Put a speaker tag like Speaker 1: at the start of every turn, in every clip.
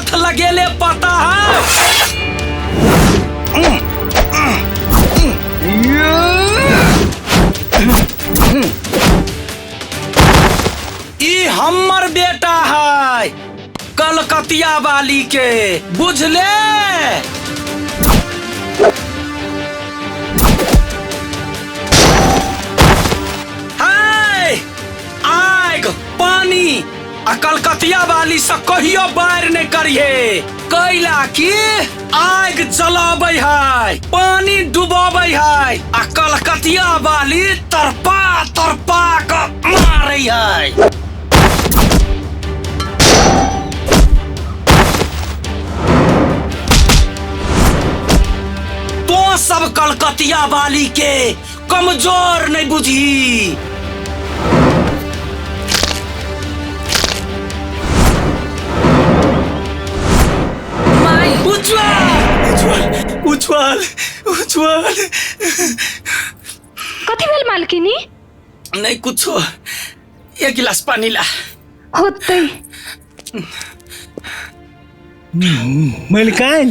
Speaker 1: हाथ लगेले पता है। ई हमर बेटा है कलकतिया वाली के, बुझले? आग पानी आ कलकतिया वाली से कहियो बाहर नहीं करिए, कैला की आग जलाबै है, पानी डुबाबै है, आ कलकतिया वाली तरपा तरपा के मारै है। तो सब कलकतिया वाली के कमजोर नहीं बुझी। उज्जवल उज्जवल उज्जवल
Speaker 2: कथी भेल मालकिनी?
Speaker 1: नहीं कुछो, एक गिलास पानी ला।
Speaker 2: होतै
Speaker 3: मलिकान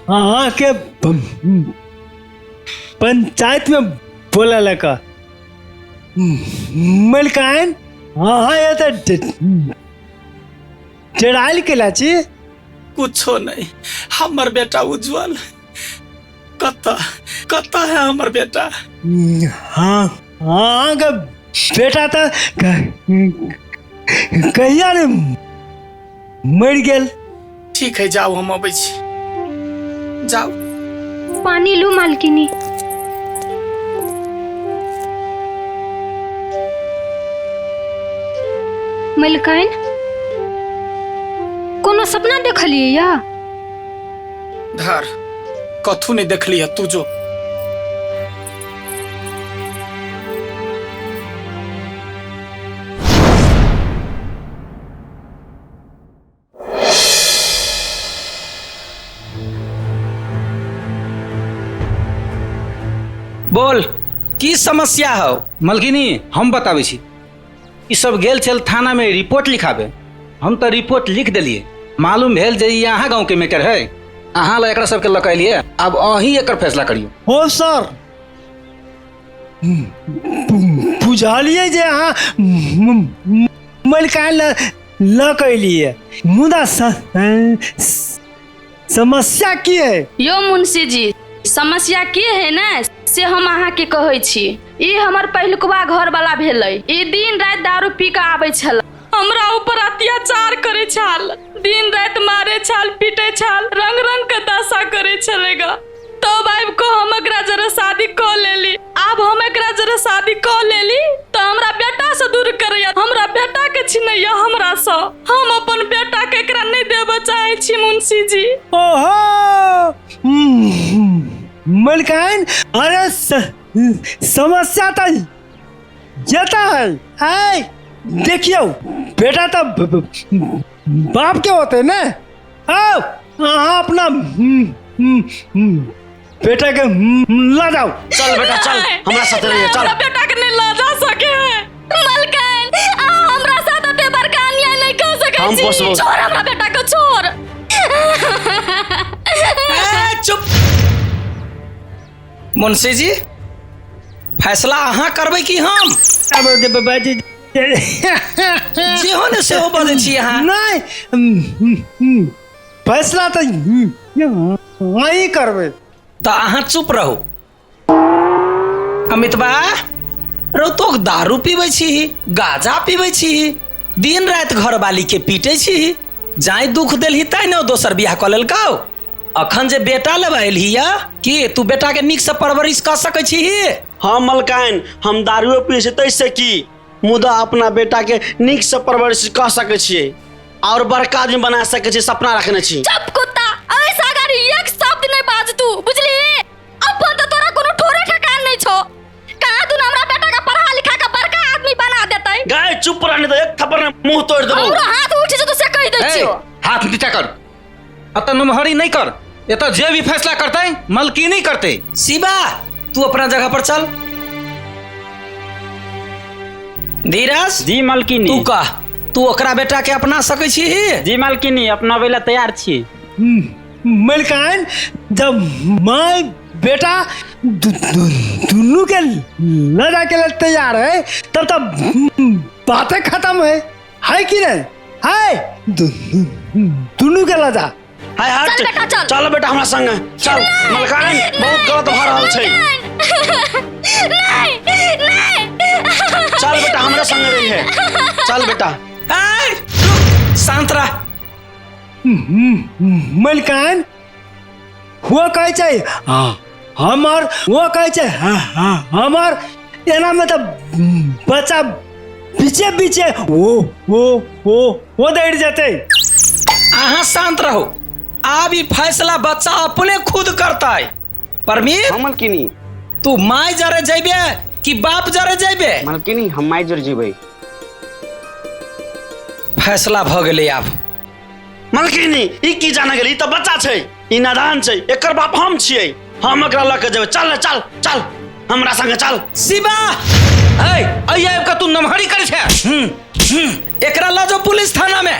Speaker 3: हाँ के पंचायत में बोला लगा मलिकान हाँ ये तो चढ़ाई के लाची
Speaker 1: कुछो नहीं। हमर बेटा उज्जवल कत्ता कत्ता है हमर बेटा?
Speaker 3: हाँ हाँ का बेटा तो कहिया ने मर गेल।
Speaker 1: ठीक है जाओ, हम अबै छी, जाओ।
Speaker 2: पानी लू मालकिनी। मलिकान कोनो सपना देखलिए या?
Speaker 1: धर कथू नहीं देखली है, तू जो। बोल की समस्या है?
Speaker 4: मलकिनी हम बताबै छी। ई सब गेल छल थाना में रिपोर्ट लिखाबे, हम तो रिपोर्ट लिख दिलिए। मालूम भेल जे ई अहाँ गाँव के मैटर है, अहाँ ला एकरा सबके लकैलिए, अब अहीं एकर फैसला करियो।
Speaker 3: हो सर बुझलिए जे अहाँ मलिकान लकैलिए, मुदा समस्या की है?
Speaker 5: यो मुंशी जी, समस्या की है ना से हम अहाँ के कहै छी। ई हमर पहिलुकवा घर वाला भेलै। ई दिन रात दारू पी के आबै छल, हमरा ऊपर अत्याचार करे छल, दिन रात मारे छल, पीटे छल, रंग रंग के दशा करे छलेगा। तो बाइब को हम एकरा जरा शादी क लेली। अब हम एकरा जरा शादी क लेली तो हमरा बेटा से दूर करैया, हमरा बेटा के छिनैया हमरा से। हम अपन बेटा के एकरा नहीं देबे चाहे छी मुंशी जी।
Speaker 3: ओहो मलिकान, अरे समस्या तो जता है। देखियो बेटा तो बाप के होते ना। आओ हाँ अपना बेटा के ला जाओ।
Speaker 6: चल बेटा चल, हमरा साथ रहिए चल।
Speaker 5: हमरा बेटा के नहीं ला जा सके है मलकान, हमरा साथ ते बड़का अन्याय नहीं कर सके
Speaker 6: हम पोसबो।
Speaker 5: छोड़ हमरा बेटा को, छोड़।
Speaker 1: चुप मुंशी जी, फैसला अहाँ करबै कि हम? जे हो ने सेहो बजै छी अहाँ।
Speaker 3: नहीं फैसला तो वही करबे।
Speaker 1: तो अहाँ चुप रहू। अमितबा रौतोक दारू पीबै छी, गाजा पीबै छी, दिन रात घरवाली के पीटे छी, जाय दुख देलही तै ने दोसर बियाह क लेलकौ। अखन जे बेटा लेबा एलही या कि तू बेटा के नीक से परवरिश कर सकै छी?
Speaker 6: हाँ मलकान, हम दारू पी से तैसे की, मुदा अपना बेटा के नीक से परवरिश कर सकै छियै और बड़का आदमी बना सकै छी, सपना रखने छी।
Speaker 5: चुप कुत्ता, ऐसा अगर एक शब्द नहीं बाज तू, बुझली? अपन तो तोरा कोनो ठोरे ठकान नहीं छो। कहां तू हमरा बेटा का पढ़ा लिखा के बड़का आदमी बना देतै?
Speaker 6: गाय चुप रहने तो एक थप्पड़ में मुंह तोड़ देबो।
Speaker 5: हमरा हाथ उठ जे तो से कह दै छियो।
Speaker 4: हाथ नीचा कर, अत नमहरी नहीं कर। ये तो जे भी फैसला करते मलकिनी करते।
Speaker 1: शिवा तू अपना जगह पर चल। धीरज
Speaker 7: जी मलकिनी।
Speaker 1: तू कह तू ओकरा बेटा के अपना सकै छी?
Speaker 6: जी मालकिनी अपनाबै ला तैयार छी।
Speaker 3: मलकान जब माँ बेटा दोनों के लड़ा के लिए तैयार है तब तब बातें खत्म है कि नहीं? है दोनों के लड़ा।
Speaker 6: हाय हाय
Speaker 5: चल बेटा, चल।
Speaker 6: चल बेटा हमरा संगे चल। मलकान बहुत गलत भ रहल छै। चल बेटा हमरा संगे रही है। चल बेटा।
Speaker 1: ए, रुक, शांत रह।
Speaker 3: मलकान वो कहे छै हमार वो कहे छै हमार एना में तो बच्चा पीछे पीछे वो दौड़ जाते।
Speaker 1: अहाँ शांत रहो। अब ई फैसला बच्चा अपने खुद करता है। परमीत,
Speaker 6: मालकिनी
Speaker 1: तू माय जरे जेबे कि बाप जरे जेबे?
Speaker 6: मालकिनी हम माय जर जेबै।
Speaker 1: फैसला भ गेलै आब।
Speaker 6: मालकिनी ई की जाने गेली? त बच्चा छै, ई नादान छै, एकर बाप हम छियै। हम एकरा ल के जेबै। चल चल चल हमरा संगे चल।
Speaker 1: शिवा,
Speaker 4: ए आइया का तू नमहरी करे छे।
Speaker 1: एकरा ल जाओ पुलिस थाना में।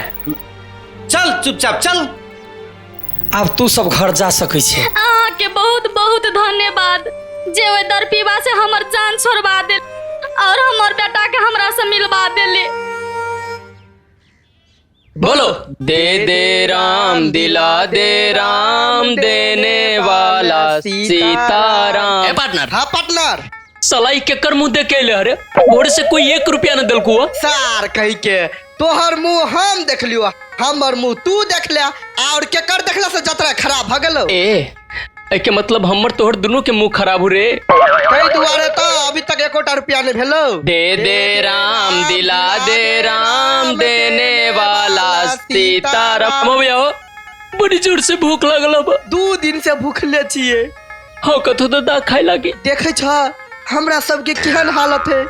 Speaker 4: चल चुपचाप चल।
Speaker 1: अब तू सब घर जा सकै छे।
Speaker 5: अहाँ के बहुत बहुत धन्यवाद जे ओइ दरपीबा से हमर जान छोड़वा दे और हमर बेटा के हमरा से मिलवा देले।
Speaker 7: बोलो। दे दे राम दिला दे राम देने वाला सीताराम।
Speaker 8: ए पार्टनर। हाँ पार्टनर।
Speaker 7: सलाई के कर मुंह देखे ले अरे भोर से कोई 1 रुपया न दलकू।
Speaker 8: सार कही के तोहर मुंह हम देख लियो, हमर मुंह तू देख ले और केकर देखला से जतरा खराब भ गेलो।
Speaker 7: के मतलब हमर तोहर दोनों के मुंह खराब हो रे।
Speaker 8: कई दुआरे तो अभी तक 1 रुपया नहीं भेलो।
Speaker 7: दे दे राम दिला दे राम देने वाला सीताराम। भैया बड़ी जोर से भूख लगल बा।
Speaker 8: 2 दिन से भूखले छिए।
Speaker 7: हाँ कथो तो दा खाए लागी।
Speaker 8: देखे छ हमरा सबके केहन हालत है।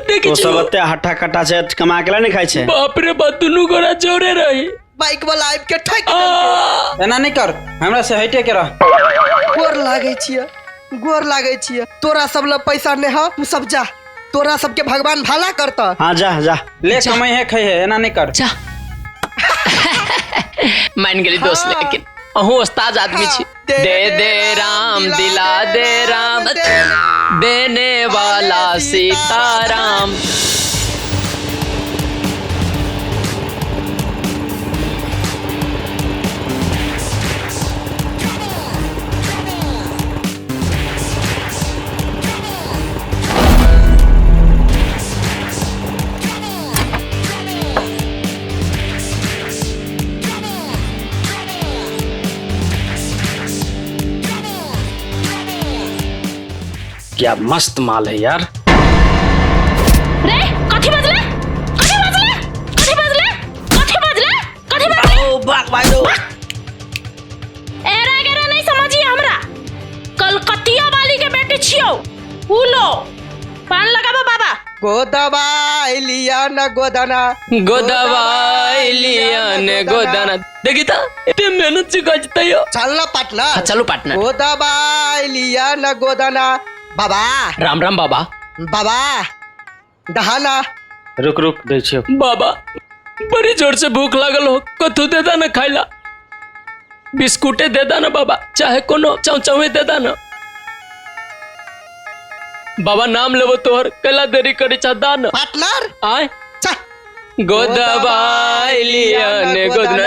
Speaker 7: देखी
Speaker 6: तो सब एते हट्टा कट्टा से कमा के नहीं खाई छे।
Speaker 7: बाप रे बाप दोनों गोरा जोरे रही।
Speaker 8: बाइक वाला आबि के ठक
Speaker 4: एना नहीं कर, हमरा से हटे के रह।
Speaker 8: गोर लागे छिए तोरा सब ल पैसा ने हा, तू सब जा। तोरा सबके भगवान भला करता।
Speaker 6: हाँ जा जा
Speaker 4: ले कमाई है खाई है, एना नहीं कर।
Speaker 7: जा मान गेली दोस्त लेकिन अहू उस्ताद आदमी छी। दे दे राम दिला दे राम देने वाला सीताराम।
Speaker 1: क्या मस्त माल है यार।
Speaker 5: रे कथि बजले? कथि बजले? कथि बजले? कथि बजले? कथि बजले?
Speaker 6: ओ बाक भाई दो।
Speaker 5: एरा गेरा नहीं समझिए हमरा। कलकतिया वाली के बेटी छियो। उलो पान लगाबो बाबा।
Speaker 8: गोदबाई लिया न गोदना।
Speaker 7: गोदवाई लिया ने गोदाना। देखी था इतने मेहनत से गजता हो।
Speaker 8: चल ना पार्टनर।
Speaker 7: चलो पार्टनर।
Speaker 8: गोदबाई लिया न गोदना। बाबा
Speaker 7: राम राम बाबा।
Speaker 8: बाबा दहाना।
Speaker 6: रुक रुक दे छियो।
Speaker 7: बाबा बड़ी जोर से भूख लागल हो, कथू दे दा ना खाइला। बिस्कुटे दे दा ना बाबा, चाहे कोनो चाउचावे दे दा ना। बाबा नाम लेबो तोहर कला देरी करे चा दान।
Speaker 8: पार्टनर
Speaker 7: आय
Speaker 8: चल।
Speaker 7: गोदवाई लिया ने गोदना।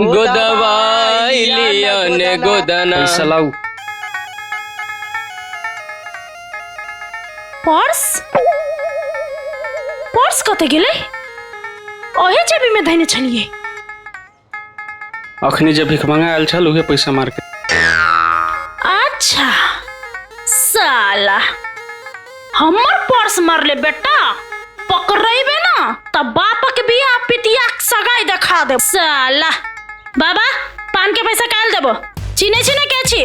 Speaker 7: गोदवाई लिया ने गोदना।
Speaker 6: पैसा लाऊ।
Speaker 5: पर्स पर्स कते गेलै? ओहे जेबी में धैने छलिए।
Speaker 6: अखनी जब भिख मंगा आयल छल उहे पैसा मार के।
Speaker 5: अच्छा साला हमर पर्स मारले बेटा पकड़ेबे ना तब बापक बिया पितिया सगाई देखा दे। साला बाबा पान के पैसा काल देबो। चिने चिने के छी?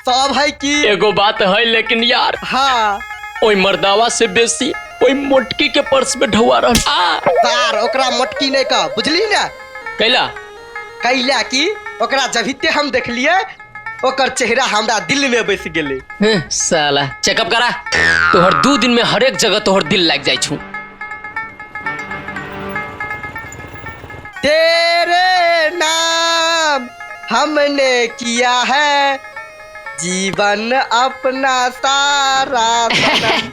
Speaker 8: सब है की
Speaker 7: एगो बात है लेकिन यार।
Speaker 8: हाँ
Speaker 7: ओई मर्दावा से बेसी ओई मोटकी के पर्स में ढवा रहल।
Speaker 8: तार ओकरा मोटकी नहीं का बुझली ना।
Speaker 7: कैला
Speaker 8: कैला की ओकरा जभिते हम देखलिए ओकर चेहरा हमरा दिल में बस गेले।
Speaker 7: साला चेकअप करा, तोहर 2 दिन में हर एक जगह तोहर दिल लग जाय छू।
Speaker 8: तेरे नाम हमने किया है जीवन अपना सारा सनम।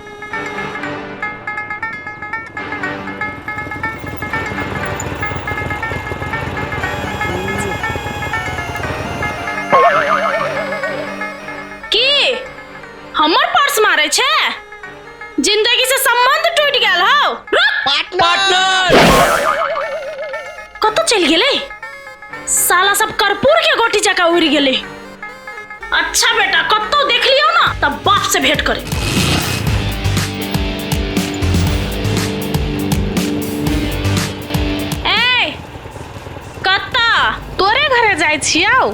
Speaker 5: की हमर पर्स मारे छे? जिंदगी से संबंध टूट गेल हौ।
Speaker 7: पार्टनर
Speaker 5: कत चल गेले? साला सब कर्पूर के गोटी जका उड़ गेले। अच्छा बेटा कत्तो देख लियो ना तब बाप से भेंट करे। ए कत्ता तोरे घरे जाय छियौ?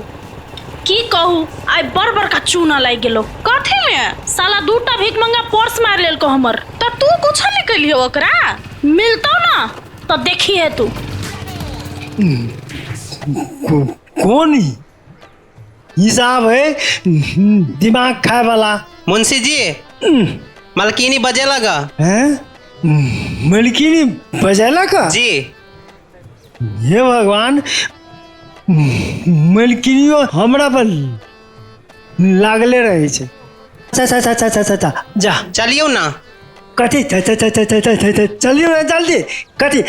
Speaker 5: की कहू आइ बड़ बड़का चूना लाग गेलो। कथी में? साला 2टा भीख मंगा पर्स मार लेल को हमर। त तू कुछ नहीं कलियो ओकरा? मिलतो ना तो देखिए तू।
Speaker 3: कौन हिसाब है दिमाग खाए वाला?
Speaker 9: मुंशी जी मलकिनी बजे लगा
Speaker 3: हैं? मलकिनी बजेला का?
Speaker 9: जी।
Speaker 3: हे भगवान, मलकिनियो हमरा पर लागले रहे छे। अच्छा जा
Speaker 9: चलियो ना।
Speaker 3: कथी चलियो ना जल्दी। कथी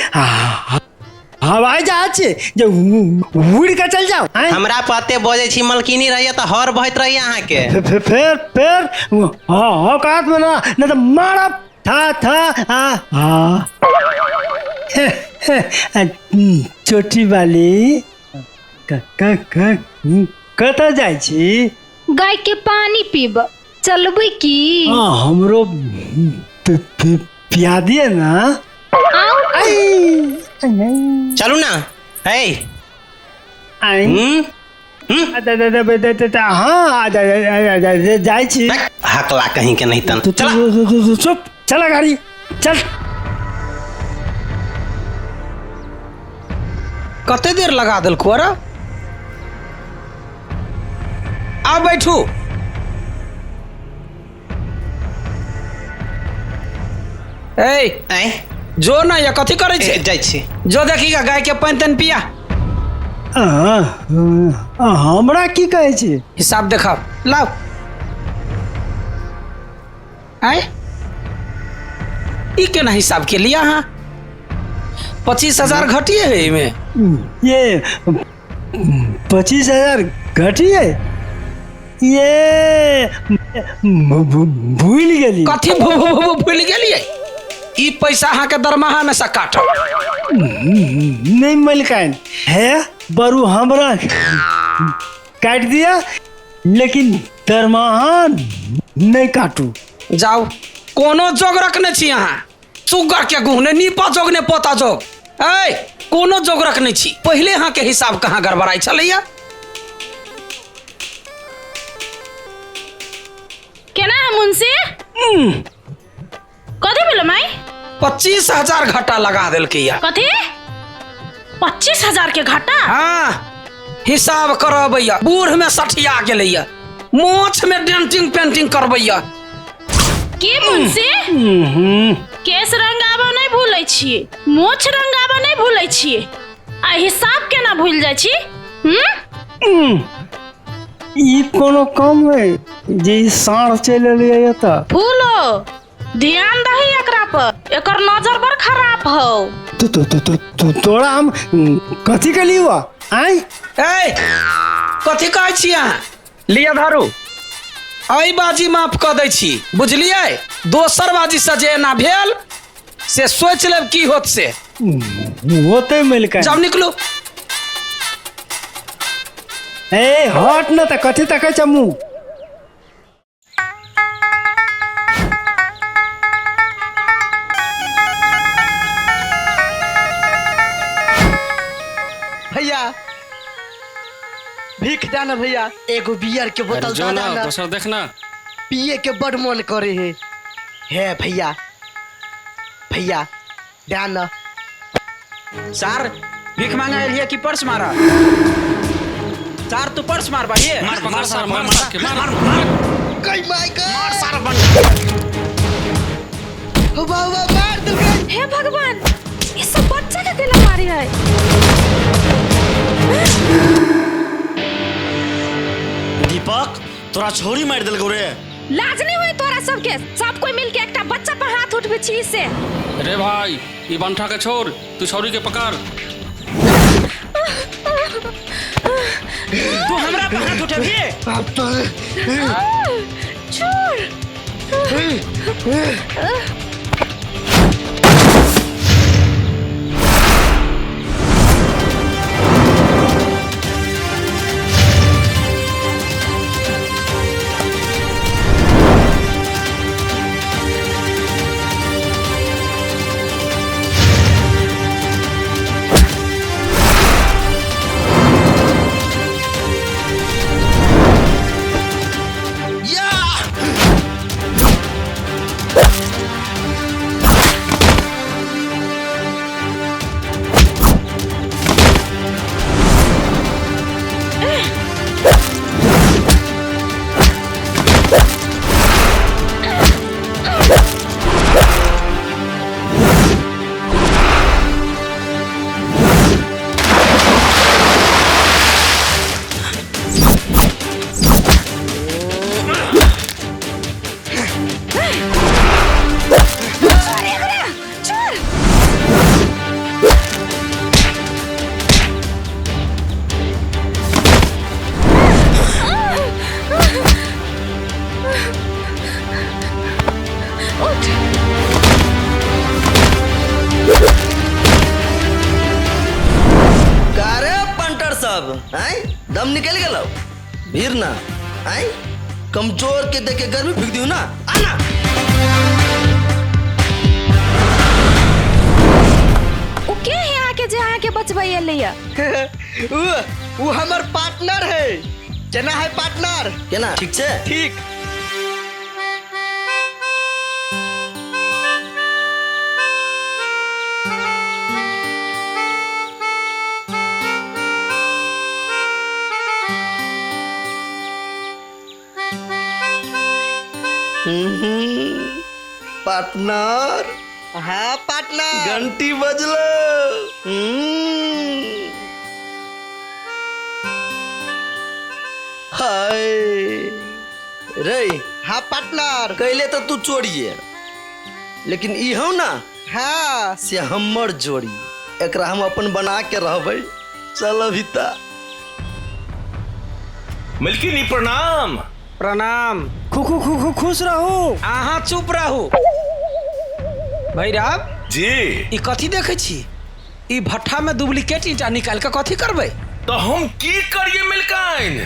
Speaker 3: हवाई जहाज छे जो उड़ के चल जाओ।
Speaker 9: हमरा पते बजे छी मलकिनी रहिए तो हर बहत रही अहाँ के।
Speaker 3: फिर औकात में ना तो मारब था। छोटी वाली कतऽ जाइ छी?
Speaker 2: गाय के पानी पीब चलबै की?
Speaker 3: हमरो पिया दिए ना।
Speaker 9: चलू ना। है
Speaker 3: हाँ जाइ छी।
Speaker 9: हकला कहीं के नहीं तन।
Speaker 3: चुप चला गाड़ी चल।
Speaker 1: कते देर लगा दिल खोरा? आ बैठू। ए जो ना या कथी करे छे?
Speaker 9: जाइ छी।
Speaker 1: जो देखिगा गाय के पानी तन पिया।
Speaker 3: हमरा की कहे छी?
Speaker 1: हिसाब देखाओ लाओ। आए ई केना हिसाब के लिया? हाँ 25,000 घटिए है इमे।
Speaker 3: ये 25,000 घटी है? ये भूल गेली।
Speaker 1: कथी भूल गेलिए? ई पैसा अहाँ के दरमाहा में से काट।
Speaker 3: नहीं मलकान है बरू हमरा काट दिया लेकिन दरमाहा नहीं काटू।
Speaker 1: जाओ कोनो जोग रखने छी अहाँ? सुगर के गुहने नीपा जोग ने पोता जोग। ए कोनो जोग रखने छी? पहले अहाँ के हिसाब कहाँ गड़बड़ाई छलैया?
Speaker 5: केना है मुंशी? कथी भेल माई?
Speaker 1: 25,000 घाटा लगा दिल के या।
Speaker 5: कथी 25,000 के घाटा?
Speaker 1: हाँ हिसाब करबैया। बूढ़ में सठिया गेलैया, मोछ में डेंटिंग पेंटिंग करबैया।
Speaker 5: की मुंशी केस रंगाबा नहीं भूलै छियै, मोछ रंगाबा नहीं भूलै छियै, आ हिसाब केना भूल जाइ छी?
Speaker 3: ई कोनो काम है जे साँढ़ चल एलिए त?
Speaker 5: फूलो ध्यान दही एकरा पर, एकर नजर बड़ खराब हौ।
Speaker 3: तोरा हम कथी के लिए हुआ? आई
Speaker 1: ए कथी कहै छी अहाँ? लिया धरू। आई बाजी माफ कऽ दै छी बुझलियै? दोसर बाजी से जे एना भेल से सोच लेब की होत से।
Speaker 3: होते मिलकर
Speaker 1: जब निकलू।
Speaker 3: ए हट न त कथी तकै छ मुंह?
Speaker 8: भैया भीख दाना भैया, एगो बियर के बोतल दाना।
Speaker 10: दोसर देखना
Speaker 8: पिए के बड़ मन करे है भैया। भैया दाना।
Speaker 4: सर भीख मांगा एलिए कि पर्स मारा? चार तू पर्स मार भाई
Speaker 1: मार सार मार
Speaker 8: कई माय का
Speaker 1: मार सार बन
Speaker 8: वाह वाह मार दो गई।
Speaker 5: हे भगवान, ये सब बच्चा के दिला मारी है।
Speaker 6: दीपक तोरा छोरी मार दिल रे।
Speaker 5: लाज नहीं हुई तोरा सबके? सब कोई मिलके एकटा बच्चा पर हाथ उठबे छी से।
Speaker 1: रे भाई ये बंठा के छोड़, तू छौरी के पकड़।
Speaker 4: तू हमरा पे हाथ उठेबिए?
Speaker 8: अब तो
Speaker 5: छोड़।
Speaker 8: दम निकल गया भीर ना आई कमजोर के देखे गर्मी फेंक दियो ना आना।
Speaker 5: ओ के है यहाँ के जे यहाँ के बचबैया लिया?
Speaker 8: वो हमार पार्टनर है। केना है पार्टनर? केना ठीक छे? ठीक। पार्टनर। हाँ पार्टनर। घंटी बजलो। हाय रे। हाँ पार्टनर। कहले तो तू चोरिए, लेकिन ई हो ना हाँ से हमर जोड़ी, एकरा हम अपन बना के रहबै। चलो भीता।
Speaker 10: मलकिनी प्रणाम।
Speaker 4: प्रणाम।
Speaker 3: खुश रहो।
Speaker 4: अहाँ चुप रहू। भैरव
Speaker 10: जी
Speaker 4: ई कथी देखे छी? ई भट्ठा में डुप्लीकेट ईंटा निकाल के कथी करबै?
Speaker 10: तो हम की करिए मिलकाइन?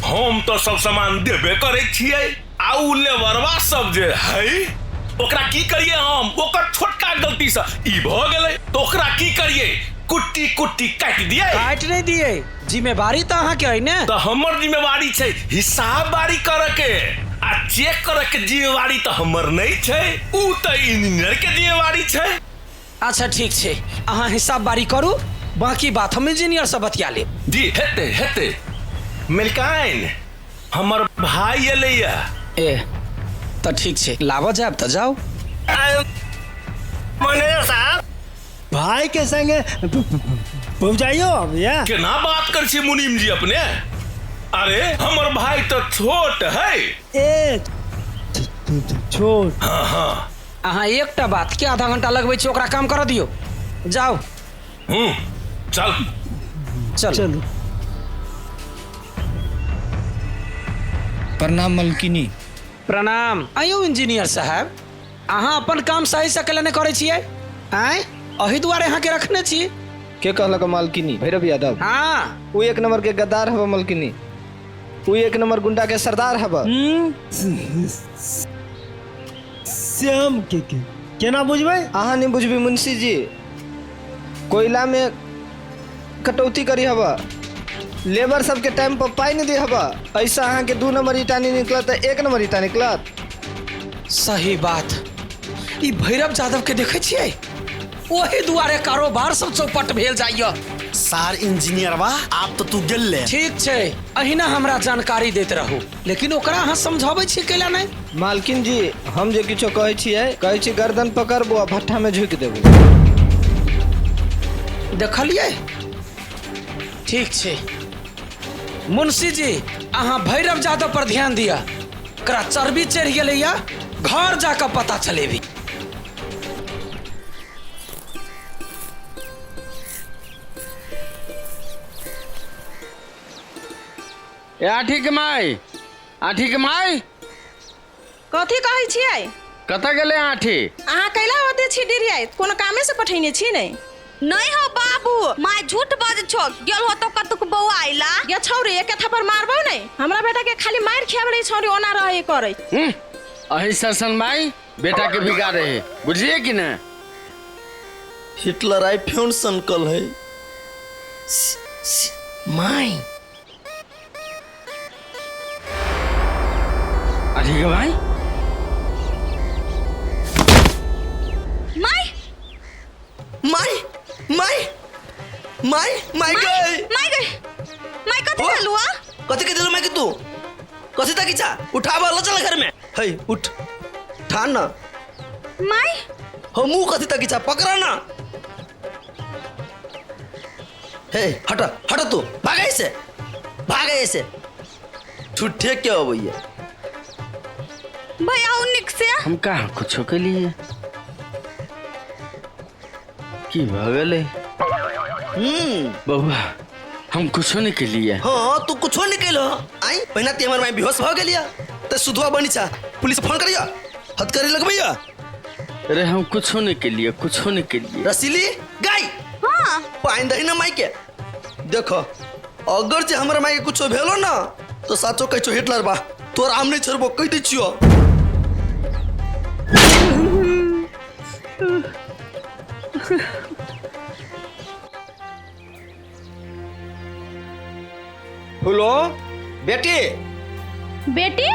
Speaker 10: हम तो सब सामान देबे करे छिए, आउ लेबरवा सब जे है ओकरा की करिए? हम ओकर छोटका गलती से ई भ गेलै तो ओकरा की करिए? कुट्टी कुट्टी काट दिए।
Speaker 4: काट नहीं दिए, जिम्मेवारी तो अहाँ के है ने।
Speaker 10: तो हमर जिम्मेवारी छै हिसाब बारी करे के, आ चेक करे के जिम्मेवारी तो हमर नहीं छै, ऊ तो इंजीनियर के जिम्मेवारी छै।
Speaker 4: अच्छा ठीक छै, अहाँ हिसाब बारी करू, बाकी बात हम इंजीनियर से बतिया लेब।
Speaker 10: जी हेते हेते। मिलकाइन हमर भाई एलैया।
Speaker 4: ए तो ठीक छै, लाबो जाब तो जाओ।
Speaker 6: मैनेजर साहब
Speaker 3: भाई के संगे पहुंचाइयो अब या।
Speaker 10: केना बात कर छी मुनीम जी अपने? अरे हमर भाई तो छोट है।
Speaker 3: ए छोट।
Speaker 10: हाँ हाँ।
Speaker 4: अहाँ एकटा बात के आधा घंटा लगबै छी, ओकरा काम कर दियो। जाओ।
Speaker 10: चल
Speaker 4: चल
Speaker 3: चलो।
Speaker 11: प्रणाम मलकिनी।
Speaker 4: प्रणाम। आयो इंजीनियर साहब, अहाँ अपन काम सही से केला नहीं करे छियै? आय अही दुआरे अहाँ के रखने छी।
Speaker 11: के कहलक मालकिनी? भैरव यादव।
Speaker 4: हाँ
Speaker 11: वो एक नंबर के गद्दार हवा मलकिनी। वो एक नंबर गुंडा के सरदार हवा।
Speaker 3: श्याम के केना बुझबै?
Speaker 11: अहाँ नहीं बुझबी मुंशी जी। कोयला में कटौती करी हवा, लेबर सबके टाइम पर पाई नहीं दे हवा। ऐसा अहाँ के 2 नंबर ईटा नहीं निकलत, 1 नंबर ईटा निकलत।
Speaker 4: सही बात। ई भैरव यादव के देखे छियै, वही दुआरे कारोबार सब चौपट भेल जाइए।
Speaker 6: सार इंजीनियर बा आप तो तू गेल ले।
Speaker 1: ठीक छे, अहिना हमरा जानकारी देते रहू, लेकिन ओकरा अहाँ समझाबै छी कैला नहीं?
Speaker 11: मालकिन जी हम जे किछो कहै छी गर्दन पकड़बो आ भट्ठा में झुक देबो।
Speaker 1: देखलिए? ठीक छे। मुंशी जी अहाँ भैरव यादव पर ध्यान दिया, ओकरा चर्बी चढ़ गेलै या, घर जाकर पता चलेबी।
Speaker 12: आठी के माई
Speaker 13: कथी कहै छियै?
Speaker 12: कतऽ गेलै आठी?
Speaker 13: अहाँ कैला होते छी डिरिया? कोनो कामे से पठैने छी नहीं हो बाबू, माय झूठ बाज छो। गेल हो तो कतुक बौआ आइला गे छौरी एके थप्पड़ मारबो नहीं। हमरा बेटा के खाली मार खियाबले छौरी ओना रहे करे।
Speaker 12: अही सरसन माई बेटा के बिगाड़े है, बुझलिए कि ना?
Speaker 8: हिटलर आई फ्यून संकल है
Speaker 12: माई। ठीक है भाई।
Speaker 13: माय
Speaker 8: माई माई माई माई गई
Speaker 13: माय कथी देलुआ?
Speaker 8: कथी के दिल में कि तू कथी तक इच्छा उठावा ल चल घर में है उठ ठान ना
Speaker 13: माय
Speaker 8: हो मुंह कथी तक इच्छा पकड़ा ना हे हटा हटा तू भागे से ठुठे क्या हो भैया
Speaker 13: भैया उनिक से
Speaker 12: हम कहाँ कुछ के लिए की भगले बउआ हम कुछ नहीं के लिए।
Speaker 8: हाँ तू कुछ नहीं कैलो आई पहिना ते हमर माई बेहोश भ गेलिया ते सुधवा बनी छा पुलिस फोन करिया हद करे लग भैया।
Speaker 12: अरे हम कुछ नहीं के लिए
Speaker 8: रसीली गाय
Speaker 13: हां
Speaker 8: पाइन दही ना माई के देखो अगर जे हमर माई के कुछ भेलो ना तो साचो कहचो हिटलर बा तोर आम नहीं छोड़बो कह दै छियो।
Speaker 11: फुलो बेटी
Speaker 13: बेटी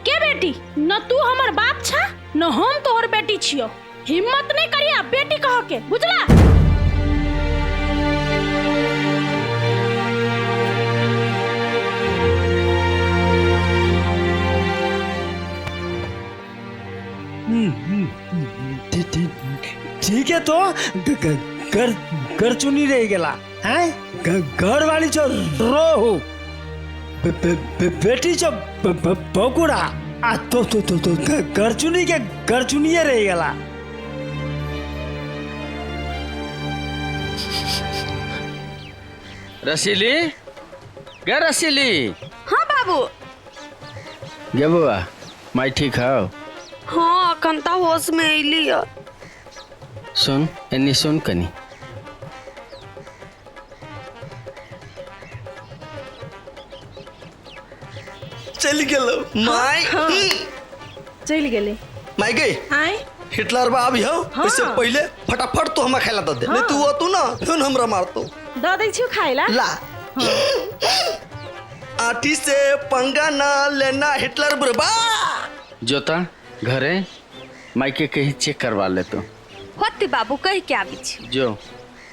Speaker 13: के बेटी? न तू हमर बाप छा न हम तोहर बेटी छियो। हिम्मत नहीं करिया बेटी कह के बुझला?
Speaker 3: ठीक है तो घर चुनी रह गला हैं घर वाली चो रो बेटी चो बकुड़ा आ तो घर चुनी के घर चुनिए रह गला।
Speaker 12: रसीली गे रसीली।
Speaker 13: हाँ बाबू।
Speaker 12: गे बुआ माई ठीक है?
Speaker 13: हाँ कंता होश में अइली।
Speaker 12: सुन एनी सुन कनी
Speaker 8: चल गेलो माई
Speaker 13: चल गेले
Speaker 8: माई गई
Speaker 13: आए
Speaker 8: हिटलर बा अभी हो इससे पहले फटाफट तो हमरा खाइला दे नहीं तू तू ना फिर हमरा मारतो
Speaker 13: द दै छियो खाइला
Speaker 8: ला। आठी से पंगा ना लेना हिटलर बुरबा।
Speaker 12: जोता घरे माई के कहीं चेक करवा ले तो
Speaker 13: होती बाबू कह के आबी छी।
Speaker 12: जो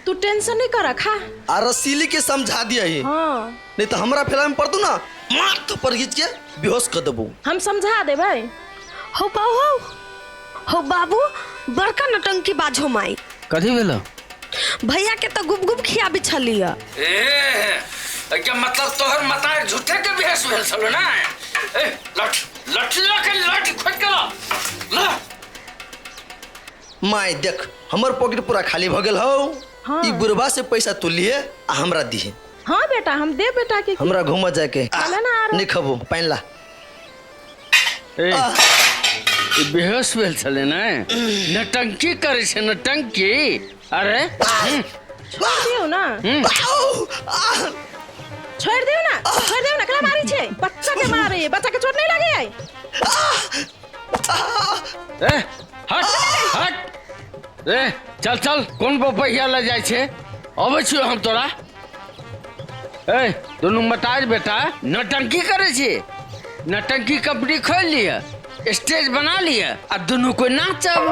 Speaker 13: तू टेंशन नहीं कर खा
Speaker 8: आ रसीली के समझा दिया ही नहीं तो हमरा फिल्म पर तू ना मार तो पर खींच के बेहोश कर देबो।
Speaker 13: हम समझा दे भाई। हो बाबू बड़का नटंकी बाजो माई।
Speaker 12: कथी भेलो?
Speaker 13: भैया के तो गुप गुप खियाबी छलिया।
Speaker 1: क्या मतलब तोहर मतार झूठे के बेहोश भेल छलो ना? ए लठ खोद के ला।
Speaker 8: माई देख हमर पॉकेट पूरा खाली भ गेल हो। ई बुरबा से पैसा तू लिए आ हमरा दिहे।
Speaker 13: हाँ बेटा हम दे बेटा के
Speaker 8: हमरा घूम जाए के नहीं खबो पाइन ला।
Speaker 12: ए बेहोश भेल छले ना नटंकी करे छे नटंकी। अरे
Speaker 13: छोड़ दियो ना कला मारी छे बच्चा के मारे बच्चा के चोट नहीं लगे आई।
Speaker 12: ए हट ए चल कौन पहिया ले जाय छे अबै छियो हम तोरा। ए दोनों मताज बेटा नटंकी करे छे नटंकी कंपनी खोल लिया स्टेज बना लिया आ दोनों को नाचब।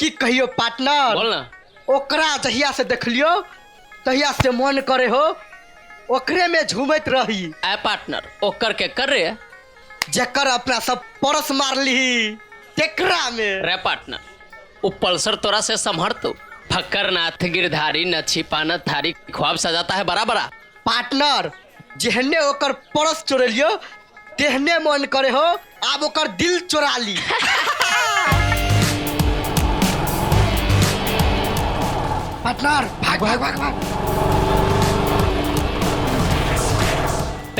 Speaker 8: की कहियो पार्टनर
Speaker 7: बोल ना।
Speaker 8: ओकरा जहिया से देखलियो तहिया से मन करे हो ओकरे में झूमत रही।
Speaker 7: ए पार्टनर ओकर के कर रे
Speaker 8: जकर अपना सब परस मार ली तेकरा में।
Speaker 7: रे पार्टनर वो पल्सर तोरा से संभर तो फक्कर नाथ गिरधारी न छिपा न थारी ख्वाब सजाता है बड़ा बड़ा।
Speaker 8: पार्टनर जेहने ओकर परस चोरेलियो तेहने मन करे हो अब ओकर दिल चोरा ली। पार्टनर भाग भाग भाग भाग।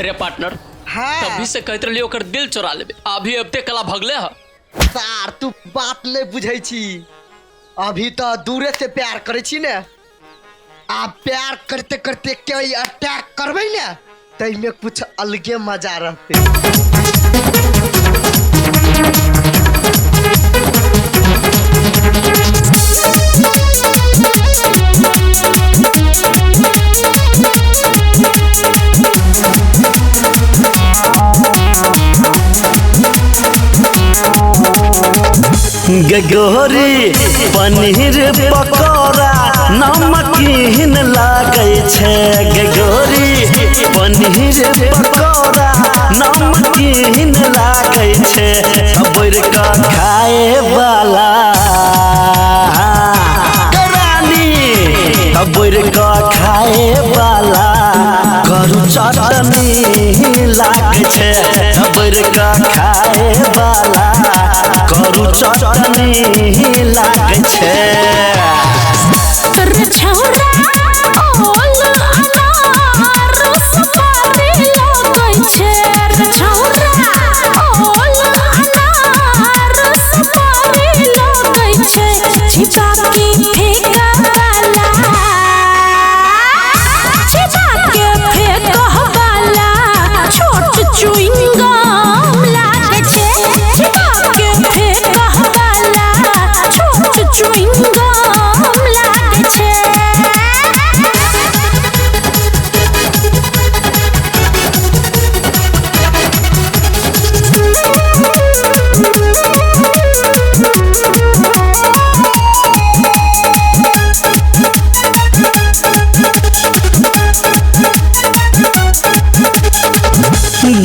Speaker 7: रे पार्टनर
Speaker 8: हाँ
Speaker 7: तभी से कहते रहिए ओकर दिल चोरा लेबे अभी अब ते कला भगले ह।
Speaker 8: सार तू बात नहीं बुझे छी अभी तो दूरे से प्यार करे छी ने आप प्यार करते करते कोई अटैक करबे ने तई में कुछ अलगे मजा रहते।
Speaker 6: गगोरी पनीर पकौड़ा नमकीन लागे छे। गगोरी पनीर पकौड़ा नमकीन लागे छे। अबर का खाए वाला रानी अबर का खाए वाला करू चटनी लागे छे। अबर का खाए वाला करू चटनी लागे छे।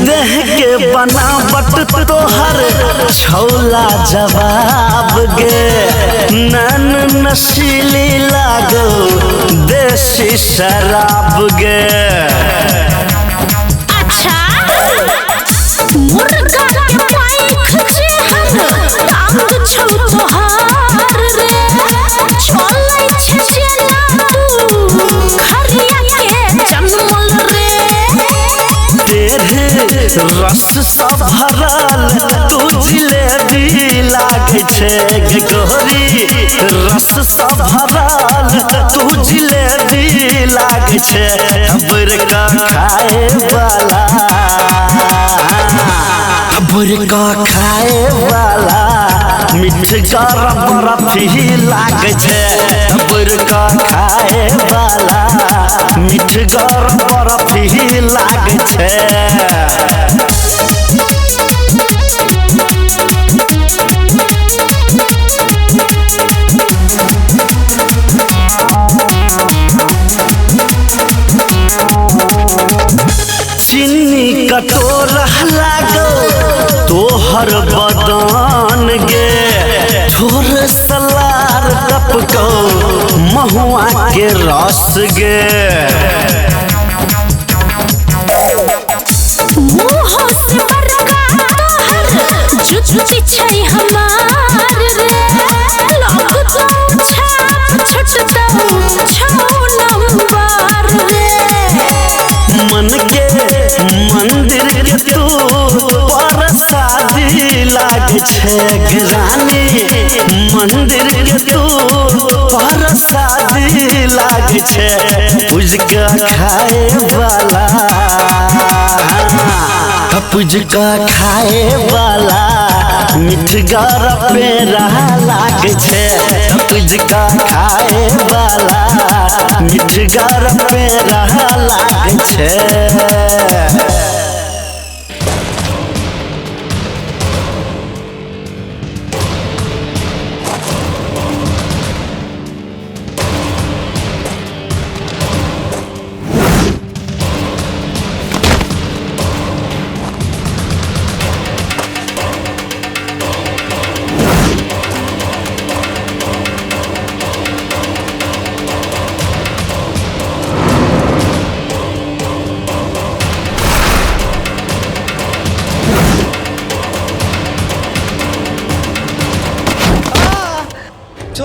Speaker 6: देह के बनावट तोहर छौला जवाब गे नन नशीली लागो देसी शराब गे।
Speaker 14: अच्छा मुर्गा के पाइख जेहन टांग छौ तोहार रे चलै छे जेला तू खरिया के जन्मल रे।
Speaker 6: तेरे रस सब भरल तू जिलेबी लागे छे। गगोरी रस सब भरल तू जिलेबी लागे छे। अबर का खाए वाला अबर का खाए वाला मिठगर बर्फी लागे छे। अबर का खाए वाला मिठगर बर्फी लागे छे। चीनी कटोरा लागो तोहर बदन गे छोर सलार टपको महुआ के रस गे।
Speaker 14: मुँह से बड़का तोहर जुती छै हमार रे लग तो छाप छटतो छौ नंबर रे।
Speaker 6: मन के मंदिर के तू परसादी लागे छे। रानी मंदिर के तू परसादी लागे छे। पुजका खाए वाला पुजका खाए वाला मिठगर पेड़ा लागे छे। पुजका खाए वाला मिठगर पेड़ा लागे छे।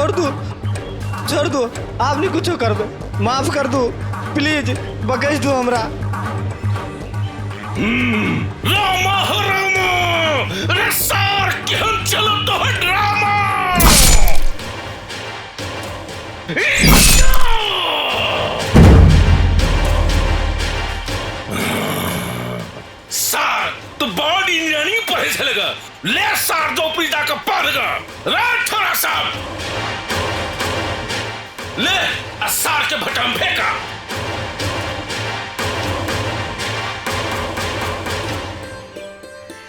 Speaker 11: छोड़ दो आप नहीं कुछ कर दो, माफ कर दो प्लीज, बकस दो हमरा।
Speaker 10: रामा हो रामा, अरे सार के हम चलो तो है ड्रामा। सार तो बॉडी नहीं पड़े चलेगा, ले सार दो पीटा का पालेगा, रात थोड़ा सा ले असार के भटम फेंका।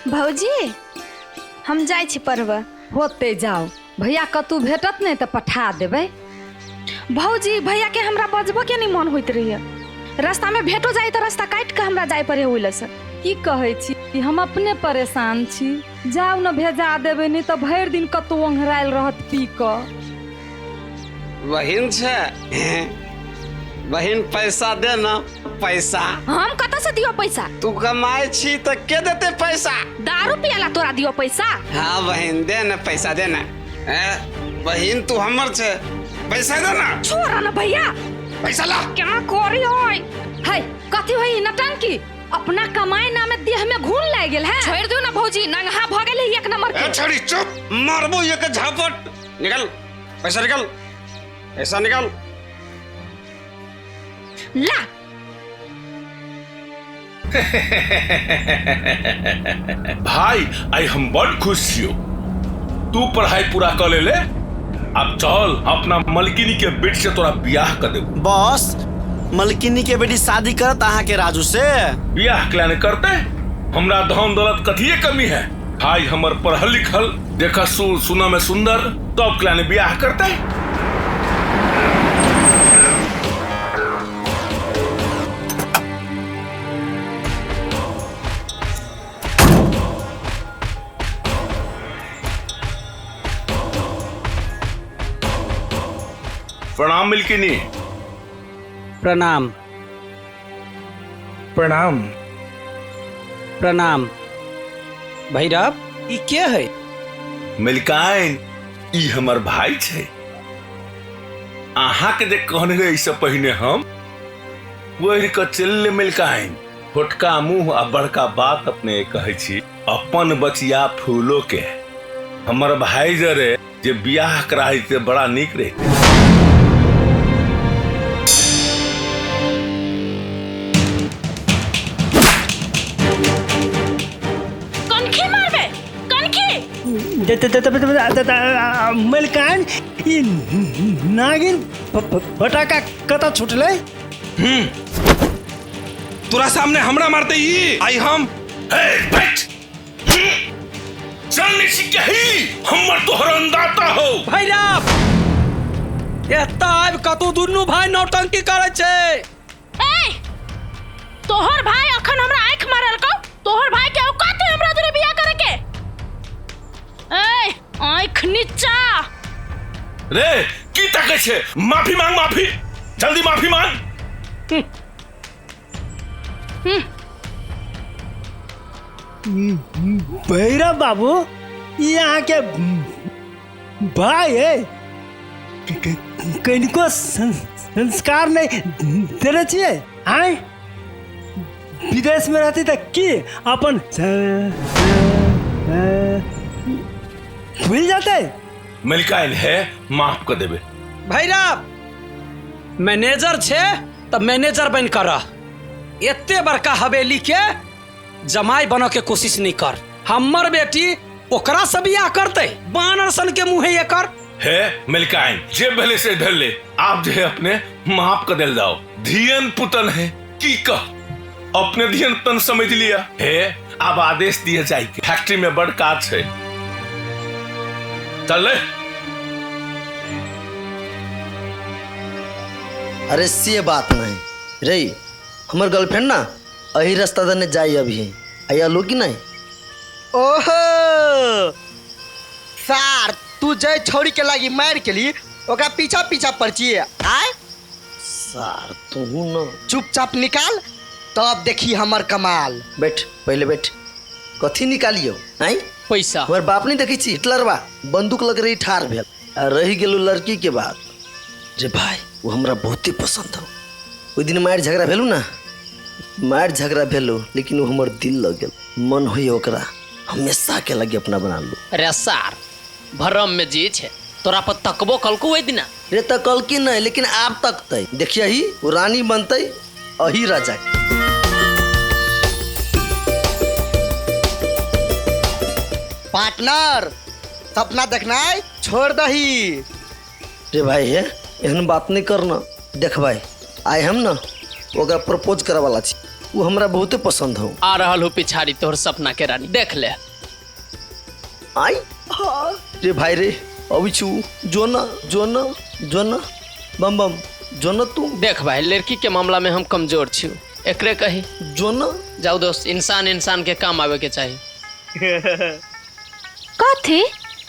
Speaker 2: भौजी हम जाय छी पढ़बा।
Speaker 15: होते जाओ, भैया कतू भेटत नहीं तो पठा देबै।
Speaker 2: भौजी भैया के हमरा बजबो के नहीं मन होइत रहिए, रास्ता में भेटो जाए तो रास्ता काट के हमरा जाय पड़े ओइला से।
Speaker 15: की कहै छी, हम अपने परेशान छी, जाओ न भेजा देबै, नहीं तो भरि दिन कतौ ओंघराइल रहत पी क।
Speaker 16: बहिन छे, बहिन पैसा दे ना, पैसा।
Speaker 2: हम कत से दियो पैसा?
Speaker 16: तू कमाई छी तो के देते पैसा?
Speaker 2: दारू पियाला तोरा दियो पैसा?
Speaker 16: हाँ बहिन दे ना पैसा, दे ना। बहिन तू हमर छे, पैसा दे ना।
Speaker 2: छोड़ा ना भैया,
Speaker 16: पैसा ला।
Speaker 2: क्या करी होय? है कथी होई नटंकी? अपना कमाई नामे देह में घून लाग गेल है। छोड़ दो ना भौजी, नंगा भ गेल एक नंबर के।
Speaker 16: छोड़ी चुप, मारबो एक झापट। निकल पैसा, निकल पैसा, निकल
Speaker 2: ला।
Speaker 10: भाई आई हम बड़ खुश छियो, तू पढ़ाई पूरा कर ले। अब चल अपना मलकिनी के बेटी से तोरा बियाह कर दे।
Speaker 6: बॉस मलकिनी के बेटी शादी करत अहाँ के राजू से?
Speaker 10: बियाह क्ला ने करते, हमरा धन दौलत कथिए कमी है। भाई हमर पढ़ल लिखल, देखा सुना में सुंदर, तब क्ला ने बियाह करते। प्रणाम मिल्किनी।
Speaker 9: प्रणाम
Speaker 1: प्रणाम
Speaker 9: प्रणाम। भैरव ई के है?
Speaker 10: मिल्काइन ई हमर भाई छे। अहाँ के देख कहने गए इससे पहले हम वही क चल मिल्काइन, छोटका मुंह आ बड़का बात अपने कहे छी। अपन बचिया फूलो के हमर भाई जरे जे बियाह कराई ते बड़ा निक रहते।
Speaker 3: मलकान नागिन फटाका कता छुटले?
Speaker 10: तोरा सामने हमरा मारते ही आई हम हमर तोहर अंदाता हो।
Speaker 1: भैरव एता आब कतौ दुन्नु भाई नौटंकी करे छे।
Speaker 13: तोहर भाई अखन हमरा आंख मारल को, तोहर भाई के औकात है हमरा जोरे बियाह करे के? आंख नीचा
Speaker 10: रे की ताके छे? माफी मांग, माफी जल्दी माफी मांग।
Speaker 3: भैरव बाबू यहाँ के भाई है, कनिको संस्कार नहीं देने चाहिए। आए विदेश में रहती तो की अपन भूल जाते।
Speaker 10: मिल्काइन है, माफ कर देबे।
Speaker 1: भैरव मैनेजर छे तो मैनेजर बन कर, एते बड़का हवेली के जमाई बनो के कोशिश नहीं कर। हमर बेटी ओकरा से बियाह करते, बानर सन के मुंहे ये कर।
Speaker 10: है मिल्काइन जे भले से ढले, आप जो है अपने माफ कर दिल जाओ। धियन पुतन है की कह, अपने धियन तन समझ लिया है। अब आदेश दिए जाए फैक्ट्री में बड़ काज है, चल ले।
Speaker 8: अरे से बात नहीं रे, हमर गर्लफ्रेंड ना अही रास्ता दने जाई अभी आया लो कि नहीं।
Speaker 11: ओहो सार, तू जय छोड़ी के लागी मार के लिए ओका पीछा पीछा पर्ची आए।
Speaker 8: सार तू न
Speaker 11: चुपचाप निकाल, तब देखी हमर कमाल।
Speaker 8: बैठ पहले बैठ। कथी निकालियो? आई
Speaker 7: पैसा।
Speaker 8: हमर बाप नहीं देखी छी हिटलर बा, बंदूक लग रही ठार भेल। रही गेलू लड़की के बात जे भाई वो हमरा बहुते पसंद हो। ओइ दिन मार झगड़ा भेलू ना, मार झगड़ा भेलू लेकिन वो हमर दिल लग गेल। मन होई ओकरा हमेशा के लगे अपना बना लू।
Speaker 7: अरे सार भरम में जी छे तोरा पर तकबो कलकू ओइ दिना।
Speaker 8: रे तकल की नहीं लेकिन आप तकते देखिए ही वो रानी बनते अही राजा के।
Speaker 11: पार्टनर सपना देखना है छोड़ दही।
Speaker 8: रे भाई है एहन बात नहीं करना। देख भाई आए हम ना ओकरा प्रपोज करे वाला छी, वो हमरा बहुते पसंद हो।
Speaker 7: आ रहल हो पिछाड़ी तोहर सपना के रानी देख ले।
Speaker 8: आई रे भाई रे अभी छू जो ना जो ना जो ना बम बम जो ना तू
Speaker 7: देख भाई लड़की के मामला में हम कमजोर छी। एकरे कही
Speaker 8: जो ना
Speaker 7: जाओ दोस्त इंसान इंसान के काम आवे के चाहिए।
Speaker 2: कथी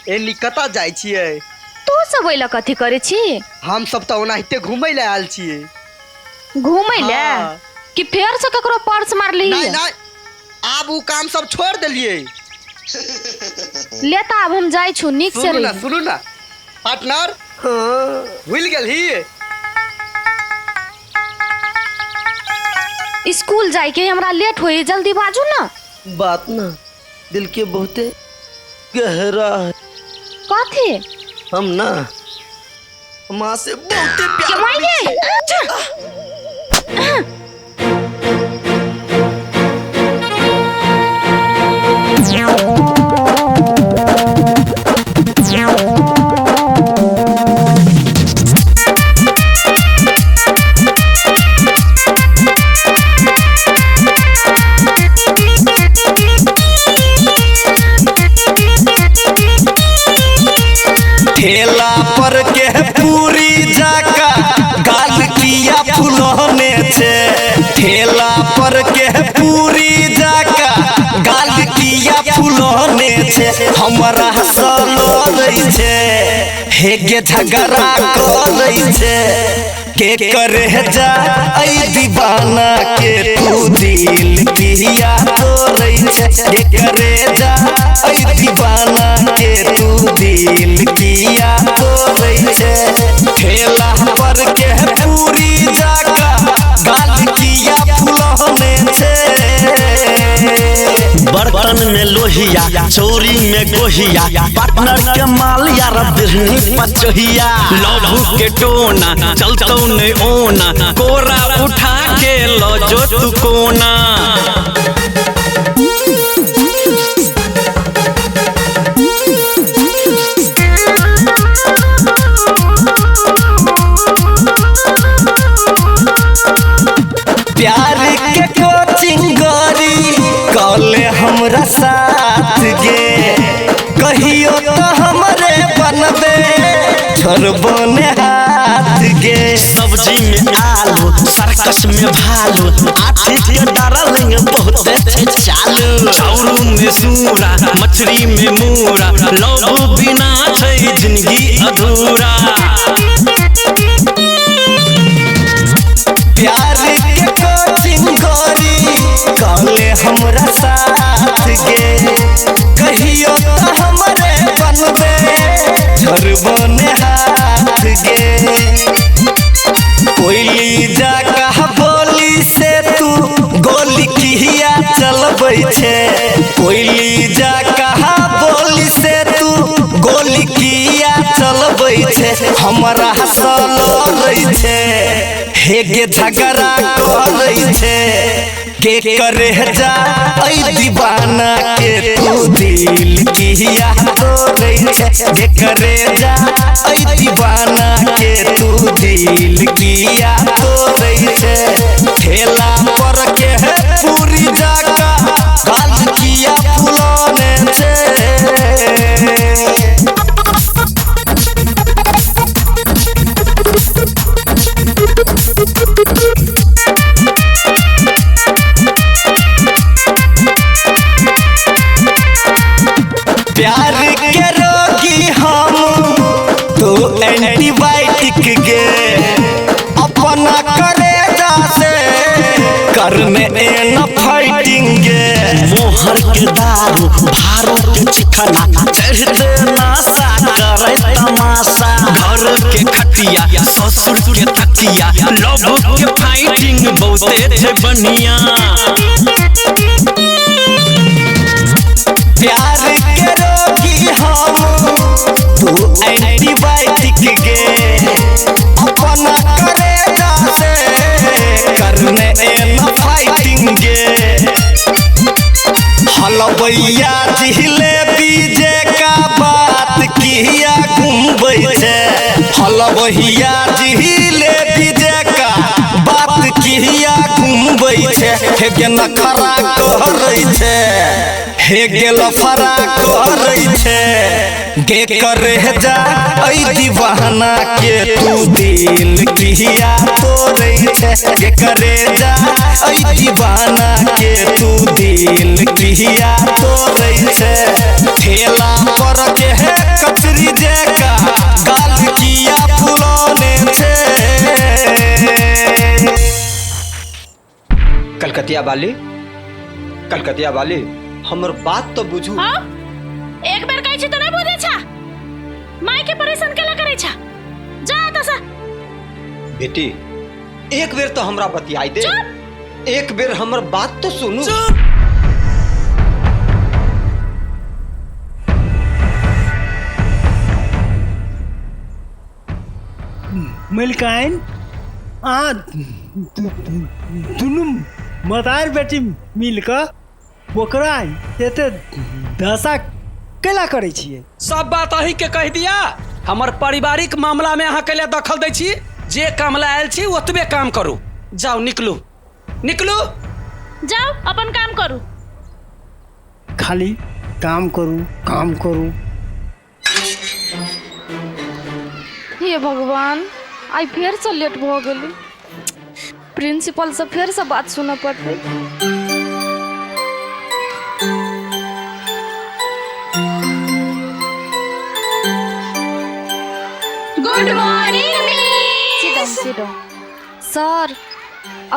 Speaker 11: ए निकता जाय छियै
Speaker 2: तू सब ओइला कथी करे छी?
Speaker 11: हम सब तो ओनाहिते घूमै ले आयल छियै।
Speaker 2: घूमै ले कि फेर से ककरो पर्स मार ली?
Speaker 11: नहीं नहीं आब उ काम सब छोड़ देलिए।
Speaker 2: लेता अब हम जाय छु निक से रही।
Speaker 11: सुनू ना पार्टनर भूल गेल ही
Speaker 2: स्कूल जाय के हमरा लेट होई जल्दी बाजू ना।
Speaker 8: बात ना दिल के बहुते गहरा है।
Speaker 2: कथी?
Speaker 8: हम ना माँ से बहुते प्यार
Speaker 1: ठेला पर के पूरी जाका गाल किया फुलौने छे। ठेला पर के पूरी जाका गाल किया फुलौने छे। हमरा सलोलै छे हे के झगड़ा कोलै छे के करे जा आई दीवाना के तू दिल किया तोरै छे। के करे जा आई दीवाना के तू दिल किया तोरै छे। ठेला पर के पूरी जाका गाल किया फुलौने छे।
Speaker 6: बर्तन में लोहिया चोरी में गोहिया पार्टनर के माल यार बिरनी पचहिया।
Speaker 1: लहू के टोना चलतौ ने ओना कोरा उठा के लो जो तू कोना। प्यार के कोचिंग गरी कॉले हमरा साथ गे कहियो तो हमरे बनबे छोड़बो ने हाथ गे।
Speaker 6: सब्जी में आलू सर्कस में भालू आठी के डार्लिंग बहुत छे चालू।
Speaker 1: चाउरू में सूरा मछली में मूरा लव बिना छै जिंदगी अधूरा। प्यार के कोचिंग गरी कॉले हमरा साथ गे कहियो तो हमरे बनबे छोड़बो ने हाथ गे। कोयली जाका बोली से तू गोली किया चलबै छे। कोयली जाका बोली से तू गोली किया चलबै छे। हमरा सलोलै छे हे गे झगड़ा कोलै छे के करे जा आई दीवाना के तू दिल किया तोरै छे। के करे जा आई दीवाना के तू दिल किया तोरै छे। ठेला पर के पूरी जाका गाल किया फुलौने छे। प्यार के रोगी हम तो एंटीबायोटिक गे अपना करे जासे करने न फाइटिंग गे।
Speaker 6: मोह शहर के दारू भारो के चिकना चढ़ते नासा करे तमाशा घर के खटिया ससुर के तकिया लव के फाइटिंग बहुते थे बनिया प्यार के रोगी हम तू एंटीबायोटिक गे अपना करे जासे करने न फाइटिंग गे हलवैया जिलेबी जे का बात किया घूमबै छे हलवैया जिलेबी जे का बात किया घूमबै छे हे गे नखरा कहरै छे हे गे लफरा कहरै छे गे करे जा ऐ दीवाना के तू दिल किया तोड़ै छे गे करे जा ऐ दीवाना के तू दिल किया तोड़ै छे ठेला पर के है कचरी जेका गाल किया फुलाने छे
Speaker 8: कलकतिया वाली हमर बात तो बुझू।
Speaker 13: हाँ? एक बार कहै छी तो नहीं बुझै छा माय के परेशान केला करै छा जा तसा
Speaker 8: बेटी एक बेर तो हमरा बतियाई दे एक बेर हमर बात तो सुनू
Speaker 3: मलकाइन दुनू मदार बेटी मिलकर ओकरा एते दशा कैला करै छियै
Speaker 1: सब बात अही के कह दिया हमर पारिवारिक मामला में अहाँ कैला दखल दै छी जे काम ला आयल छी ओतबे काम करू जाओ निकलू
Speaker 13: जाओ अपन काम करू
Speaker 3: खाली काम करू
Speaker 2: हे भगवान आई फिर से लेट भ गेली प्रिंसिपल से फिर से बात सुनना पड़ते
Speaker 13: good morning
Speaker 2: sit down sir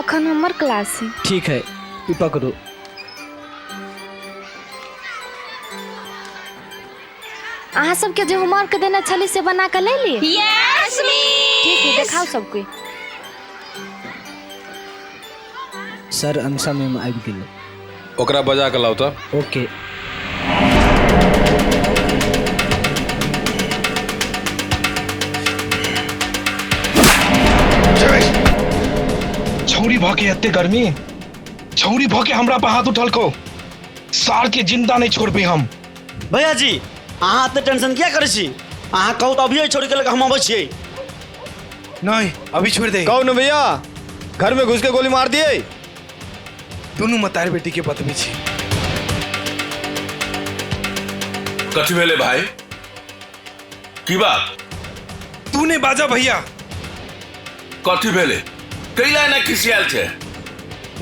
Speaker 2: अखन हमर क्लास है
Speaker 11: ठीक है पकड़ो
Speaker 2: अहाँ सबके जो होमवर्क देने छली से बना के ले ली
Speaker 13: यस मिस
Speaker 2: ठीक है दिखाओ सबके
Speaker 11: सर अंशा मैम आबि गेल
Speaker 10: ओकरा बजा के लाओ तो
Speaker 11: ओके
Speaker 17: छौरी भके एते गर्मी छौरी भके हमरा पर हाथ उठल को सार के जिंदा नहीं छोड़बे हम
Speaker 6: भैया जी अहाँ एते टेंशन किया करै छी अहाँ कहू तो अभी छोड़ के लगे हम आबै छियै
Speaker 17: नहीं अभी छोड़ दे
Speaker 11: कौन भैया घर में घुस के गोली मार दिए
Speaker 17: दोनों मतार बेटी के पत्नी छी
Speaker 10: कथी भेले भाई की बात
Speaker 17: तूने बाजा भैया
Speaker 10: कथी भेले कैला ना खिसियाल छे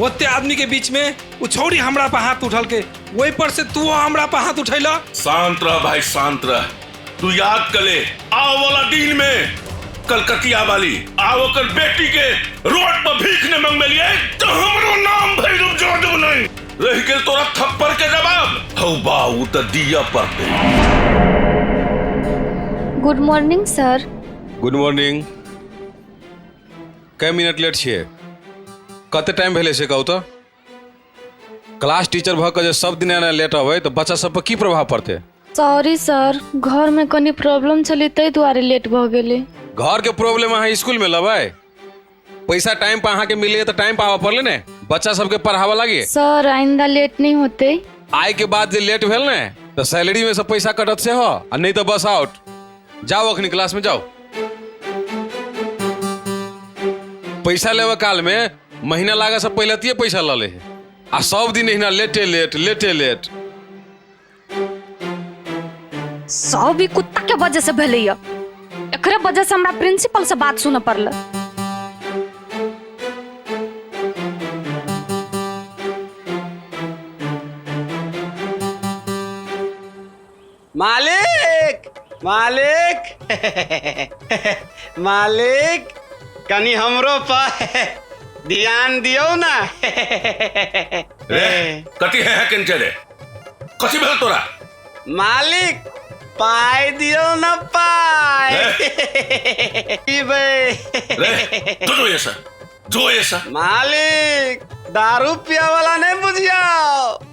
Speaker 17: ओते आदमी के बीच में उ छौरी हमरा पर हाथ उठल के वही पर से तू हमरा पर हाथ उठैला
Speaker 10: शांत रह भाई शांत रह तू याद कर ले आओ वाला दिन में कलकतिया वाली आओ कर बेटी के रोड पर भीख ने मांग लिए तो हमरो नाम भैरव जादव नहीं रह गेल तोरा थप्पड़ के जवाब हौ बाऊ त दिया पर पे
Speaker 2: good morning sir
Speaker 10: good morning कै मिनट लेट छिए कते टाइम भेले से कहू तो क्लास टीचर भ के सब दिन एना लेट अबै तो बच्चा सब पर की प्रभाव पड़ते
Speaker 2: सॉरी सर घर में कनी प्रॉब्लम चली तै दुआरे लेट भ गेली
Speaker 10: घर के प्रॉब्लम अहाँ स्कूल में लबै पैसा टाइम पर अहाँ के मिले तो टाइम पर आवा पड़ले ने बच्चा सबके पढ़ावा लगे
Speaker 2: सर आइंदा लेट नहीं होते
Speaker 10: आय के बाद जे लेट भेल ने तो सैलरी में से पैसा कटत से हो और नहीं तो बस आउट जाओ अखनी क्लास में जाओ पैसा लेवे काल में महीना लागे से पहले पैसा ल ले आ सब दिन हिना लेटे लेट
Speaker 2: सब भी कुत्ता के वजह से भेलै या एकरे वजह से हमरा प्रिंसिपल से बात सुनऽ पड़ल
Speaker 6: मालिक मालिक मालिक कनी हमरो पर ध्यान दियो ना
Speaker 10: कथी है कन चले कथी भेल तोरा?
Speaker 16: मालिक पाई दियो न पाई।
Speaker 10: जो ऐसा
Speaker 16: मालिक दारू पिया वाला नहीं बुझिया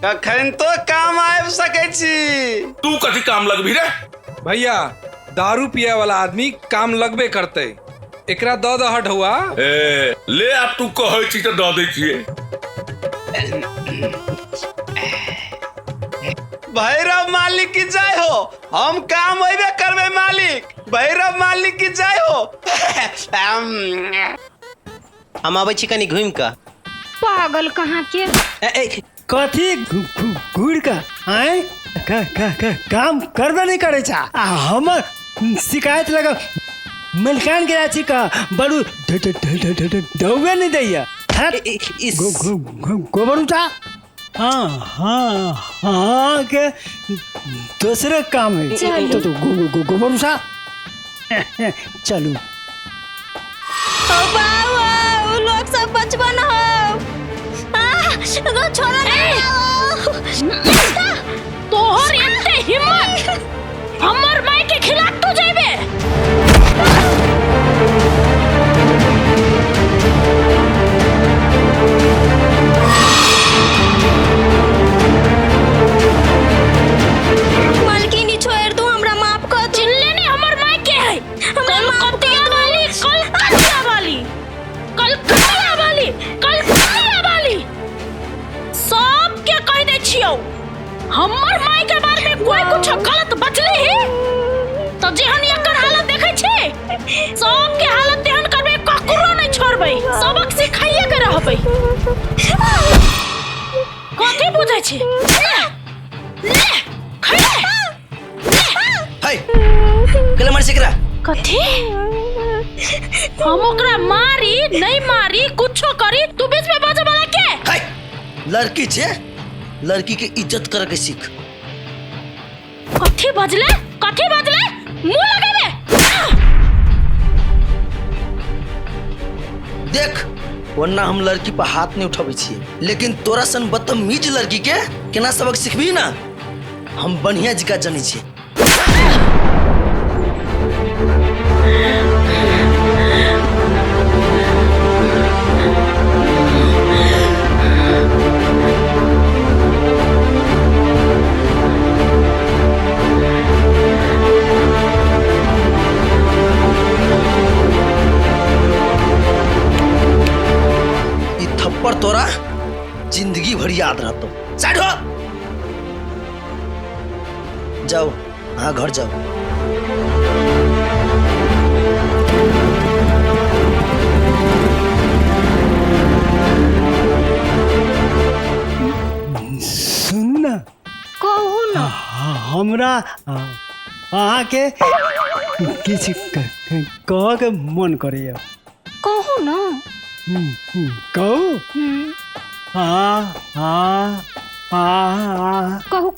Speaker 16: कखन तो काम आबि सकै छी।
Speaker 10: तू कथी काम लगबी रे?
Speaker 18: भैया दारू पिया वाला आदमी काम लगबे करते। एकरा द हट हुआ
Speaker 10: ले आप तू कहै छी त द दै छियै।
Speaker 16: भैरव मालिक की जय हो, हम काम अबे करबे मालिक। भैरव मालिक की जय हो।
Speaker 9: हम आबै छी कनी घूम का।
Speaker 2: पागल कहाँ के
Speaker 3: कथी घूर का आए काम करबे नहीं करे छा। हमर शिकायत लगा मलकान के राशि का बड़ू दौबे नहीं दैया। गोबर उठा। हाँ हाँ हाँ के दूसरे काम है तो गोबर उठा। चलो
Speaker 14: लोग सब बचपन हो छोड़ा
Speaker 2: तोहर एते हिम्मत हमर माई के खिलाफ तू जेबे।
Speaker 14: मालकिनी छोड़ दो, हमरा माफ कर।
Speaker 2: चिल्ले नहीं हमर माई के है। कलकतिया वाली कलकतिया वाली कलकतिया वाली कलकतिया वाली सब के कह दे छियो। हमर माई के बारे में कोई कुछ गलत बचले ही तो जेहन एकर हालत देखे छी सब के हालत तेहन करबे, ककरो नहीं छोड़बे, सबक सिखाइए के रहबे। कथी बुझै छी? ले खड़े
Speaker 8: हाय कले मार सिकरा
Speaker 2: कथी हम ओकरा मारी नहीं मारी कुछो करी तू बीच में बाजे वाला के?
Speaker 8: हाय लड़की छे, लड़की के इज्जत करे के सीख।
Speaker 2: कथी बजले मुंह लगाबे।
Speaker 8: देख वरना हम लड़की पर हाथ नहीं उठाबै छियै, लेकिन तोरा सन बदतमीज लड़की के केना सबक सिखबी ना हम बढ़िया जिका जानी छियै। थप्पड़ तोरा जिंदगी भर याद रहतो। साइड हो जाओ, हाँ घर जाओ।
Speaker 3: सुनू ना
Speaker 2: कहू ना
Speaker 3: हमरा अहाँ के किछ कह के मन करैया।
Speaker 2: कहू ना
Speaker 3: कहू। हाँ हाँ हाँ
Speaker 2: कहू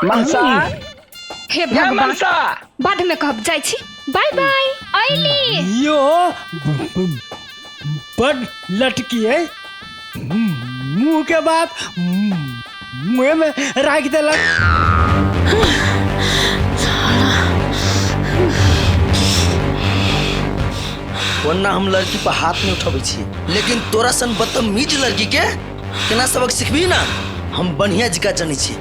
Speaker 12: मनसा
Speaker 2: हे भगवान बाद में कहब जाय छी। बाय बाय आइली
Speaker 3: यो बड़ लटकी है, मुंह के बात मुंह में राख देलक।
Speaker 8: वरना हम लड़की पर हाथ नहीं उठाबै छियै, लेकिन तोरा सन बदतमीज लड़की के केना सबक सिखबी ना हम बढ़िया जिका जानी छियै।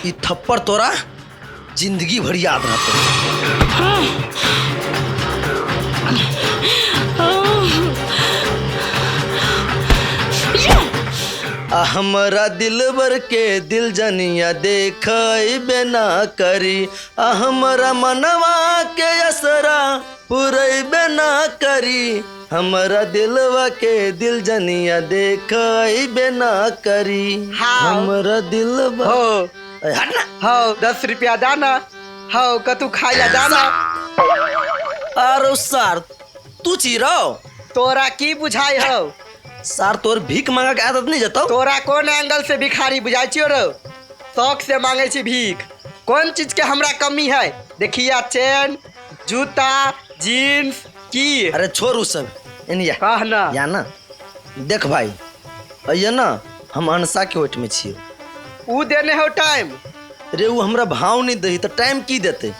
Speaker 8: ई थप्पड़ तोरा जिंदगी भर याद रहतो। हमरा दिलबर के दिल जनिया देखबे ना करी, हमरा मनवा के असरा पुरैबे ना करी, हमरा दिलवा के दिल जनिया देखबे ना करी। हमरा दिलवा
Speaker 11: हो हटना हो 10 रुपया दाना हो कतु खाया दाना।
Speaker 8: आरो सार तू चीरो
Speaker 11: तोरा की बुझाई हो?
Speaker 8: सार तोर भीख मांगा के आदत नहीं जतो।
Speaker 11: तोरा कौन एंगल से भिखारी बुझाई छियो रो? शौक से मांगे छी भीख। कौन चीज के हमरा कमी है? देखिया चेन जूता जीन्स की।
Speaker 8: अरे छोड़ू सब, इन्हें
Speaker 11: कहना
Speaker 8: या ना देख भाई अये ना हम अनसा के ओट में छिए
Speaker 11: ऊ देने हो टाइम
Speaker 8: रे ऊ हमरा भाव नहीं दही तो टाइम की देते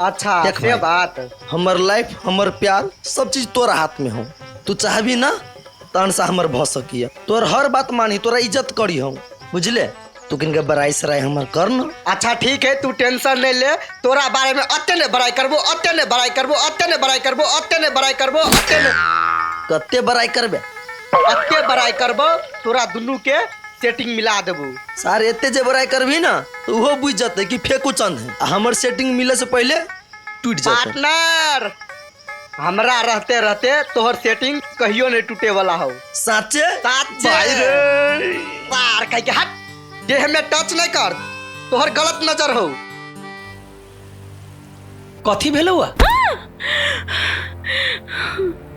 Speaker 11: अच्छा
Speaker 8: देख
Speaker 11: से
Speaker 8: भाई,
Speaker 11: बात
Speaker 8: हमर लाइफ हमर प्यार सब चीज तोरा हाथ में हो तू चाहबी ना तो अनसा हमर भ सकिया तोर हर बात मानी तोरा इज्जत करी हम बुझले तू किनके बड़ाई सराय हमर कर न
Speaker 11: अच्छा ठीक है तू टेंशन नहीं ले तोरा बारे में अत्ते ने बड़ाई करबो अत्ते ने बड़ाई करबो अत्ते ने बड़ाई करबो अत्ते ने बड़ाई करबो अत्ते ने
Speaker 8: कत्ते बड़ाई करबे
Speaker 11: अत्ते बड़ाई करबो तोरा दुनू के सेटिंग मिला देबो
Speaker 8: सारे एते जे बड़ाई करबी ना तो वो बुझ जाते कि फेकू चंद है आ हमर सेटिंग मिले से पहले टूट जाते
Speaker 11: पार्टनर हमरा रहते रहते तोहर सेटिंग कहियो नहीं टूटे वाला हो
Speaker 8: साचे
Speaker 11: साचे
Speaker 8: भाई रे
Speaker 11: पार कह के हट देह में टच नहीं कर तोहर गलत नजर हो
Speaker 1: कथी भेल हुआ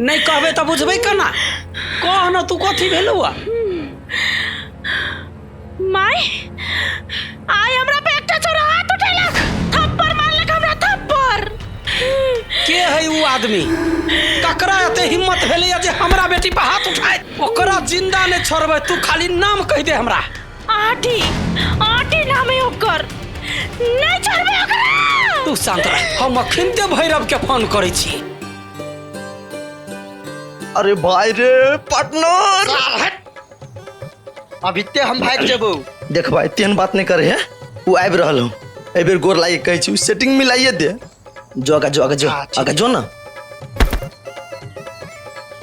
Speaker 1: नहीं कहबे तो बुझबे केना कह न तू कथी भेल हुआ
Speaker 2: माय आय हमरा पे एकटा छोरा हाथ उठेलक थप्पड़ मारलक हमरा थप्पड़
Speaker 1: के है वो आदमी ककरा एते हिम्मत भेलै जे हमरा बेटी पे हाथ उठाए ओकरा जिंदा नहीं छोड़बै तू खाली नाम कह दे हमरा
Speaker 2: आटी आटी नाम है ओकर नहीं छोड़बे ओकरा
Speaker 1: तू शांत रह हम अखिनते भैरव के फोन करै छी
Speaker 8: अरे भाई रे पार्टनर
Speaker 11: अभी ते हम भाग जेबो
Speaker 8: देख भाई तेन बात नहीं करे है वो आबि रहल हूं ए बेर गोर लागे कहै छी सेटिंग मिलाइए दे जो आगे जो ना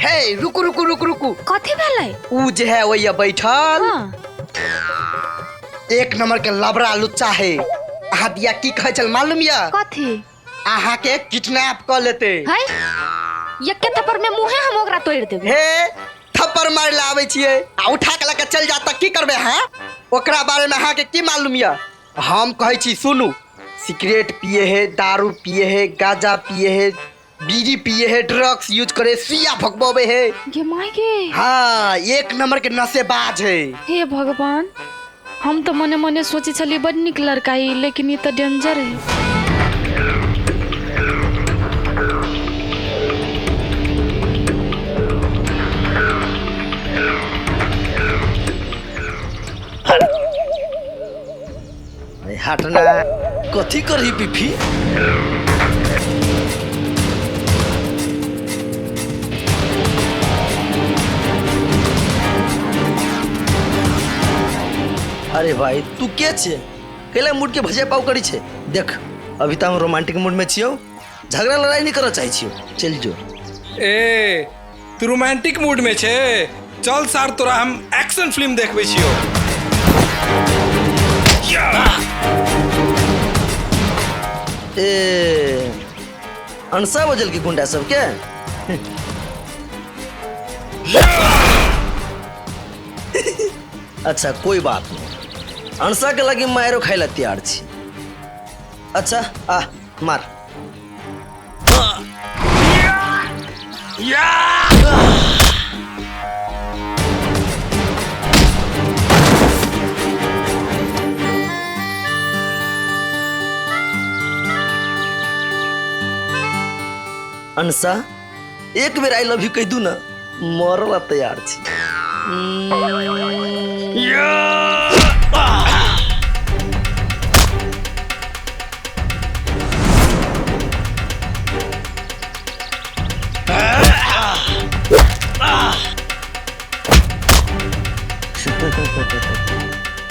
Speaker 11: हे रुकु रुकु रुकु रुकु
Speaker 2: कथी भेलै
Speaker 11: ऊ जे है ओइया बैठल एक नंबर के लबड़ा लुच्चा है आहा दिया की कहै छल मालूम या
Speaker 2: कथी
Speaker 11: आहा के किडनैप कर लेते
Speaker 2: है यक्के थप्पड़ में मुंहे हम ओकरा तोड़ देबे
Speaker 11: हे थप्पड़ मार ले आवे छिए आ उठा के लेके चल जाता की करबे हां ओकरा बारे में आहा के की मालूम या हम कहै छी सुनू सिगरेट पिए है दारू पिए है गांजा पिए है बीड़ी पिए है ड्रग्स यूज करे सुइया भगबोबे है
Speaker 15: गे माय गे
Speaker 11: हाँ एक नंबर के नशेबाज है
Speaker 15: हे भगवान हम तो मने मने सोचे छली बड़ निक लड़का है लेकिन ये तो डेंजर है
Speaker 8: हटना कथी करही पिफी अरे भाई तू के छे केला मूड के भजे पाव करी छे देख अभी तो हम रोमांटिक मूड में छियो झगड़ा लड़ाई नहीं करना चाहिए छियो चल जो
Speaker 18: ए तू रोमांटिक मूड में छे चल सार तोरा हम एक्शन फिल्म देखबे छियो
Speaker 8: ए अनसा बजल की गुंडा सब के अच्छा कोई बात नहीं अनसा के लगी मारो खाई ला तैयार छी अच्छा आ मार अनसा एक बेर आई लव यू कह दू ना मरला तैयार छी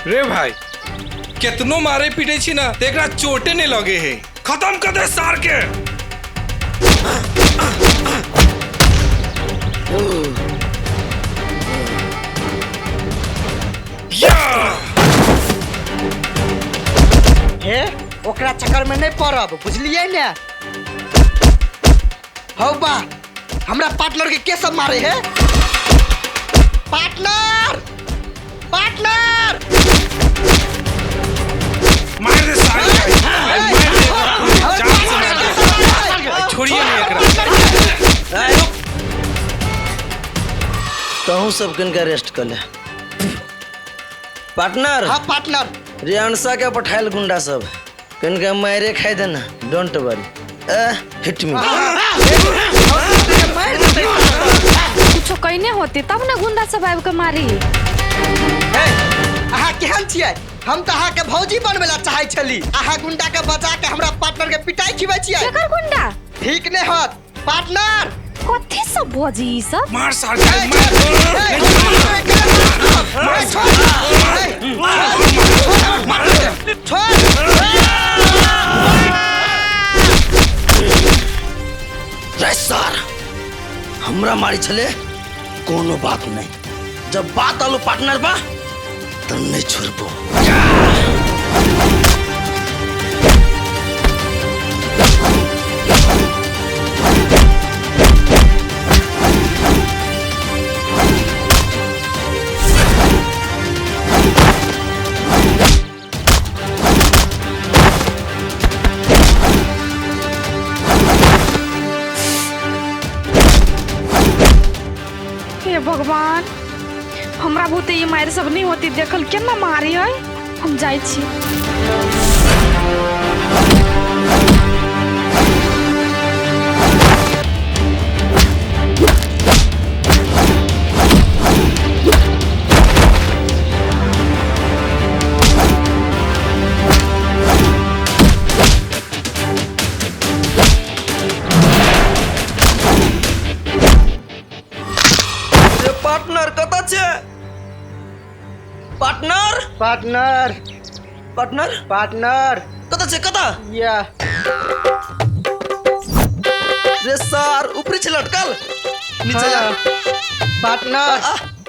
Speaker 18: रे भाई कितनो मारे पीटे छी ना तेकरा चोटे नहीं लगे है खत्म कर दे सार के
Speaker 11: हे ओकरा चक्कर में नहीं पड़ब बुझलिए ने हौ बा हमरा पार्टनर के सब मारे है पार्टनर पार्टनर
Speaker 18: मार दे सारे छोड़िए नहीं एकरा
Speaker 8: कहूँ सब किनका रेस्ट कर ले पार्टनर
Speaker 11: हाँ पार्टनर
Speaker 8: रियांसा के पठाइल गुंडा सब किनका मारे खाई देना डोंट वरी हिट मी
Speaker 15: कुछ कहने होती तब ना गुंडा सब आबि के मारी।
Speaker 8: अहाँ केहन छियै? हम तऽ अहाँ के भौजी बनबेला चाहै छली। अहाँ गुंडा के बचा के हमरा पार्टनर के पिटाई खिबै छियै।
Speaker 15: केकर गुंडा?
Speaker 8: ठीक नहीं होत पार्टनर।
Speaker 15: कथी सब भौजी ई सब?
Speaker 18: मार सार के
Speaker 8: रे सर हमरा मारी छले कोनो बात नहीं, जब बात आलो पार्टनर बा तो नहीं छोड़बो।
Speaker 15: हे भगवान, हमरा भूते ये मार सब नहीं होती देखल केना मारी है। हम जाई छी।
Speaker 8: पार्टनर कता छे? पार्टनर
Speaker 11: पार्टनर
Speaker 8: पार्टनर
Speaker 11: पार्टनर
Speaker 8: कता छे? कता
Speaker 11: या
Speaker 8: रे सर ऊपरी छे लटकल नीचे जा।
Speaker 11: पार्टनर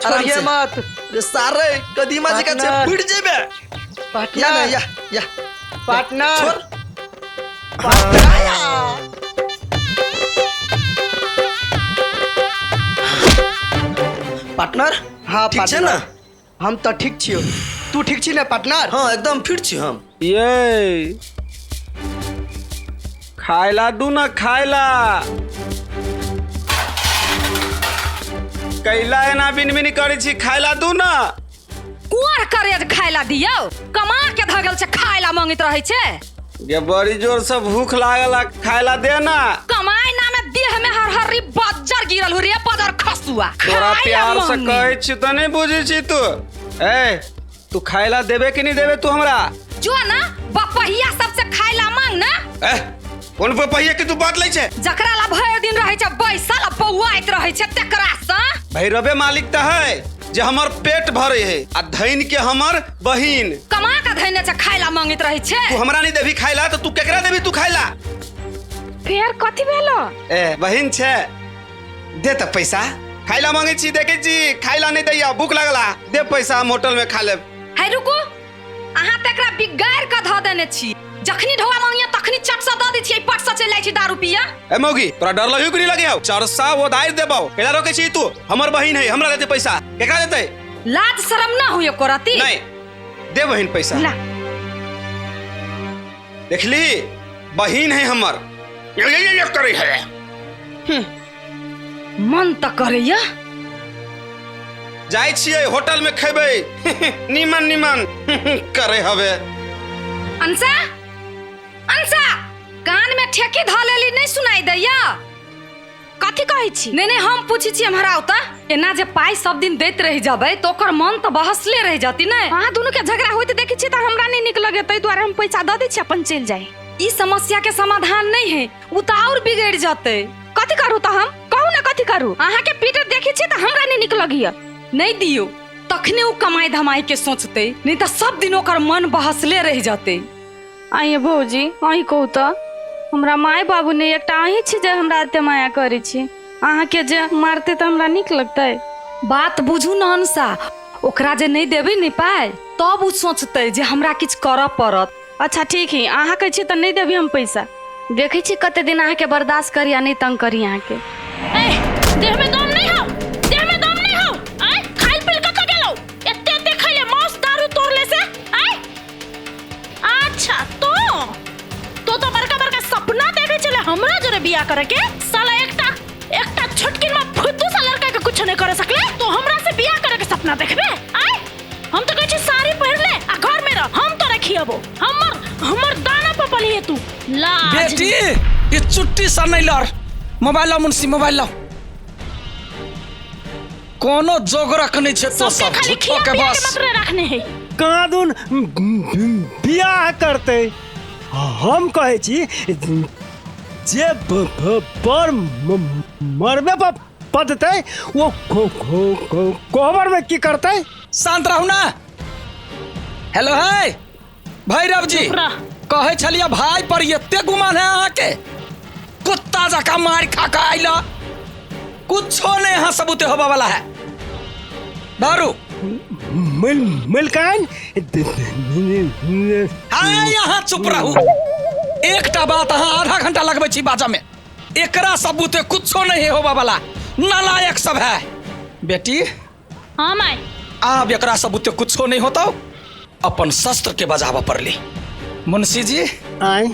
Speaker 11: छोड़िए मत।
Speaker 8: रे सर रे कदीमा जका छे फुट जेबे।
Speaker 11: पार्टनर
Speaker 8: या
Speaker 11: पार्टनर
Speaker 8: छोड़ पार्टनर।
Speaker 11: हाँ
Speaker 8: ठीक छे ना?
Speaker 11: हम तो ठीक छियो। तू ठीक छी ना पार्टनर?
Speaker 8: हाँ एकदम फिट छी हम।
Speaker 16: ये खाइला दू ना खाइला कैला एना बिन बिन करै छी, खाइला दू ना।
Speaker 15: कुआर करे खाइला दियो, कमा के धगल से खाइला मांगत रहे छे।
Speaker 16: ये बड़ी जोर से भूख लागल, खाइला दे ना।
Speaker 15: कमाई नामे देह में हर हरी बज्जर गिरल हो रे बजर खसुआ।
Speaker 16: तोरा प्यार से कहै छी तो नहीं बुझै छी तू। ए तू खाइला देबे कि नहीं देबे तू हमरा?
Speaker 15: जो ना बपहिया सबसे खाइला मांग ना।
Speaker 16: ए कोन बपहिया के तू बात लै छे?
Speaker 15: जकरा ला भर दिन रहे छे बैसल आ बौआइत रहे छे तेकरा सा।
Speaker 16: भैरवे मालिक त है जे हमर पेट भरे है आ धैन के हमर बहिन
Speaker 15: कमा के धैने छे खाइला मांगत रहे छे।
Speaker 16: तू हमरा नहीं देबी खाइला तो तू केकरा देबी तू खाइला?
Speaker 15: फेर कथि भेलो?
Speaker 16: ए बहिन छे दे त पैसा, खाइला मांगे छी, देखे छी खाइला नहीं दैया, भूख लगला, दे पैसा हम होटल में खा लेब।
Speaker 15: है रुको, अहाँ तेकरा बिगाड़ के ध देने छी। जखनी ढोआ मांगिया तखनी चट से द दी छी, पट से चल जाई छी दारू पिया।
Speaker 16: ए मौगी तोरा डर लगियो कि नहीं लगे हो? चरसा वो दायर देबो, केला रोके छी तू? हमर बहिन है, हमरा देते पैसा, केकरा देते?
Speaker 15: लाज शरम ना होय कोराती?
Speaker 16: नहीं दे बहिन पैसा।
Speaker 15: ला
Speaker 16: देखली बहिन है हमर, ये करे है।
Speaker 15: मन त करैया
Speaker 16: जाय छियै होटल में खेबै निमन निमन करे हवे।
Speaker 15: अंसा अंसा कान में ठेकी ध लेली नहीं सुनाई दैया? कथि कहै छी? नहीं हम पूछी छी हमरा ओता एना जे पाई सब दिन दैत रह जाबै तो ओकर मन त बहसले रह जाती नै। अहाँ दोनों के झगड़ा होइत देखै छी त हमरा नहीं निक लगे, तै दुआरे हम पैसा द दै छी अपन चल जाए। ई समस्या के समाधान नहीं है, उ त और बिगड़ जाते। कथि करू त हम कहू ना कथि करू? अहाँ के पीट देखै छी त हमरा नहीं निक लगिया। नहीं दियो तखने उ कमाई धमाई के सोचते, नहीं त सब दिन ओकर मन बहसले रह जाते। आइए भौजी अही कहू त हमरा माय बाबू ने एकटा अही छी जे हमरा एते माया करै छी। अहाँ के जे मारते त हमरा निक लगतै? बात बुझू न हंसा, ओकरा जे नहीं देबै नहीं पाए तब उ सोचते जे हमरा किछ करऽ पड़त। अच्छा ठीक है, अहाँ कहै छी त नहीं देबी हम पैसा। देखै छी कते दिन अहाँ के बर्दाश्त करी या नहीं तंग करी अहाँ के।
Speaker 2: ए देह में दम नहीं हो, देह में दम नहीं हो। आय खाइल पिल कत गेलो? एते एते खइले मौस दारू तोड़ले से। आय अच्छा तो बड़का बड़का सपना देखे चले हमरा जरे बियाह करे के। साला एकटा छोटकिन में फुद्दू सा लड़का के कुछ नहीं करे सकले तो हमरा से बियाह करे के सपना देखबे? आय हम तो कहै छी साड़ी पहिर ले आ घर में रह, हम तो रखियबो। हमर दाना पर पलिए तू लाज।
Speaker 1: बेटी ये चुट्टी सा नहीं लड़, मोबाइल लो मुंशी मोबाइल लो। कोनो जोगरक नहीं छे तो सब
Speaker 2: खाली
Speaker 1: झूठो
Speaker 2: खिया
Speaker 1: के
Speaker 2: पिया
Speaker 1: बस
Speaker 2: के मतरे रखने है।
Speaker 3: कादुन बियाह करते हम कहे छी जे पर मरबे पर पदते वो कोहबर में की करते।
Speaker 1: शांत रहू ना। हेलो है भैरव जी, कहे छलिए भाई पर एते गुमान है अहाँ के, कुत्ता जका मार खा के आइला, कुछो नहीं यहाँ सबूते होबा वाला है। दारू
Speaker 3: मिलकान
Speaker 1: हाँ यहाँ चुप रहू। एकटा बात अहाँ आधा घंटा लगबे छी बाजा में, एकरा सबूते कुछो नहीं होबा वाला, नालायक सब है। बेटी
Speaker 2: हाँ माई,
Speaker 1: अब एकरा सबूते कुछो नहीं होता, अपन शस्त्र के बजावा पर ली। मुंशी जी
Speaker 3: आए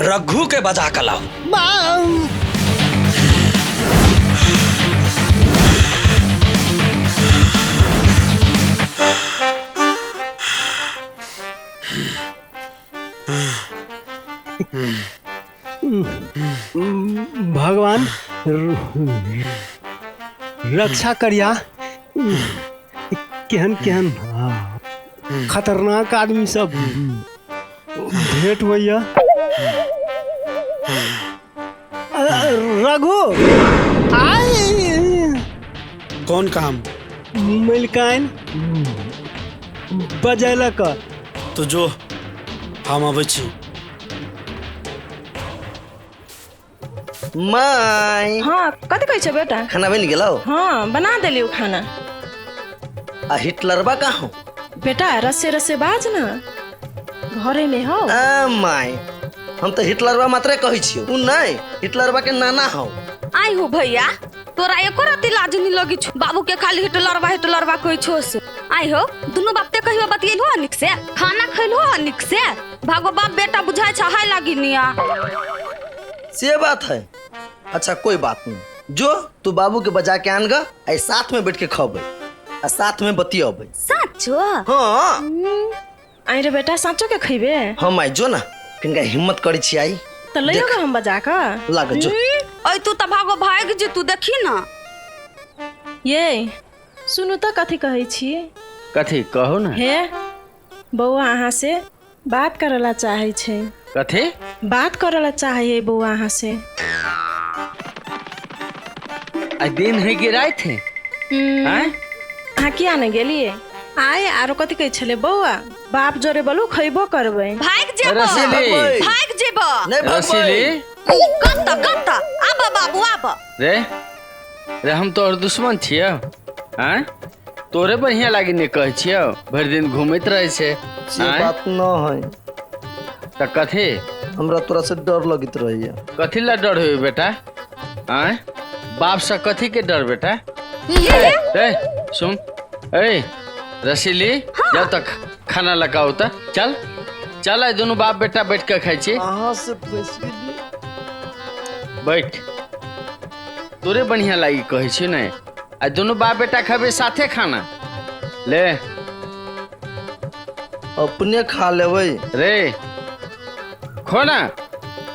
Speaker 1: रघु के बजा कर लाओ।
Speaker 3: भगवान रक्षा करिया। केहन केहन खतरनाक आदमी सब भेंट होइया। रघु आए।
Speaker 19: कौन काम?
Speaker 3: मिलकाइन बजैलक
Speaker 19: तो जो हम अबै छी।
Speaker 8: माय
Speaker 13: हाँ कथी कहै छै बेटा?
Speaker 8: खाना बन गेलौ?
Speaker 13: हाँ बना देलियो खाना।
Speaker 8: आ हिटलरबा कहाँ हो?
Speaker 13: बेटा रसे रसे बाज ना, घरे में हो।
Speaker 8: माय हम तो हिटलरबा मात्रे कहै छियो, उ नहीं हिटलरबा के नाना हो।
Speaker 15: आई हो भैया, तोरा एको राती लाज नहीं लगी छु बाबू के खाली हिटलरबा हिटलरबा कोई छो से। आई हो दुनु बाप ते कहियो बतियलु अनिक से, खाना खइलु अनिक से, भागो बाप बेटा बुझाय छ हाय लागी निया।
Speaker 8: से बात है। अच्छा कोई बात नहीं, जो तू बाबू के बजा के आन गा, आई साथ में बैठ के खबै आ साथ में बतियबै।
Speaker 15: साचो?
Speaker 8: हाँ
Speaker 13: आई रे बेटा साचो के खइबे?
Speaker 8: हम आई जो ना किनका हिम्मत करै छी आई
Speaker 13: तो लइयो हम बजा का
Speaker 8: लाग जो।
Speaker 15: ओय तू त भागो भाग जे तू देखी ना।
Speaker 13: ये सुनु तो कथी कहै छी?
Speaker 12: कथी कहू ना?
Speaker 13: हे बौआ अहाँ से बात करला चाहे छे।
Speaker 12: कथी
Speaker 13: बात करला चाहे बौआ अहाँ से?
Speaker 12: आ दिन है कि रात है? हैं?
Speaker 13: हाँ किया न गेलिए? आए आरो कथी कहै छले बौआ? बाप जोरे बोलू खइबो करबै।
Speaker 15: भाग जेबो, भाग जेबो।
Speaker 8: नहीं
Speaker 12: रसीली
Speaker 15: कत्ता कत्ता आबा बाबू आबा।
Speaker 12: रे हम तोर दुश्मन छियो? हैं? तोरे बढ़िया लागी ने कहै छियो, भर दिन घूमैत रहै छे।
Speaker 8: से बात न है।
Speaker 12: त कथी?
Speaker 8: हमरा तोरा से डर लगित रहैया।
Speaker 12: कथी ला डर होई बेटा? हैं? बाप से कथी के डर बेटा? ए सुन, ए रसीली जब तक खाना लगाओ त चल चल, आई दोनों बाप बेटा बैठ के खाई छी।
Speaker 8: कहां से पैसे लिए?
Speaker 12: बैठ, तोरे बढ़िया लागी कहै छी ने, आई दोनों बाप बेटा खाबे साथे खाना। ले
Speaker 8: अपने खा लेबै
Speaker 12: रे, खो ना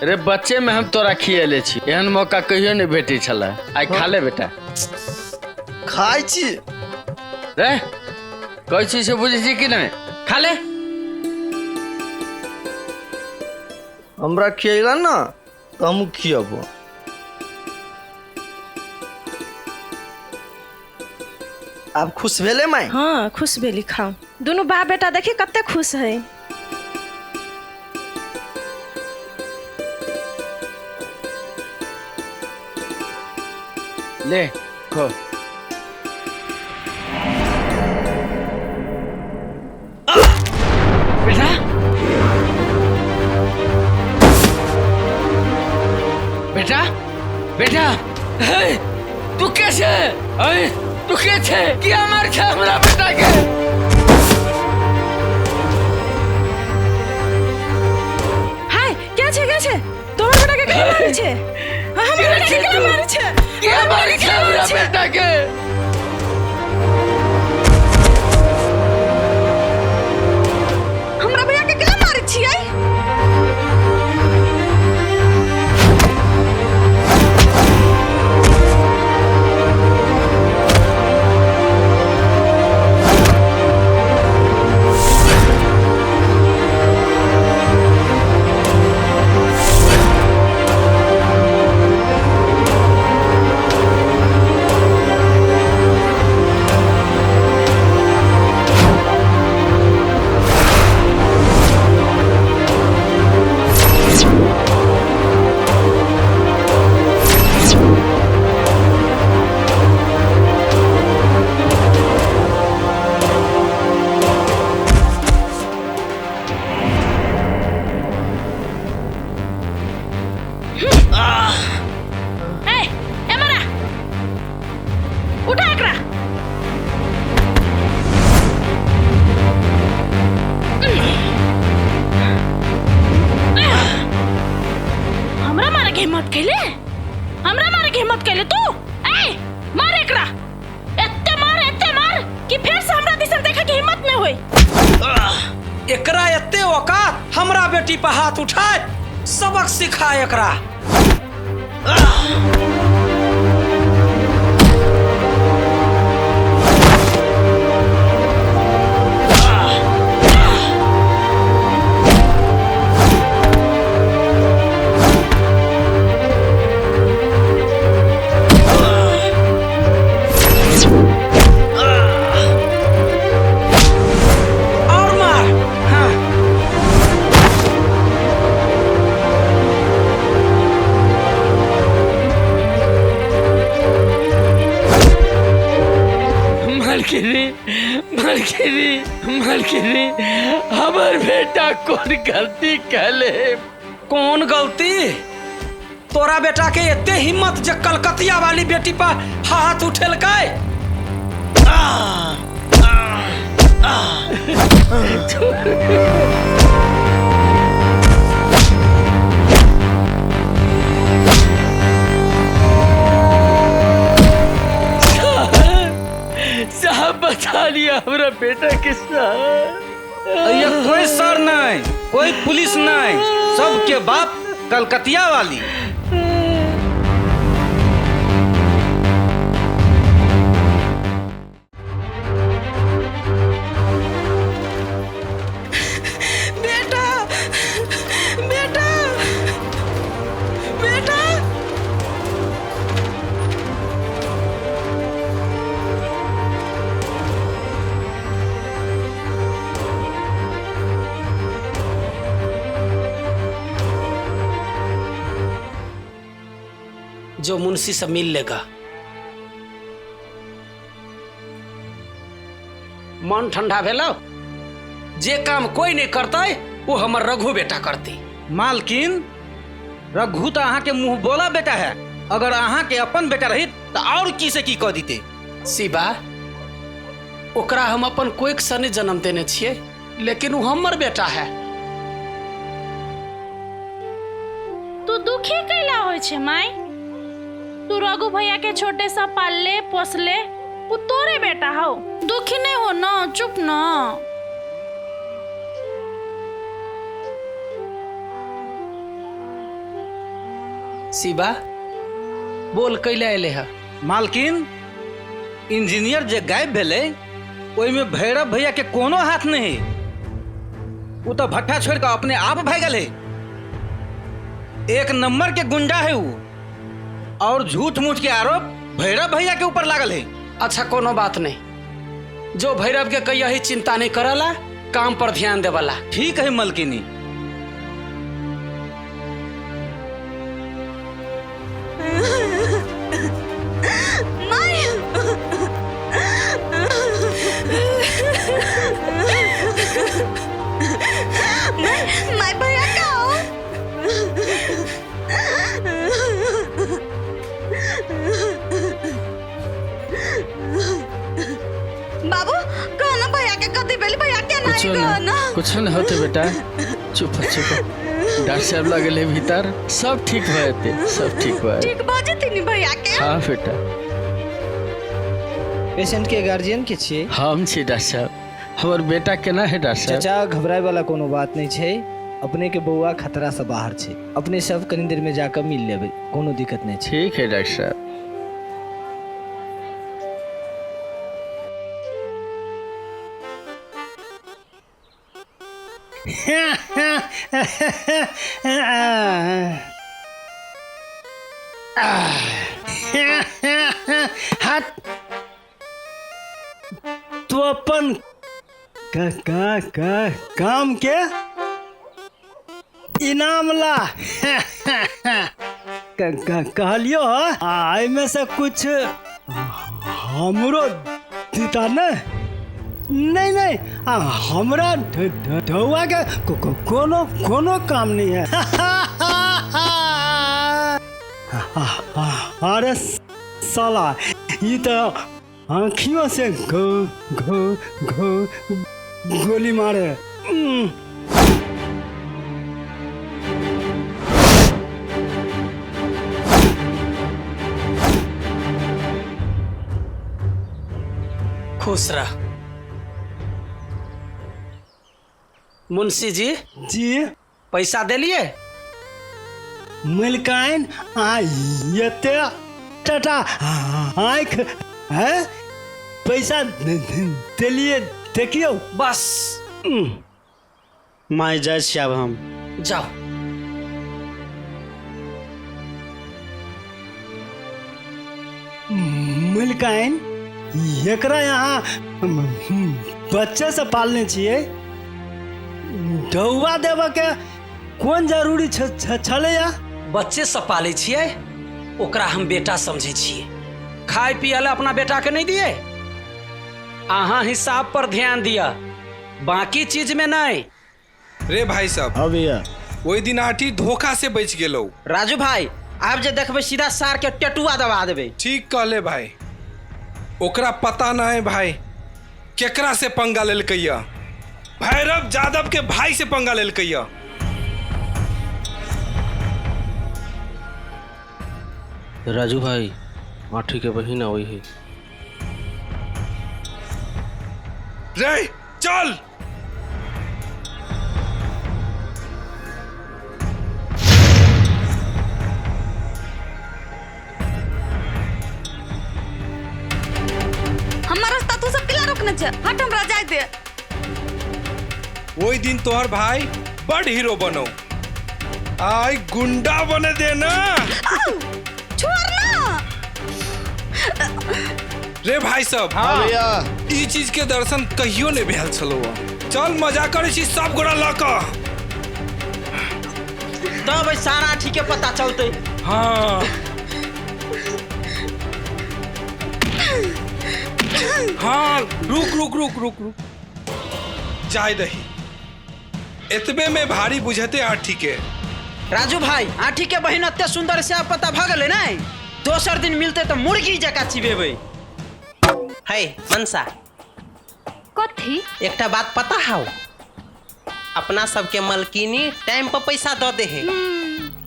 Speaker 12: रे। बच्चे में हम तोरा खिएले छी, एहन मौका कहियो नहीं भेटै छला। आई खा ले बेटा।
Speaker 8: खाई छी
Speaker 12: रे, कहै छी से बुझै छी कि नहीं? खा ले।
Speaker 8: हमरा खिएला ना तो हम खिएबो। आप खुश भेले माय?
Speaker 13: हाँ खुश भेली, खाओ। दोनों बाप बेटा देखी कते खुश है।
Speaker 12: ले खो। बेटा बेटा बेटा, हे तू कैसे? अरे तू कैसे क्या मार खा हमरा बेटा के?
Speaker 13: हाय क्या छे तोहर बेटा के क्या मारे छे? हां हमरा बेटा के क्या मारे छे?
Speaker 12: क्या मार खा हमरा बेटा के?
Speaker 15: हमरा भैया के क्या मारे छियै?
Speaker 1: एकरा एते औकात हमरा बेटी पर हाथ उठाए सबक सिखा एकरा।
Speaker 12: मलकिनी हमार बेटा कौन गलती कैले?
Speaker 1: कौन गलती? तोरा बेटा के एते हिम्मत जे कलकतिया वाली बेटी पर हाथ उठेल के?
Speaker 12: साहब बता लिया हमारा बेटा किसका?
Speaker 4: ये कोई सर नहीं, कोई पुलिस नहीं, सबके बाप कलकतिया वाली।
Speaker 13: बेटा बेटा बेटा
Speaker 1: जो मुंशी से मिल लेगा। मन ठंडा भेलो? जे काम कोई नहीं करता वो हमर रघु बेटा करती।
Speaker 4: मालकिन रघु तो अहाँ के मुंह बोला बेटा है, अगर अहाँ के अपन बेटा रही तो और की से की कह दीते।
Speaker 1: शिवा ओकरा हम अपन कोई सने जन्म देने छिए, लेकिन वो हमर बेटा है।
Speaker 2: तू दुखी कैला होय छे माई? तू रघु भैया के छोटे सा पालले पोसले, वो तोरे बेटा हो। दुखी नहीं हो ना, चुप ना।
Speaker 1: शिवा बोल कैले अले है?
Speaker 4: मालकिन इंजीनियर जे गायब भेले ओई में भैरव भैया के कोनो हाथ नहीं। वो तो भट्ठा छोड़ कर अपने आप भागल है। एक नंबर के गुंडा है वो, और झूठ मूठ के आरोप भैरव भैया के ऊपर लागल है।
Speaker 1: अच्छा कोनो बात नहीं, जो भैरव के कहिया ही चिंता नहीं करला, काम पर ध्यान देवला।
Speaker 4: ठीक है मलकिनी।
Speaker 13: माय भैया का बाबू कहना भैया के कथी बेली? भैया क्या नहीं कहना?
Speaker 12: कुछ न होते बेटा, चुप चुप। डॉक्टर साहब लगले भीतर, सब ठीक होते, सब ठीक हुआ।
Speaker 13: ठीक बाजे तीन भैया के?
Speaker 12: हाँ बेटा।
Speaker 11: पेशेंट के गार्जियन के छिए?
Speaker 12: हम छी डॉक्टर साहब। हमार बेटा केना है डॉक्टर साहब?
Speaker 11: चाचा घबराए वाला कोनो बात नहीं छै, अपने के बउआ खतरा से बाहर छै। अपने सब कनी देर में जाकर मिल लेबै, कोनो दिक्कत नहीं छै।
Speaker 12: ठीक है डॉक्टर साहब।
Speaker 3: हट तू अपन काम के इनाम ला। कहलियो आई में से कुछ हमरो दीता नहीं नहीं हमरा ढौआ के कोनो काम नहीं है। अरे साला ये तो आँखियों से गोली मारे।
Speaker 1: खुश रह। मुंशी जी
Speaker 3: जी
Speaker 1: पैसा दिलिए?
Speaker 3: मलकाइन ये टाटा आँख है पैसा दिलिए देखियो
Speaker 1: बस
Speaker 19: माय जाए छी अब हम
Speaker 1: जाओ।
Speaker 3: मलकाइन एकरा यहाँ बच्चे से पालने छिए ढौआ देव के कौन जरूरी छले या?
Speaker 1: बच्चे से पाले छिए ओकरा हम बेटा समझे छिए। खाए पिए ला अपना बेटा के नहीं दिए? अहाँ हिसाब पर ध्यान दिया, बाकी चीज में नहीं।
Speaker 18: रे भाई साहब
Speaker 19: हाँ भैया
Speaker 18: वही दिन आठी धोखा से बच गेलो।
Speaker 9: राजू भाई आप जे देखबे सीधा सार के टेटुआ दबा देबे।
Speaker 18: ठीक कहले भाई, ओकरा पता ना है भाई केकरा से पंगा लेलकैया। भैरव यादव के भाई से पंगा लेलकैया।
Speaker 7: राजू भाई आठी के बहिन वही है।
Speaker 18: रे चल।
Speaker 13: हमारा रास्ता तू सब किला रोकने छे, हट हमरा जाय दे।
Speaker 18: वही दिन तोहर भाई बड़ हीरो बनो, आई गुंडा बने देना।
Speaker 13: छोड़ ना।
Speaker 18: रे भाई साहब
Speaker 19: हाँ भैया
Speaker 18: ई चीज के दर्शन कहियो ने भेल छलो। चल मजा करे छी सब गोड़ा ल क।
Speaker 9: तब सारा ठीक है पता चलते।
Speaker 18: हाँ हाँ रुक रुक रुक रुक रुक जाय दही। एतबे में भारी बुझते आठी के।
Speaker 9: राजू भाई आठी के बहिन अत्ते सुंदर से पता भ गेले नहीं, दोसर दिन मिलते तो मुर्गी जका चिबेबे। है मनसा
Speaker 15: कथी?
Speaker 9: एकटा बात पता हाउ, अपना सबके मलकिनी टाइम पर पैसा दे दे है।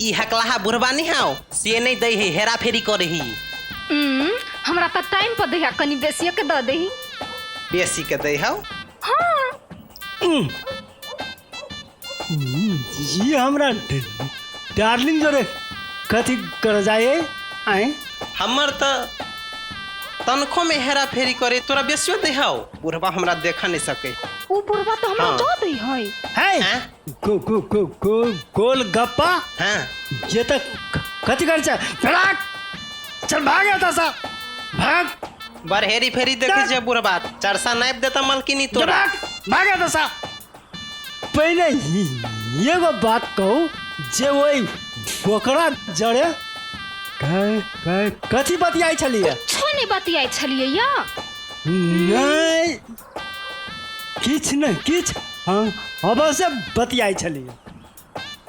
Speaker 9: ई हकलाहा बुढ़वा नहीं हाउ से नहीं दे है, हेरा फेरी करे ही।
Speaker 15: हमरा त टाइम पर देहा कनी बेसी के द देही।
Speaker 9: बेसी के दे हाउ?
Speaker 15: हाँ
Speaker 3: ये हमरा डार्लिंग जोरे कथी कर जाए आए?
Speaker 9: हमर त तनखो में हेरा फेरी करे तोरा बेसियो दे हाउ। बुढ़वा हमरा देखा नहीं सके।
Speaker 15: ऊ बुढ़वा तो हमरा दो दे है।
Speaker 3: है गोल गप्पा।
Speaker 9: हां
Speaker 3: ये तक कथी कर भाग चल भाग आता सा भाग।
Speaker 9: बार हेरी फेरी देखे जे बुढ़वा चरसा नाप देता मलकिनी तोरा।
Speaker 3: भाग आता सा। पहले ये बात कहूँ जे वही ओकरा जड़े कथी बतियाई छलिए?
Speaker 15: छोने बतियाई छलिए या?
Speaker 3: नहीं किछ नहीं किछ। हाँ अब से बतियाई छलिए।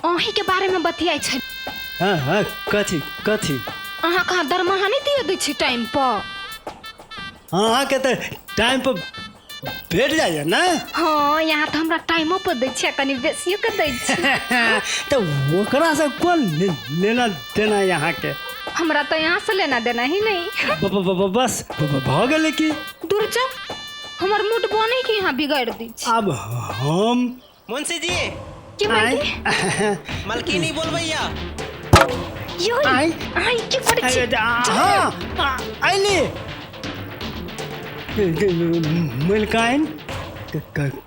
Speaker 15: अही के बारे में बतियाई छल।
Speaker 3: हाँ हाँ कथी कथी?
Speaker 15: अहाँ कहाँ दरमाहा नहीं दिए दै छी टाइम पर?
Speaker 3: हाँ के तो टाइम पर भेट जाइए ना।
Speaker 15: हाँ यहाँ तो हमरा टाइमो पर दै छी, कनी बेसियो के दै छी।
Speaker 3: तो ओकरा से कौन लेना देना यहाँ के?
Speaker 15: हमरा तो यहाँ से लेना देना ही नहीं।
Speaker 3: बस भ गेले की
Speaker 15: दूर जा, हमर मूड बने कि यहाँ बिगाड़ दी।
Speaker 3: अब हम
Speaker 9: मुंशी जी
Speaker 15: की मायके
Speaker 9: मलकिनी बोलबैया।
Speaker 15: यो आई के कर छी।
Speaker 3: हां आइले मलकाइन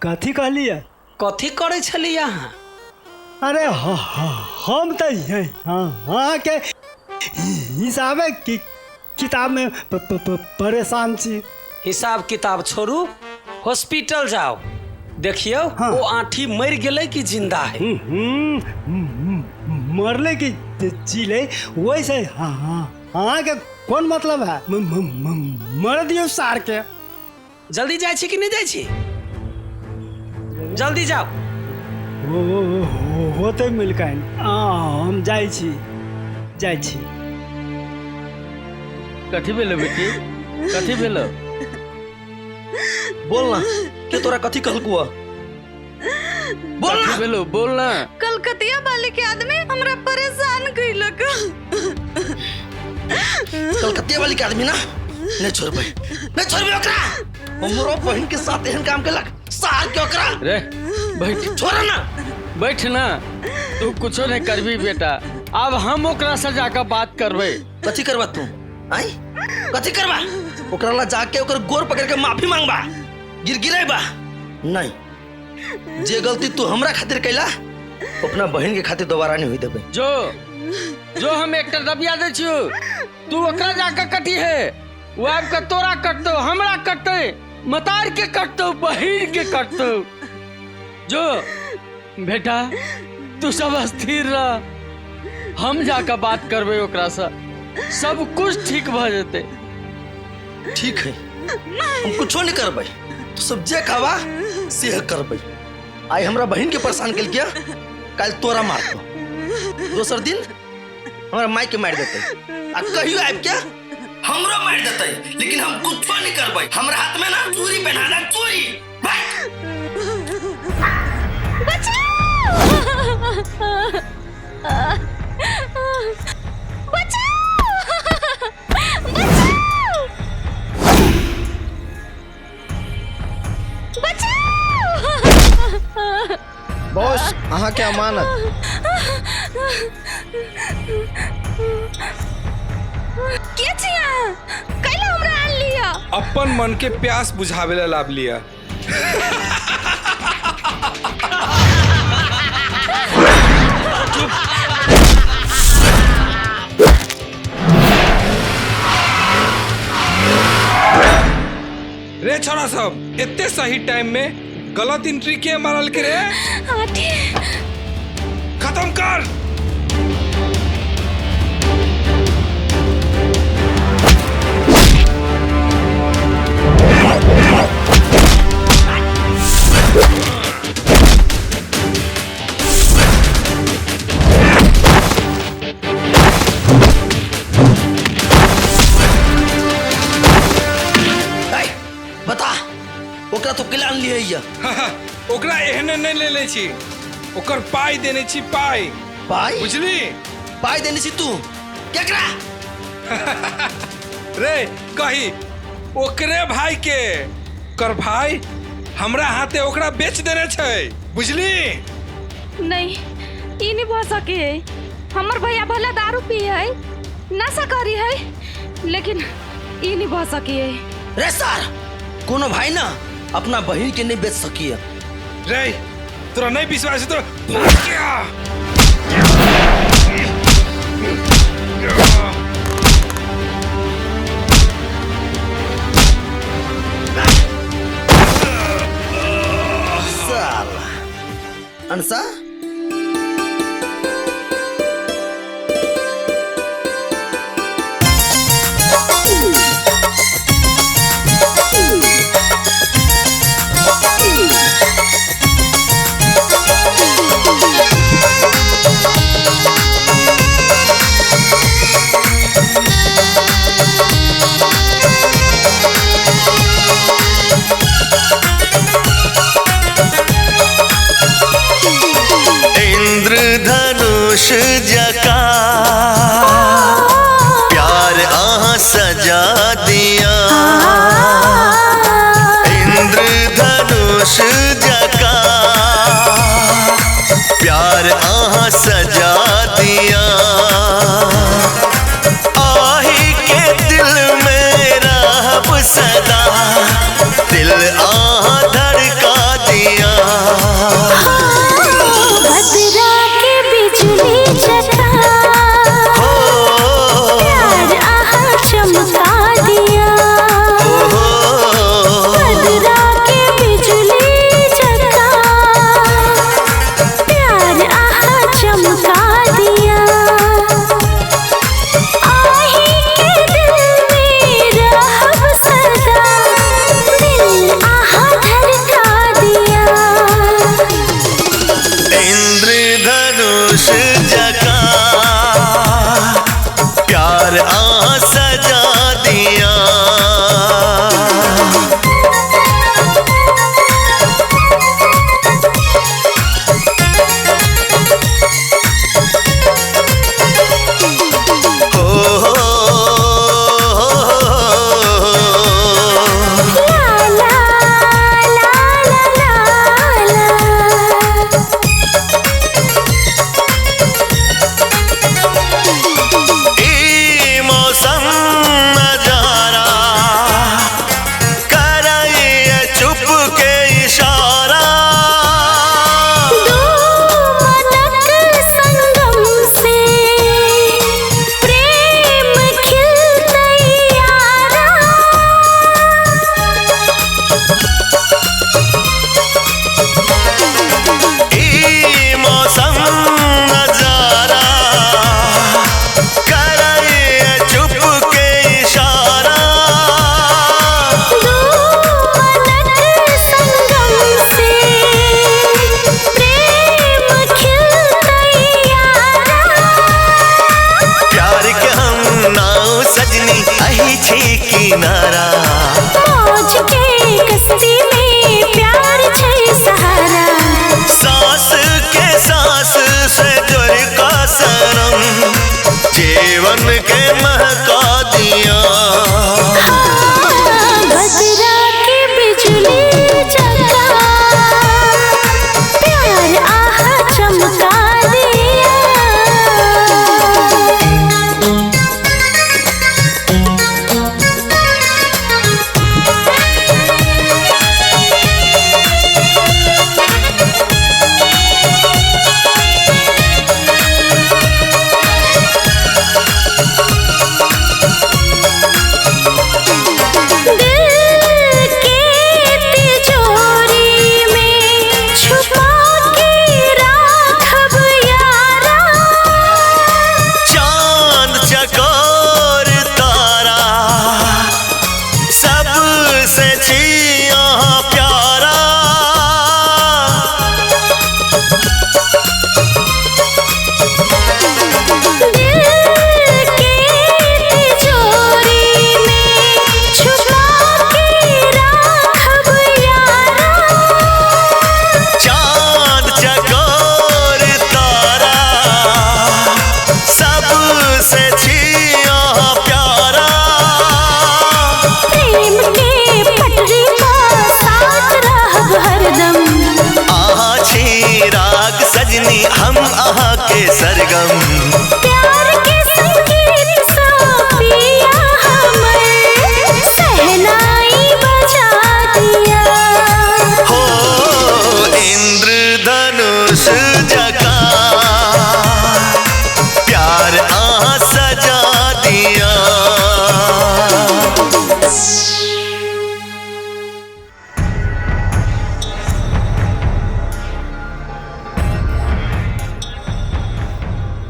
Speaker 3: कथी कहलिए?
Speaker 1: कथी करे छली यहाँ?
Speaker 3: अरे हम तो हाँ के हिसाबे की किताब में परेशान छी।
Speaker 1: हिसाब किताब छोड़ू, हॉस्पिटल जाओ, देखियो वो आँठी मर गेले कि जिंदा है।
Speaker 3: मरले कि जिले वैसे। हाँ के कौन मतलब है? मर दियो सार के।
Speaker 1: जल्दी जाए छी कि नहीं जाए छी? जल्दी जाओ।
Speaker 3: होते मिलकाइन हम जाए छी जाए छी।
Speaker 12: कथी भेलो बेटी? कथी भेलो?
Speaker 8: बोल ना के तोरा कथी कहलकुआ?
Speaker 12: बोल ना भेलो बोल ना।
Speaker 13: कलकतिया वाले के आदमी हमरा परेशान कइलक।
Speaker 8: कलकतिया वाली के आदमी ना नहीं छोड़बे, नहीं छोड़बे ओकरा। हमरो बहन के साथ एहन काम केलक सार के ओकरा।
Speaker 12: रे बैठ
Speaker 8: छोड़ा ना
Speaker 12: बैठ ना तू कुछो नहीं करबी बेटा। अब हम ओकरा से जाकर बात करबे।
Speaker 8: कथी करबा तू? आई कथी करबा? ओकरा ला जाके ओकर गोर पकड़ के माफी मांगबा, गिरगिराइबा? नहीं, जे गलती तू हमरा खातिर कैला अपना बहन के खातिर दोबारा नहीं हुई देबे।
Speaker 12: जो हम एक दबिया दे छियो तू ओकरा जाकर कटी है, वो आपका तोरा कटतो, हमरा कटते, मतार के कटतो, बहन के कटतो। जो बेटा तू सब स्थिर रह, हम जाकर बात करबे ओकरा से, सब कुछ ठीक भ जेते।
Speaker 8: ठीक है, हम कुछो नहीं करबे, तू सब जे कहबा से करबे। आई हमरा बहन के परेशान कर किया, कल तोरा मारतो, दोसर दिन हमरा माई के मार देते, आ कहियो आब क्या हमरो मार देते, लेकिन हम कुछो नहीं करबे। हमरा हाथ में ना चूड़ी पहना दे, चूड़ी।
Speaker 11: बॉस अहाँ के अमानत।
Speaker 15: के छिया कैला हमरा आन लिया?
Speaker 18: अपन मन के प्यास बुझावे ला लाभ लिया। रे छोरा सब, इतने सही टाइम में गलत एंट्री के मारल के रे? खत्म कर।
Speaker 8: बता ओकरा तो किला लिए या
Speaker 18: ओकरा एहने नहीं ले ले छी, ओकर पाई देने छी, पाई
Speaker 8: पाई
Speaker 18: बुझली?
Speaker 8: पाई देने छी तू केकरा?
Speaker 18: रे कही ओकरे भाई के, कर भाई हमरा हाथे ओकरा बेच देने छै, बुझली?
Speaker 15: नहीं ई नहीं भ सके। हमर भैया भला दारू पी है, नशा करी है, लेकिन ई नहीं भ सके।
Speaker 8: रे सर, कोनो भाई ना अपना बहन के नहीं बेच सकी है।
Speaker 18: रे तोरा नहीं विश्वास है तो
Speaker 8: साला अंसा
Speaker 6: इंद्रधनुष जका प्यार आहा सजा दिया, इंद्रधनुष जका प्यार आहा सजा दिया, आही के दिल में रहब सदा, दिल आहा धड़का दिया।
Speaker 14: बदरा के बिजली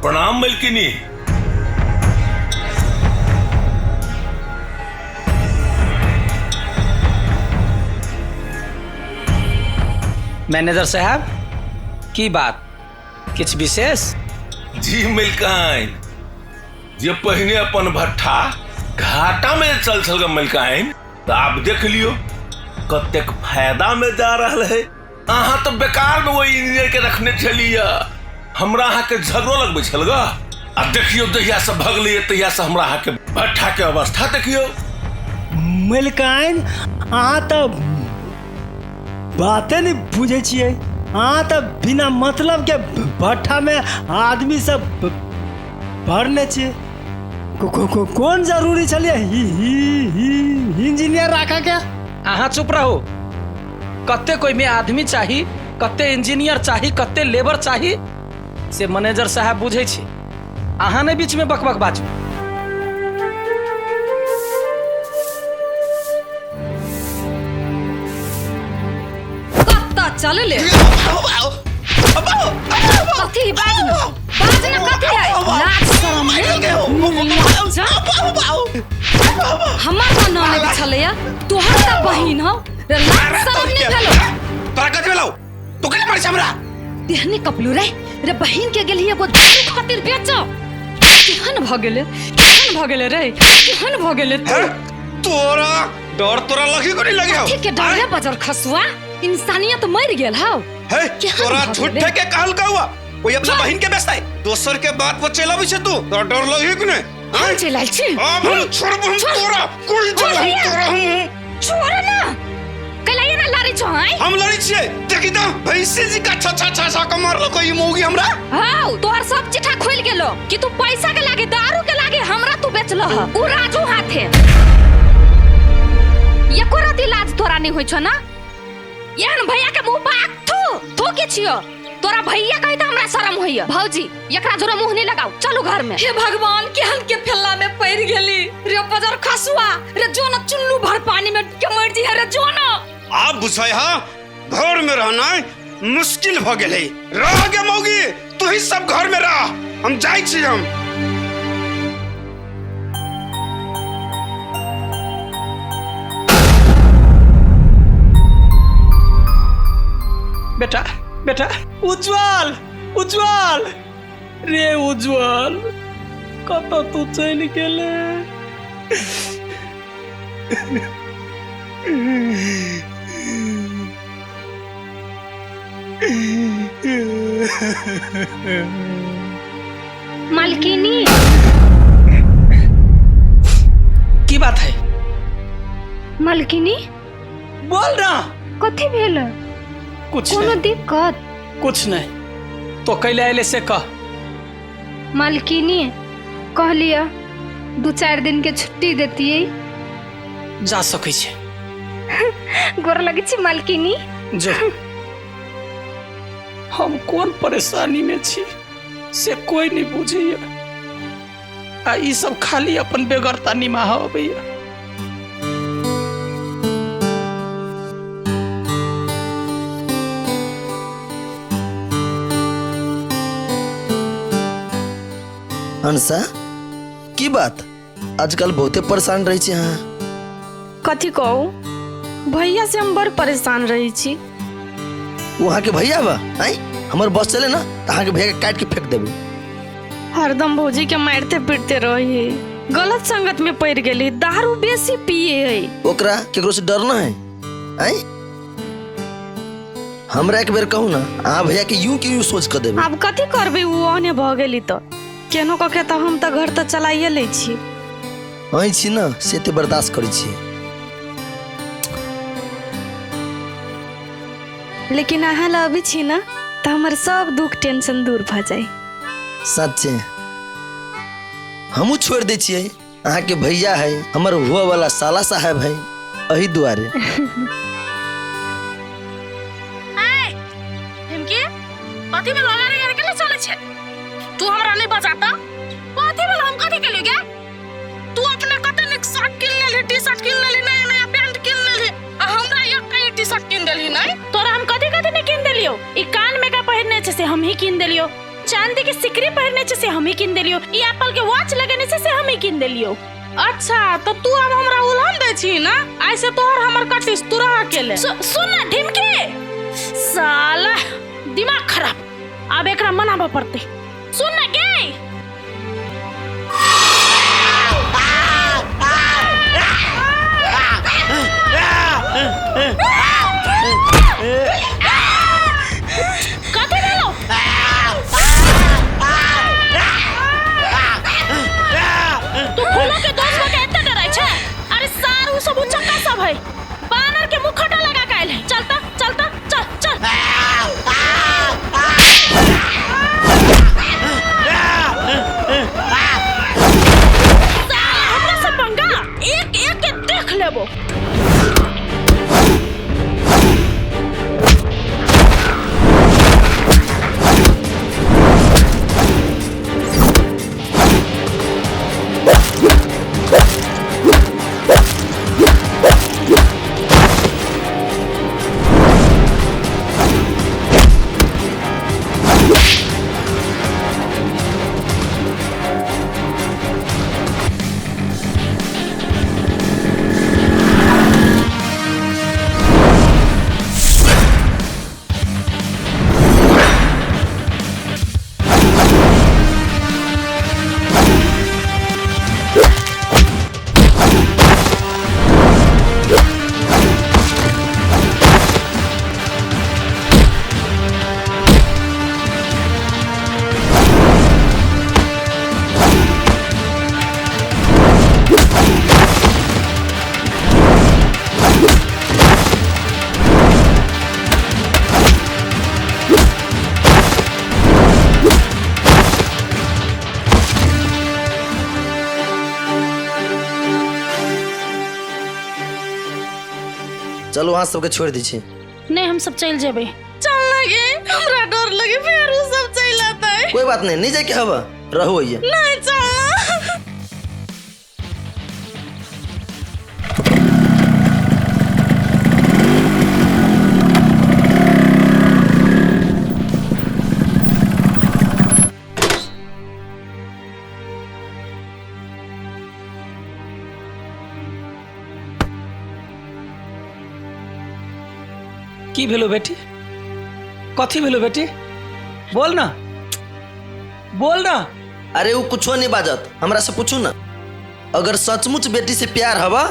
Speaker 10: प्रणाम मलकिनी।
Speaker 4: मैनेजर साहब की बात किछ विशेष?
Speaker 10: जी मिल्काइन, जे पहने अपन भट्ठा घाटा में चल छल मिल्काइन, तो आप देख लियो कतेक फायदा में जा रहा है। अहाँ तो बेकार में वही इंजीनियर के रखने छलिए, हमरा अहाँ के झगड़ो लगबे छल ग। आ देखियो दहिया से भगलिए तहिया से हमरा अहाँ के भट्ठा के अवस्था देखियो।
Speaker 3: मलिकाइन अहाँ तो बातें नहीं बुझे छिए। अहाँ तो बिना मतलब के भट्ठा में आदमी सब भरने छिए। कौन जरूरी चलिए इंजीनियर रखा क्या?
Speaker 4: अहाँ चुप रहो। कत्ते कोई में आदमी चाहिए, कत्ते इंजीनियर चाहिए, कत्ते लेबर चाहिए से मैनेजर साहब बुझे छी। अहाँ ने बीच में बकबक बाजू।
Speaker 15: कत्ता चल ले कथी बाजना कथी है? लाज शरम हमर मन नहीं छलैया, तोहर त बहिन हो, रे लाज शरम नहीं भेलो।
Speaker 16: तोरा कथी भेलौ? तू के मारै छ हमरा?
Speaker 15: देहने कपलू रे बहिन के गेली एगो दारू खातिर बेचो। केहन भ गेले रे, केहन भ गेले
Speaker 16: तोरा डर तोरा लगी को नहीं लगे हो?
Speaker 15: ठीक के डरे बजर खसुआ, इंसानियत मर गेल हो।
Speaker 16: है तोरा झूठे के कहल का हुआ? कोई अपना बहन के बेचता है, दोसर के बात पर चला बिछे तू, तोरा डर लगी कि नहीं?
Speaker 15: हम चलाल छी।
Speaker 16: अब हम छोड़ तोरा कोई तोरा हम
Speaker 15: छोड़ ना कलाया ना लारी छ है।
Speaker 16: हम लड़ी छिए, देखि त भैंसी जी का छा का मारलो कोई मोगी हमरा।
Speaker 15: हां तोहर सब चिठा खोल गेलो कि तू पैसा के लागे दारू के लागे हमरा तू बेचलो ह। उ राजू हाथे एको राती लाज तोरा नहीं होय छ ना? यान भैया के मुंह पर थू के छियो। तोरा भैया कहि त हमरा शरम होइया। भौजी एकरा जोरा मुंह नहीं लगाओ, चलो घर में। हे भगवान केहन के फेल्ला में पड़ गेली रे बजर खसुआ रे। जो न चुल्लू भर पानी में के मर जी है रे। जो न
Speaker 16: आप बुझाई हा घर में रहना मुश्किल भ गेले। रह गे मौगी, तू ही सब घर में रह, हम जाई छी। हम
Speaker 1: बेटा बेटा उज्जवल उज्जवल रे उज्जवल कत तू चल गेले?
Speaker 2: मालकिनी
Speaker 1: की बात है?
Speaker 2: मालकिनी
Speaker 1: बोल ना।
Speaker 2: कथी भेल?
Speaker 1: कुछ
Speaker 2: कोनो
Speaker 1: नहीं,
Speaker 2: दिक्कत?
Speaker 1: कुछ नहीं। तो कैले आइले से कह।
Speaker 2: मालकिनी कह लिया 2-4 दिन के छुट्टी देतिए।
Speaker 1: जा सकै छै।
Speaker 2: गोर लगे छी मालकिनी।
Speaker 1: जो हम कौन परेशानी में छी से कोई नहीं बुझैया। आ ई सब खाली अपन बेगरता निमाह अबैया।
Speaker 8: हंसा की बात आजकल बहुते परेशान रही छी। हाँ
Speaker 13: कथी कहू, भैया से हम बड़ परेशान रही छी।
Speaker 8: वहाँ के भैया बा आई हमर बस चले ना तो अहाँ के भैया के काट के फेंक देबे।
Speaker 13: हरदम भौजी के मारते पीटते रही, गलत संगत में पड़ गेली, दारू बेसी पिए है।
Speaker 8: ओकरा केकरो से डरना है? आई हमरा एक बेर कहू ना, अहाँ भैया के यूं के यूं सोच कर देबे।
Speaker 13: अब कथी करबे, वो ओने भ गेली तो केनो कके तो हम तो घर तो चलाइए ले छी।
Speaker 8: आई छी ना से ते बर्दाश्त करी छी,
Speaker 13: लेकिन अहाँ ला अभी छी ना तो हमार सब दुख टेंशन दूर भ जाए।
Speaker 8: सच्चे हमू छोड़ दे छिए। अहाँ के भैया है हमर हुआ वाला साला साहब है, अही दुआरे।
Speaker 2: कथी में लगा रे के चले छे? तू हमरा नहीं बचाता? कथी में हम कथी के लिए? तू अपने कते निक शर्ट किन ले, टी-शर्ट किन ले, नया पैंट किन ले, आ हमरा एक कई टी-शर्ट किन देली नहीं? तोरा हम कथी नहीं किन देलियो? ई कान में का पहिरने छे से हम ही किन देलियो। चांदी के सिकरी पहनने से हम ही किन देलियो, ई एप्पल के वॉच लगने से हम ही किन देलियो।
Speaker 5: अच्छा तो तू अब हमरा उल्हन दे छी ना, ऐसे तोहर हमर कटिस तू रह अकेले।
Speaker 2: सुन ना ढिमके, साला दिमाग खराब, अब एकरा मनाबा पड़ते। सुन ना के कथी भेलो? तू फूलों के दोस्त के एते डरै छै? अरे सारू सब उचक्का सब है, बानर के मुखटा लगा के आइल है। चलता चलता चल चल। साला हमरा से पंगा, एक एक के देख लेबो।
Speaker 8: चलो वहाँ सबके छोड़ दी छी।
Speaker 2: नहीं हम सब चल जेबे।
Speaker 5: चल लगे, हमरा डर लगे फिर उ सब चल आता है।
Speaker 8: कोई बात नहीं, नहीं जाके हवा रहो ये।
Speaker 5: नहीं चल।
Speaker 1: की भेलो बेटी? कथी भेलो बेटी? बोल ना, बोल ना।
Speaker 8: अरे वो कुछो नहीं बाजत, हमरा से पूछू ना। अगर सचमुच बेटी से प्यार हवा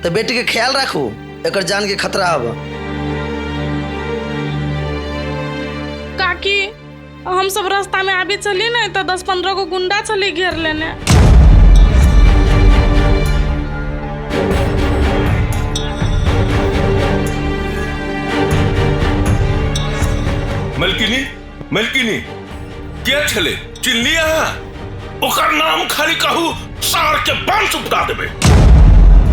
Speaker 8: तो बेटी के ख्याल रखो, एकर जान के खतरा हवा।
Speaker 5: काकी हम सब रास्ता में आबे चली ना तो 10-15 को गुंडा चली घेर लेने।
Speaker 10: मलकिनी, मलकिनी के छले चिल्ली यहाँ, ओकर नाम खाली कहू सार के बांस उपटा देबे।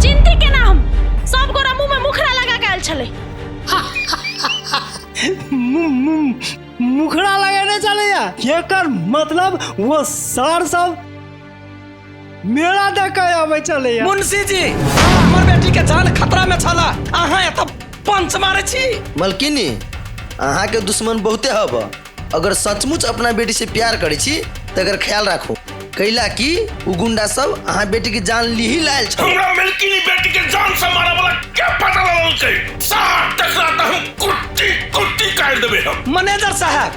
Speaker 2: चिंती के नाम सब गोरा मुंह में मुखड़ा लगा के आयल छले।
Speaker 3: मुखड़ा लगाने चले या एकर मतलब वो सार सब मेरा देख के आवे चले या।
Speaker 1: मुंशी जी हमर बेटी के जान खतरा में छला, अहाँ एत पंच मारे छी।
Speaker 8: मलकिनी अहाँ के दुश्मन बहुते हवा, अगर सचमुच अपना बेटी से प्यार करे छी तो एकर ख्याल रखो, कैला कि उ गुंडा सब अहाँ बेटी की जान ली ही लायल छ।
Speaker 10: हमरा मलकिनी बेटी के जान से मारा वाला क्या पता लगल के साथ टकराता हम कुट्टी कुट्टी काट देबे हम।
Speaker 1: मैनेजर साहब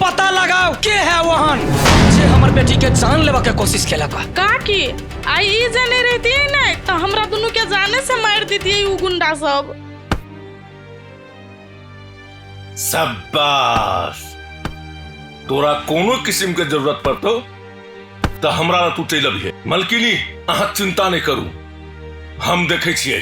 Speaker 1: पता लगाओ के है वहन जे हमर बेटी के जान लेवा के कोशिश केला का।
Speaker 5: काकी आई ई जाने रहती है ना तो हमरा दोनों के जाने से मार देती है उ गुंडा सब।
Speaker 10: शाबाश, तोरा कोनो किस्म के जरूरत पड़तो तो हमरा तू चल अभी। मलकिनी अहाँ चिंता नहीं करू, हम देखे छिए।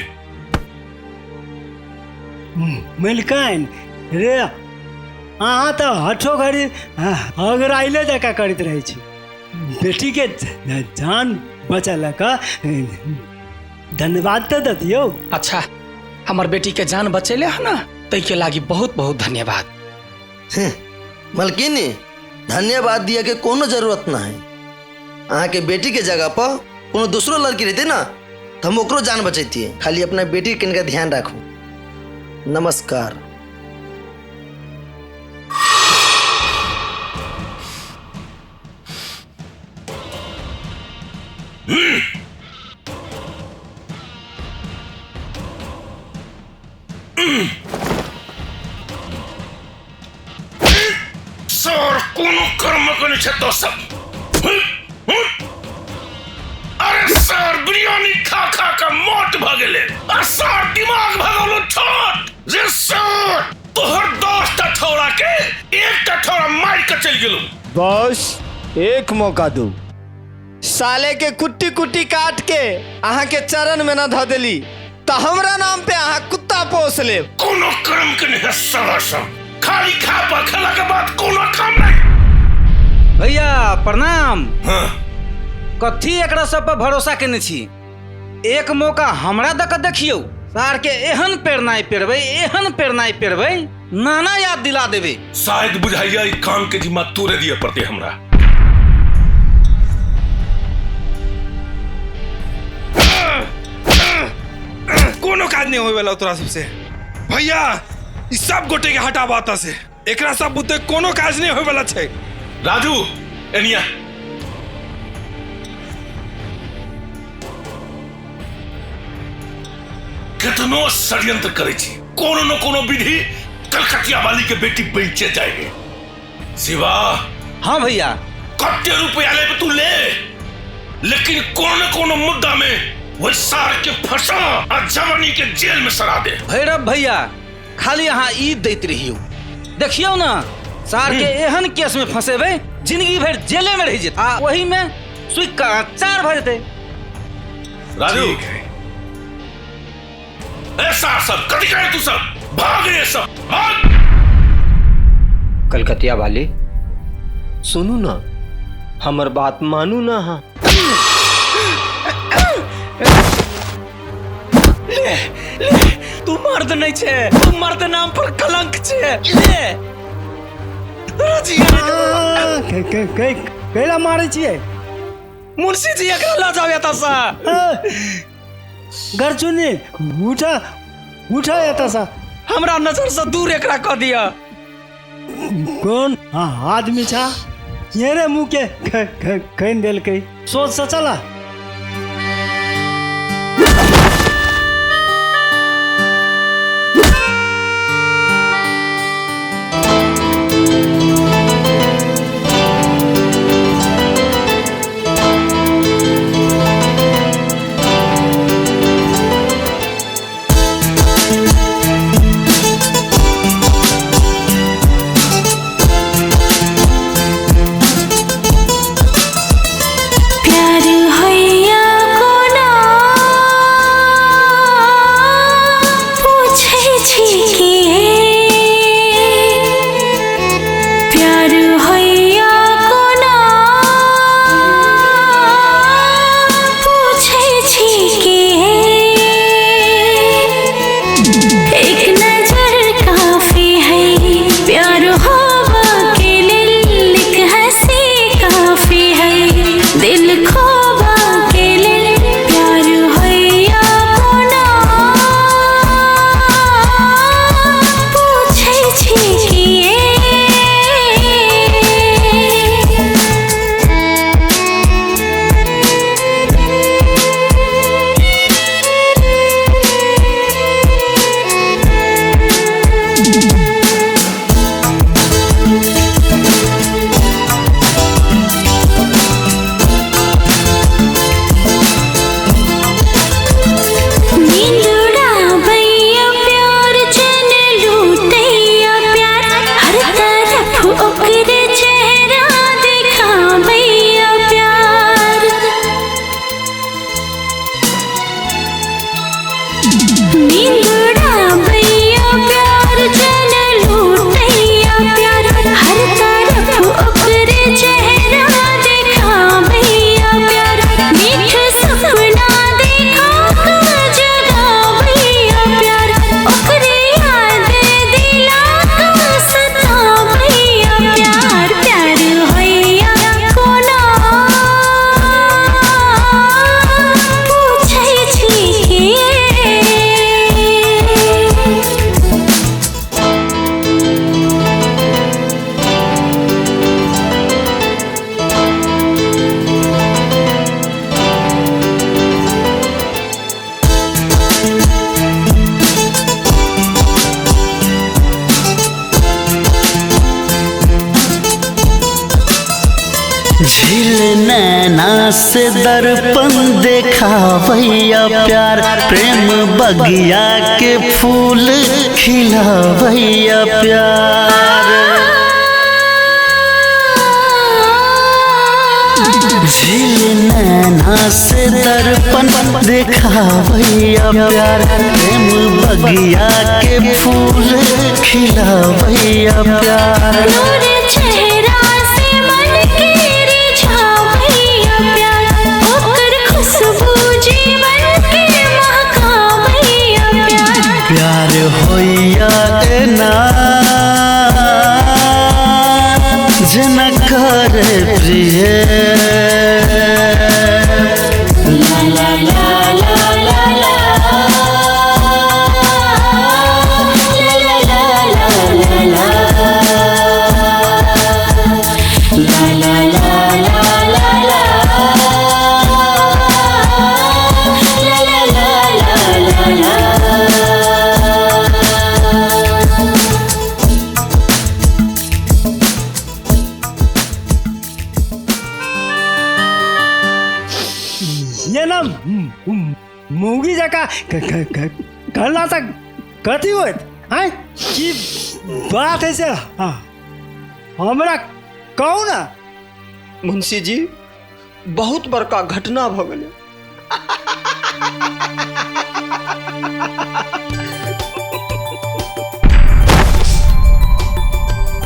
Speaker 3: मलकाइन रे अहाँ तो हठो घड़ी अगर आइले जका करते रहे छी, बेटी के जान बचल का धन्यवाद तो दे दियो।
Speaker 1: अच्छा हमर बेटी के जान बचेले है ना, तै के लागी बहुत बहुत धन्यवाद।
Speaker 8: मलकिनी धन्यवाद दिया के कोनो जरूरत ना है। अहाँ के बेटी के जगह पर कोनो दूसरो लड़की रहती ना तो हम ओकरो जान बचैती है। खाली अपना बेटी के इनका ध्यान रखो। नमस्कार।
Speaker 10: कर्म करने छे तो सब अरे सर बिरयानी खा खा के मोट भ गेले आ सर दिमाग भ गेलो छोट जे सर तोहर दोस्त ठौरा के एक ठौरा मार के चल गेलो
Speaker 11: बॉस एक मौका दू साले के कुट्टी कुट्टी काट के अहाँ के चरण में न ध देली तो हमरा नाम पे अहाँ कुत्ता पोस ले
Speaker 10: कोनो कर्म के नहीं सब खाली खा पा खेला के बाद कोनो काम नहीं
Speaker 4: भैया प्रणाम। हाँ। कथी एकरा सब पर भरोसा केने छी एक मौका हमरा दक देखियो सार के एहन पेरनाई पेरबै नाना याद दिला देबे
Speaker 10: शायद बुझाइया ई काम के जिम्मा तोरे दिए पड़ते हमरा
Speaker 18: कोनो काज नहीं होवे वाला तोरा सबसे भैया ई सब गोटे के हटा बाता से एकरा सब बुते कोनो काज नहीं होवे वाला छै
Speaker 10: राजू एनिया कितनो षड्यंत्र करे छी कोनो न कोनो विधि कलकतिया वाली के बेटी बेचे जाएगी शिवा।
Speaker 4: हाँ भैया
Speaker 10: कत्ते रुपया ले तू ले लेकिन कोनो मुद्दा में वो सार के फंसा और जवानी के जेल में सड़ा दे।
Speaker 4: भैरव भैया खाली यहाँ ईद देते रहियो देखियो ना सार के एहन केस में फंसेबे जिंदगी भर जेले में रह जेता वही में सुई का चार भर देते।
Speaker 10: राजू ऐसा सब कभी करे तू सब भाग रे सब भाग।
Speaker 11: कलकतिया वाले सुनू ना हमर बात मानू ना। हाँ
Speaker 1: तू मर्द नहीं छे तू मर्द नाम पर कलंक छे ले
Speaker 3: कैला मारे छिए
Speaker 1: मुंशी जी एकरा ला जावे ता सा
Speaker 3: गरचुनी उठा आता सा
Speaker 1: हमरा नजर से दूर एकरा क दिया।
Speaker 3: कौन आदमी छा ये रे मुंह के कहीं देल के सोच से चला
Speaker 20: प्यार है
Speaker 6: नैना से दर्पण देखावैया प्यार, प्रेम बगिया के फूल खिलावैया प्यार। झील नैना से दर्पण देखावैया प्यार, प्रेम बगिया के फूल खिलावैया प्यार।
Speaker 14: चेहरा से मन के रिझावैया प्यार, ओकर खुशबू जीवन के महकावैया प्यार।
Speaker 6: प्यार होइया ना जना करे प्रिय, ला ला ला ला ला ला, ला ला ला ला ला ला, ला ला ला ला ला ला, ला ला ला ला ला।
Speaker 3: ये ना मूंगी जका करना तक कथी होत हैं की बात है से हमरा कहू ना।
Speaker 11: मुंशी जी बहुत बड़का घटना भ गेलै।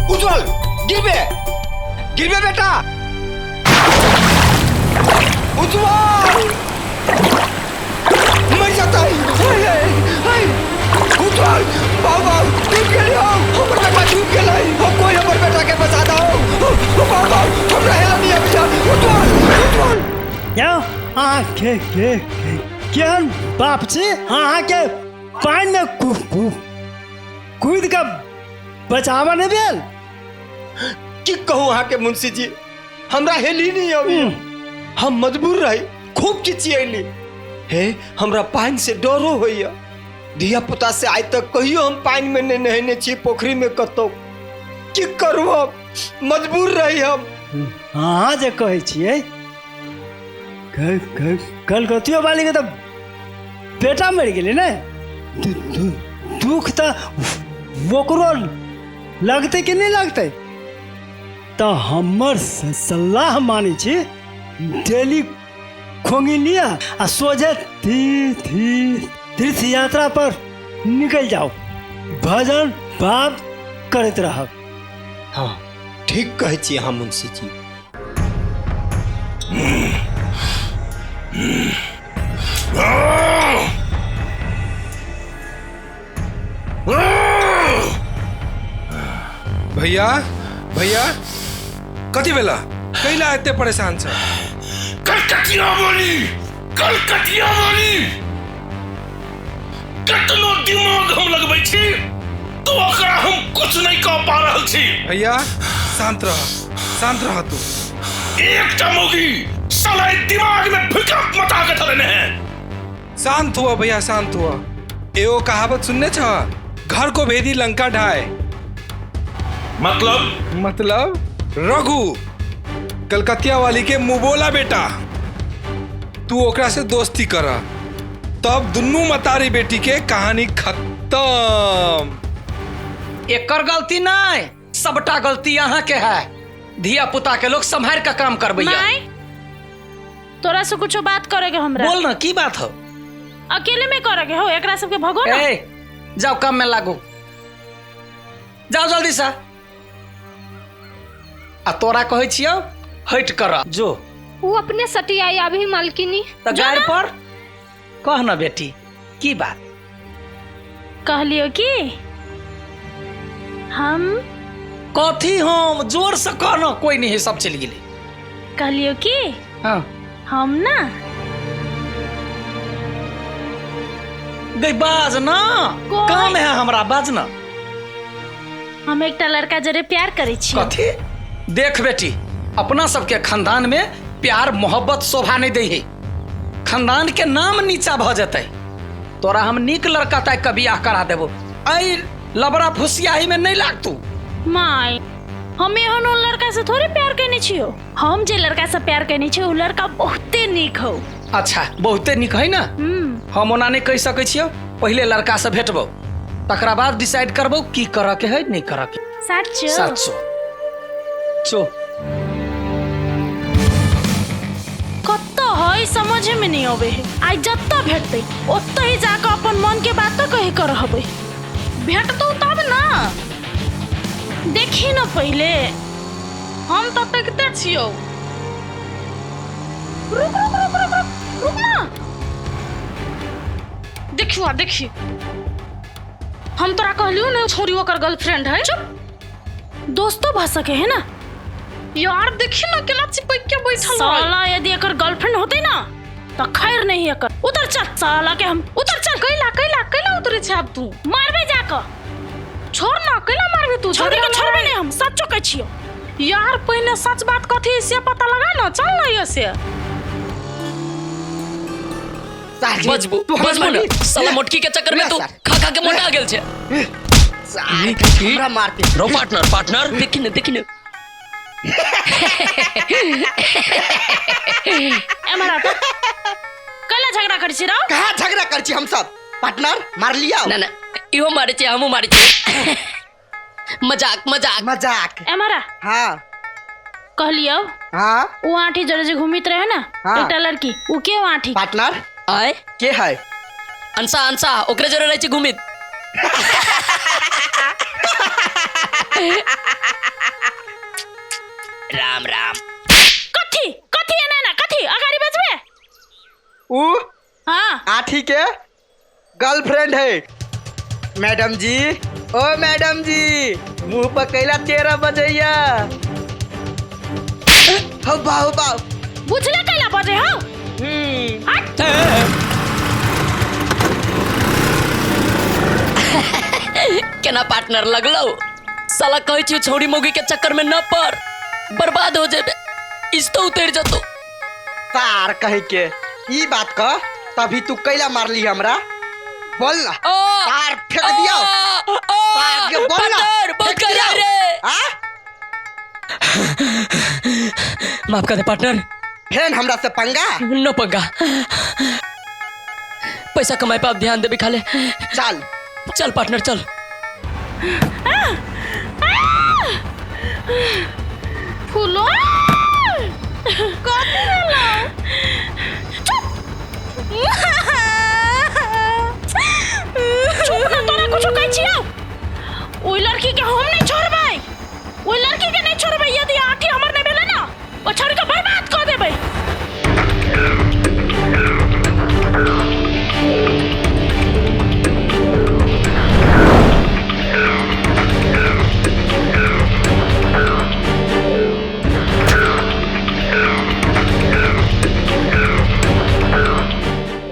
Speaker 11: उज्जवल गिरबे गिरबे बेटा, उज्जवल मर जाता है। उज्जवल बाबा डूब गए हो, हमर बेटा डूब गेलै, हो कोई हमर बेटा के बचा दो। बाबा हम रहेला नहीं अभी। उज्जवल उज्जवल
Speaker 3: या के केहन बाप छी अहाँ के पानी में कूद के बचावा नहीं भेल।
Speaker 11: की कहूँ अहाँ के मुंशी जी, हमरा हेली नहीं अभी, हम मजबूर रही, खूब चिचियली। हे हमरा पानी से डरो होइया, धिया पुता से आज तक कहियो हम पानी में नहीं नहने छी, पोखरी में कतो। की करू हम, मजबूर रही हम।
Speaker 3: हाँ जे कहे छिए कलकतिया वाली के तो बेटा मर गेले ने, दुख तो वोकरो लगते कि नहीं लगते। तो हमर सलाह मानी छी, डेली खोंगी लिया आ सोझे तीर्थ यात्रा पर निकल जाओ, भजन बात करते रहो।
Speaker 11: हाँ ठीक कहे छी हाँ मुंशी जी।
Speaker 18: भैया भैया कथी भेला, कैला एते परेशान छ?
Speaker 10: कलकतिया वाली कतनो दिमाग हम लगबै छी तो ओकरा हम कुछ नहीं कह पा रहल छी।
Speaker 18: भैया शांत रह तू।
Speaker 10: एक चमोगी साला दिमाग में फिकर मचा के धरने हैं।
Speaker 18: शांत हुआ भैया शांत हुआ। एगो कहावत सुनने छ, घर को भेदी लंका ढाए। मतलब रघु कलकतिया वाली के मुबोला बेटा, तू ओकरा से दोस्ती कर, तब दुन्नू मतारी बेटी के कहानी खत्म।
Speaker 1: एकर गलती नहीं, सबटा गलती यहाँ के है। धिया पुता के लोग संभाल का काम करबैया।
Speaker 2: तोरा से कुछ बात करेगे हमरा।
Speaker 1: बोल ना की बात हो?
Speaker 2: अकेले में करेगे हो, एकरा सबके भगो ना।
Speaker 1: जाओ काम में लागो, जाओ जल्दी से। आ तोरा कहै छियो हट कर जो।
Speaker 15: वो अपने सटियाई अभी मालकिनी
Speaker 1: तो गाड़ पर कह ना बेटी की बात
Speaker 2: कहलियो कि हम
Speaker 1: कथी हम जोर से कहना, कोई नहीं है सब चल गेले।
Speaker 2: कहलियो कि
Speaker 1: हाँ
Speaker 2: हम ना
Speaker 1: गई बाज ना, काम है हमरा बाज ना।
Speaker 2: हम एकटा लड़का जरे प्यार करे छी।
Speaker 1: कथी? देख बेटी, अपना सबके खानदान में प्यार मोहब्बत शोभा नहीं दे है, खानदान के नाम नीचा भ जते। तोरा हम नीक लड़का तय कभी बियाह करा देबो, आई लबड़ा फुसियाही में नहीं लाग तू।
Speaker 2: माई हम एहन उन लड़का से थोड़ी प्यार करने छियो। हम जे लड़का से प्यार करने छियो उ लड़का बहुते नीक हो।
Speaker 4: अच्छा बहुते निक है ना। हम ओना नहीं कह सकै छियो। पहले लड़का से भेटबो तकरा बाद डिसाइड करबो की करऽ के है नहीं करऽ के।
Speaker 2: सच
Speaker 4: सो
Speaker 2: कत्तो है समझ में नहीं आवे है। आज जत्ता भेटते ओत्ता ही जाकर अपन मन के बात तो कहे कर हबे। भेटतो तब ना देखी ना पहले
Speaker 5: हम तो देखते छियो।
Speaker 2: रुक ना
Speaker 5: देखियो देखियो हम तोरा कहलियो ना छोरी ओकर गर्लफ्रेंड है।
Speaker 2: चुप दोस्तों भ सके है ना
Speaker 5: यार। देखियो ना केला चिपक के बैठल
Speaker 2: साला यदि एकर गर्लफ्रेंड होते ना तो खैर नहीं एकर। उतर चल साला के हम उतर चल।
Speaker 5: कैला उतरे छ अब तू
Speaker 2: मारबे जाकर।
Speaker 5: छोड़ ना कैला मारबे तू।
Speaker 2: छोड़ के छोड़बे नहीं हम सच्चो कह छियो।
Speaker 5: यार पहले सच बात कथी से पता लगा ना। चल ना ये से
Speaker 7: बजबू ना साला मोटकी के चक्कर में तू खा के मोटा गेल छे।
Speaker 8: हमरा मार के
Speaker 7: रो पार्टनर देखी न
Speaker 2: एमरा तो कला झगड़ा कर छी। रहो
Speaker 8: कहां झगड़ा कर छी हम सब। पार्टनर मार लिया
Speaker 7: ना इहो मारे छे हमहु मारे छे। मजाक
Speaker 2: एमरा
Speaker 8: हां
Speaker 2: कहलियो।
Speaker 8: हां
Speaker 2: वो आंटी जरे घूमित रहे ना एकटा लड़की वो के आंटी
Speaker 8: पार्टनर
Speaker 7: आए
Speaker 8: के है
Speaker 7: अंसा ओकरे जरे रहे छे घूमित। राम
Speaker 2: कथी है ना कथी अगाड़ी बजबे।
Speaker 8: ऊ
Speaker 2: हां
Speaker 8: आठी के गर्लफ्रेंड है। मैडम जी ओ मैडम जी मुंह पर कैला 13 बजैया। हो बाऊ
Speaker 2: बुझले कैला बजे हो।
Speaker 7: केना पार्टनर लगलो। साला कहै छी छोड़ी मोगी के चक्कर में न पड़ बर्बाद हो जेबे। इस तो उतर जतो
Speaker 8: सार कहे के ई बात का तभी तू कैला मारली हमरा। बोल ना सार फेंक दिया। सार के बोल ना
Speaker 7: फेंक दिया रे। माफ कर दे पार्टनर।
Speaker 8: फेन हमरा से पंगा
Speaker 7: नो पंगा। पैसा कमाए पे आप ध्यान देबे खाले। चल पार्टनर चल।
Speaker 2: फूलो कथी होला। चुप ना तोरा कुछ कहै छियो। ओइ लड़की के हम नहीं छोड़बै। ओइ लड़की के नहीं छोड़बै। यदि आंटी हमर नहीं भेले ना ओ छोड़ी के बर्बाद कर देबै।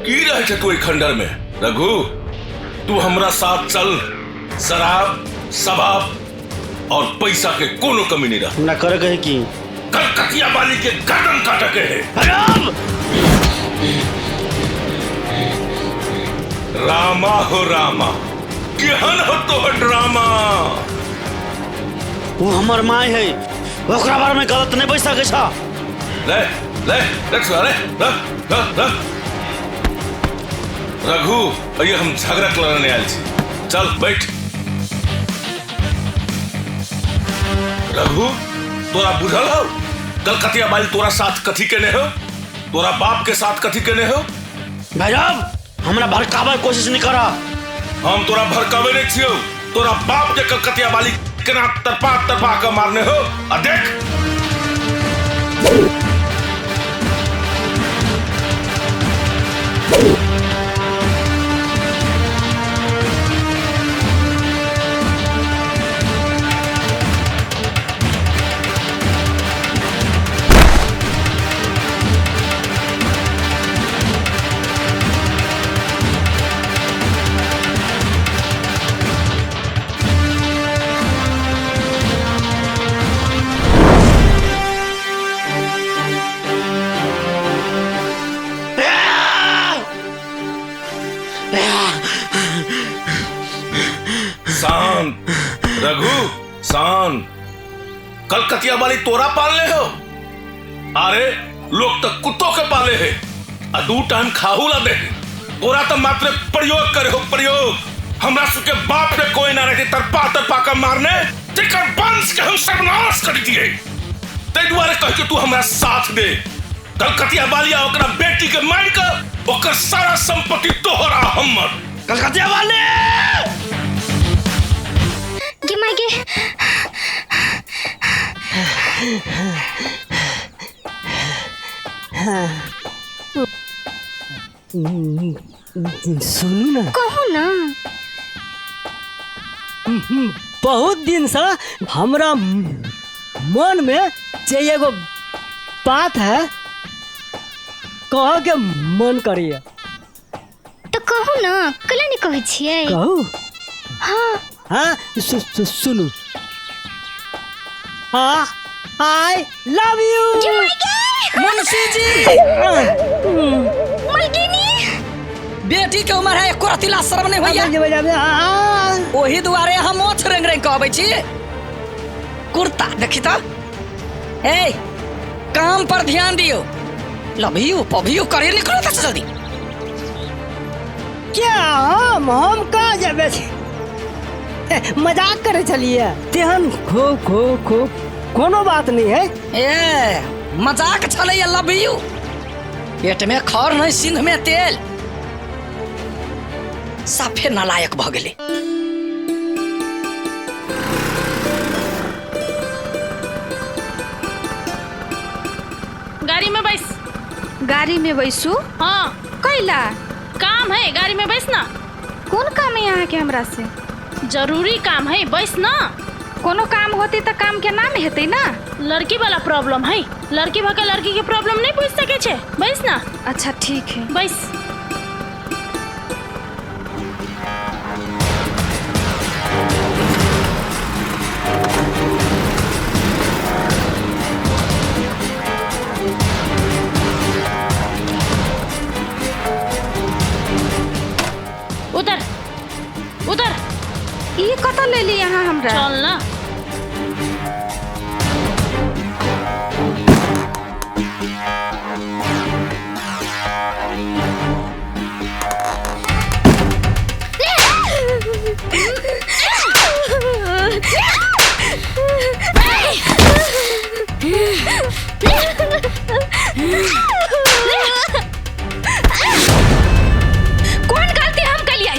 Speaker 10: की रहे छे तू खंडर में रघु। तू हमरा साथ चल। शराब शबाब और पैसा के कोनो कमी नहीं रहा।
Speaker 19: ना करे कहे की
Speaker 10: कलकतिया वाली के गर्दन काटे के है। रामा हो रामा केहन हो तो ड्रामा।
Speaker 19: वो हमर माय है ओकरा बारे में गलत नहीं बैसा के छा।
Speaker 10: ले रघु ये हम झगड़ा करने आयल छी। चल बैठ। रघु तोरा बुझल हो कलकतिया बाली तोरा साथ कथी केने हो। तोरा बाप के साथ कथी केने हो।
Speaker 19: भाईजान हमरा भड़कावे कोशिश नहीं करा।
Speaker 10: हम तोरा भड़कावे नहीं छियो। तोरा बाप के कलकतिया बाली केना तरपा के मारने हो। आ देख शांत रघु शांत। कलकतिया वाली तोरा पालने हो? अरे लोग तो कुत्तों के पाले है आ 2 टाइम खाहू ला दे। तोरा तो मात्र प्रयोग करे हो, प्रयोग। हमरा सुके बाप रे कोई ना रहती तरपा का मारने, तेकर वंश के हम सर्वनाश कर दिए। ते दुआरे कह के तू हमरा साथ दे। कलकतिया वालिया ओकरा बेटी के मार कर ओकर सारा संपत्ति तोहरा हमर। कलकतिया वाले
Speaker 14: गे माय गे।
Speaker 3: सुनू ना,
Speaker 14: कहो ना।
Speaker 3: बहुत दिन से हमरा मन में जे एगो बात है कह के मन करिए।
Speaker 14: तो कहो ना, कले नहीं कहै छियै।
Speaker 3: कहू?
Speaker 14: हाँ
Speaker 3: हाँ सुनू। हाँ, I love you
Speaker 15: Munshi ji. बेटी के उम्र है, एको रति ला शर्म नहीं भैया। ओही दुआरे हम ओछ रंग रंग कहबै छी। कुर्ता देखी तो। ए काम पर ध्यान दियो। लव यू पभियो करे निकलो तो जल्दी।
Speaker 3: क्या हम कहा जाबे छी? मजाक करे चलिए। तेहन खो कोनो बात नहीं है।
Speaker 15: ए मजाक चले लव यू। पेट में खर नहीं, सिंध में तेल। साफे नालायक भ गेले।
Speaker 2: गाड़ी में बैस।
Speaker 15: गाड़ी में बैसू?
Speaker 2: हाँ।
Speaker 15: कैला
Speaker 2: काम है, गाड़ी में बैस ना।
Speaker 15: कौन काम है यहाँ के हमरा से?
Speaker 2: जरूरी काम है, बैस ना।
Speaker 15: कोनो काम होती तो काम के नाम हेतै ना।
Speaker 2: लड़की वाला प्रॉब्लम है, लड़की भके लड़की के प्रॉब्लम नहीं पूछ सके छे। बैस ना।
Speaker 15: अच्छा ठीक है,
Speaker 2: बैस। उधर उधर।
Speaker 15: ये कतऽ ले ली यहाँ हमरा?
Speaker 2: चल ना।
Speaker 15: कौन गलती हम कलियै?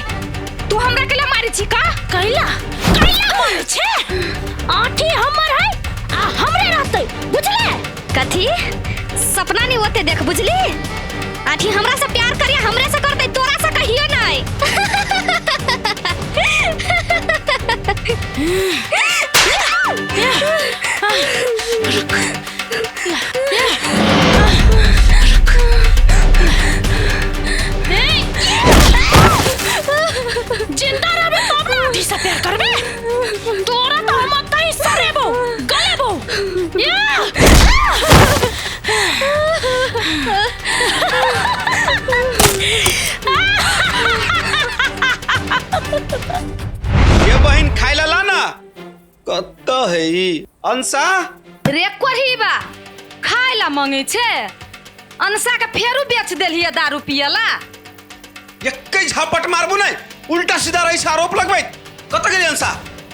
Speaker 15: तू हमरा के मारी छी का?
Speaker 2: कैला मार छे। आठी हमर है आ हमरे रहतै, बुझले?
Speaker 14: कथी सपना नहीं होते देख, बुझली? आठी हमरा से प्यार करिया, हमरे से करते, तोरा से कहियो नहीं।
Speaker 2: जिंदा रहबे तब ना आठी से प्यार करबे। तोरा तो हम अतई सरेबो गलेबो।
Speaker 16: ये बहन खाई ला ना। कत है ई अंसा?
Speaker 15: रे कोरहीबा खाय ला मांगे छे। अंसा के फेरू बेच देलिए दारू पियला।
Speaker 16: एकै झपट मारबू नहीं, उल्टा सीधा रही से आरोप लगबै। कत गेली अंसा?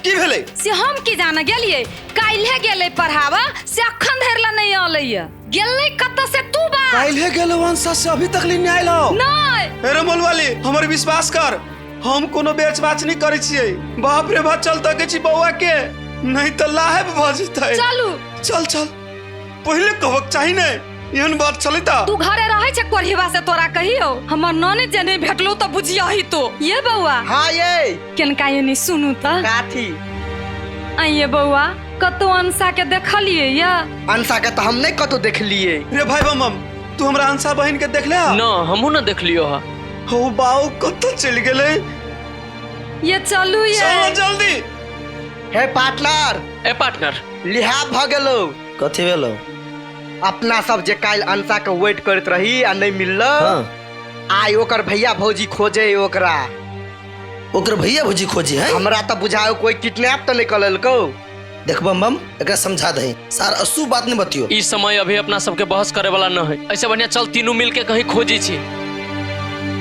Speaker 16: की भेलै?
Speaker 15: से हम की जाने गेलिए, काल्हे गेले पढ़ावा से अखन धरि ला नहीं आलैया। गेलै कत से तू बा?
Speaker 16: काल्हे गेलो अंसा से अभी तक नहीं आइलो।
Speaker 15: नहीं।
Speaker 16: अरे मोलवाली हमर विश्वास कर, हम कोनो बेच बाच नहीं करे छियै। बाप रे बाप चलता के छी बौआ के, नहीं तो लाहब भ जतै।
Speaker 15: चलू
Speaker 16: चल चल। पहले कहक चाहि ने, एहन बात चलता।
Speaker 15: तू घरे रहे छे कोरहीबा से तोरा कहियो। हमर नने जे नहीं भेटलो तो बुझिया ही तो। ये बौआ।
Speaker 8: हाँ ये।
Speaker 15: केनका ये नहीं सुनू त।
Speaker 8: काथी?
Speaker 15: आइए बौआ, कतो अंसा के देखलिए या?
Speaker 8: अंसा के तो हम नहीं कतो देखलिए।
Speaker 16: रे भाई बम, तू हमरा अंसा बहन के देखले हा?
Speaker 7: ना हमहू ना देखलियो हा।
Speaker 16: हो बाऊ कतो चल गेले?
Speaker 15: ये चलू ये।
Speaker 16: चलो जल्दी।
Speaker 8: हे पार्टनर।
Speaker 7: ए पार्टनर।
Speaker 8: लिहाब भ गेलो।
Speaker 1: कथी भेलो?
Speaker 8: अपना सब जे काल अंसा के वेट करत रही आ नहीं मिलल। आई ओकर भैया भौजी खोजे ओकरा।
Speaker 1: ओकर भैया भौजी खोजे है?
Speaker 8: हमरा तो बुझाओ कोई किडनैप तो नहीं कर लेलको। देख बम एक समझा दे सार अशुभ बात नहीं बतियो।
Speaker 7: इस समय अभी अपना सबके बहस करे वाला न है। ऐसे बढ़िया चल तीनों मिल के कहीं खोजी छी।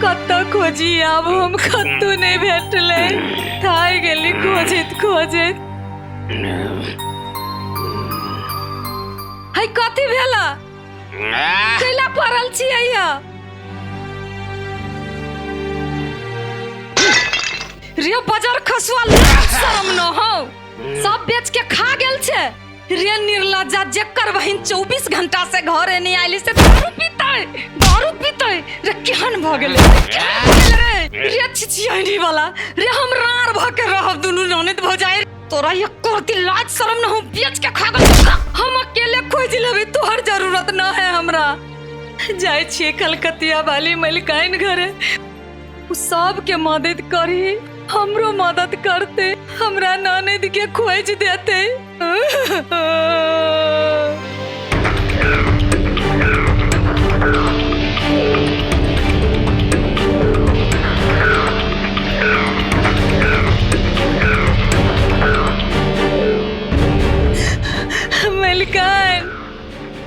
Speaker 15: कत्ता खोजी अब हम कत्तू नहीं भेटले थाई गेली खोजित हाय कथी भेला कैला पड़ल छी आइया रे बाजार खसवा शर्म न हो सब बेच के खा गेल छे रे निर्लज्जा जेकर बहिन 24 घंटा से घरे नहीं आइली से दारू पीते रे केहन भ गेले रे छिछियानी वाला रे हम रार भ के रहब दुनु ननद भ जाए तोरा ये करती लाज शर्म न हो बेच के खा गेल हम अकेले खोज लेबे तोहर जरूरत न है हमरा जाय छी कलकतिया वाली मलिकाइन घरे उ सब के मदद करी हमरो मदद करते हमरा ननद के खोज देते मलिकाइन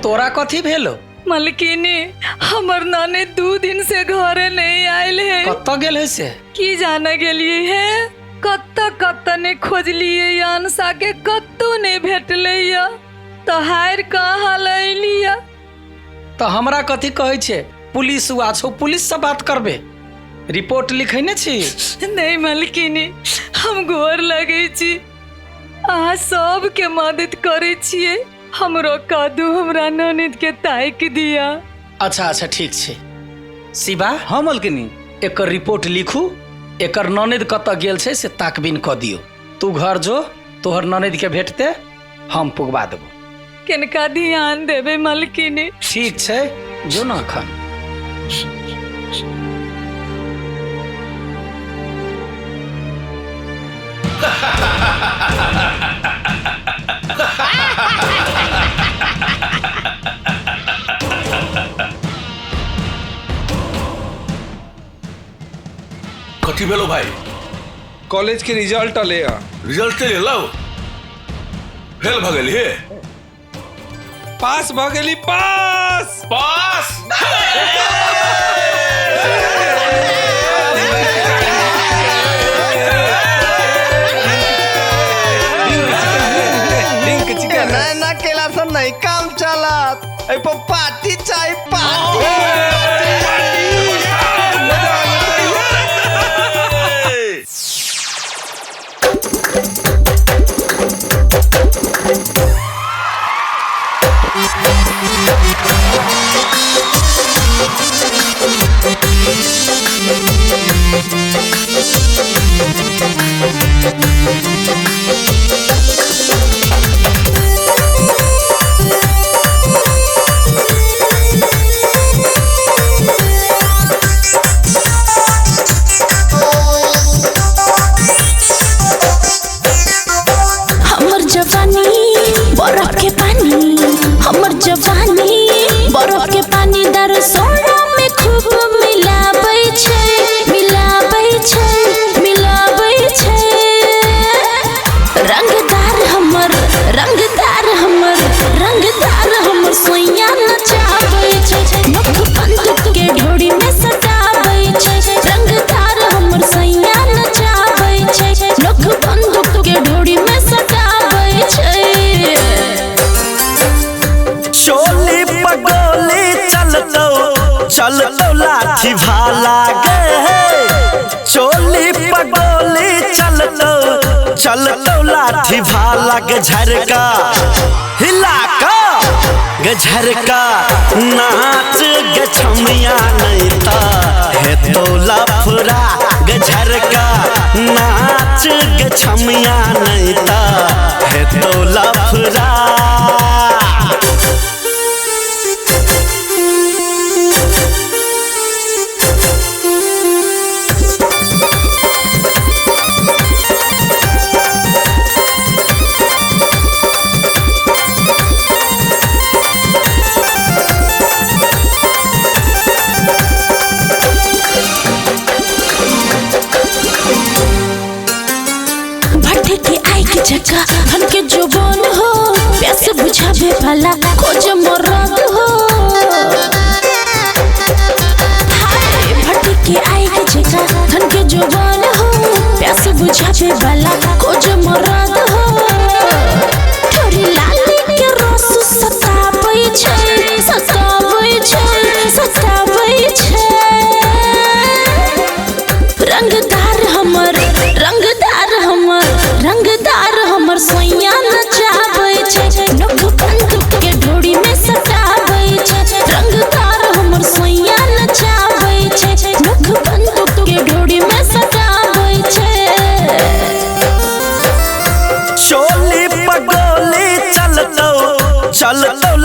Speaker 1: तोरा कथी भेलो?
Speaker 15: मलकिनी हमर नाने 2 दिन से घरे नहीं आयल है।
Speaker 1: कत्ता गेल है से?
Speaker 15: की जाने गेलिए है कत्ता ने खोजलिए यानसा के कत्तो नहीं भेटले या तो हार कहाँ लैलिया।
Speaker 1: तो हमरा कथी कहे छे पुलिस हुआ छो पुलिस से बात करबे रिपोर्ट लिखैने छी?
Speaker 15: नहीं मलकिनी हम गोर लगे छी आ सब के मदद करे छिए हमरो कादू हमरा ननद के ताइक दिया।
Speaker 1: अच्छा ठीक छे शिवा हम मलकिनी एकर रिपोर्ट लिखू एकर ननद कत गेल छे से ताकबीन क दियो। तू घर जो तोहर ननद के भेटते हम पुगवा देबो।
Speaker 15: किनका ध्यान देबे मलकिनी?
Speaker 1: ठीक छे जो ना खन
Speaker 10: कथी भेलो भाई?
Speaker 18: कॉलेज के रिजल्ट ले आ।
Speaker 10: रिजल्ट ले लो फेल भ गेली हे
Speaker 18: पास भ गेली पास
Speaker 11: ना केला से नहीं काम चलत ए पार्टी चाहिए पार्टी।
Speaker 6: लाठी भाला गे चोली पगोली चलतो लाठी भाला गे झरका हिला का गे झरका नाच गे छमिया नहीं ता है तो लफड़ा गे झरका नाच गे छमिया नहीं ता है तो लफड़ा।
Speaker 2: झटका हमके जो बुझावे वाला खोज मरद हो हाय भटके आएगी जगह धन के जुबान हो प्यास बुझावे वाला खोज मरद हो थोड़ी लाली के रस सताबै छै सताबै छै सताबै छै रंगदार हमर सोइया नचाबै छै नोक बंदूक के ढोड़ी में सटाबै छै रंगदार हमर सोइया नचाबै छै नोक बंदूक के ढोड़ी में सटाबै छै
Speaker 6: चोली पगोली चलतो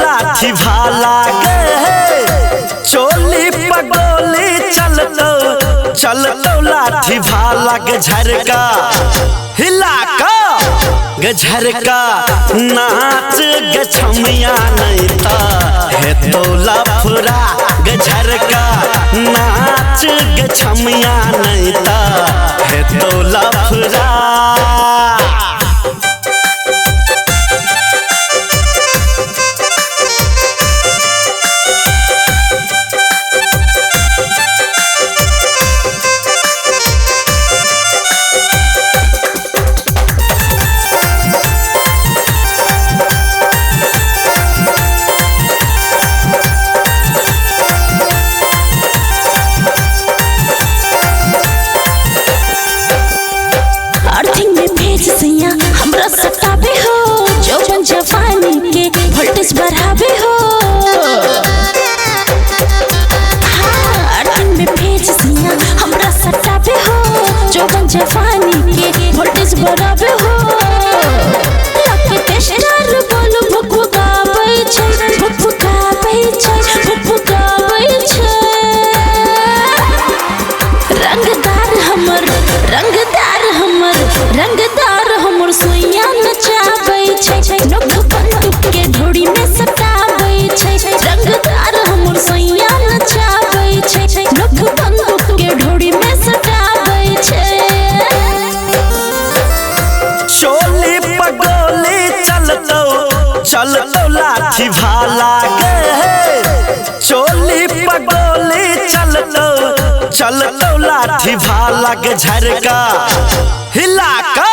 Speaker 6: लाठी भाला गे चोली पगोली चलतो लाठी भाला गे झरका हिला का गे झरका नाच गे छमिया नहीं ता है तो लफड़ा गे झरका नाच गे छमिया नहीं ता है तो लफड़ा
Speaker 2: सताबे हो जौवन जवानी के वोल्टेज बढ़ाबे हो हाँ में भेज सिया हमरा सताबे हो जौवन जवानी के वोल्टेज बढ़ाबे हो लगते स्टार बोलो भुकभुकाबै छै भुकभुकाबै छै भुकभुकाबै छै रंगदार हमर सोइया नचाबै छै नोक बंदूक के ढोड़ी में सटाबै छै रंगदार हमर सोइया नचाबै छै नोक बंदूक के ढोड़ी में सटाबै छै
Speaker 6: चोली पगोली चलतो लाठी भाला गे चोली पगोली चलतो लाठी भाला गे झरका हिला का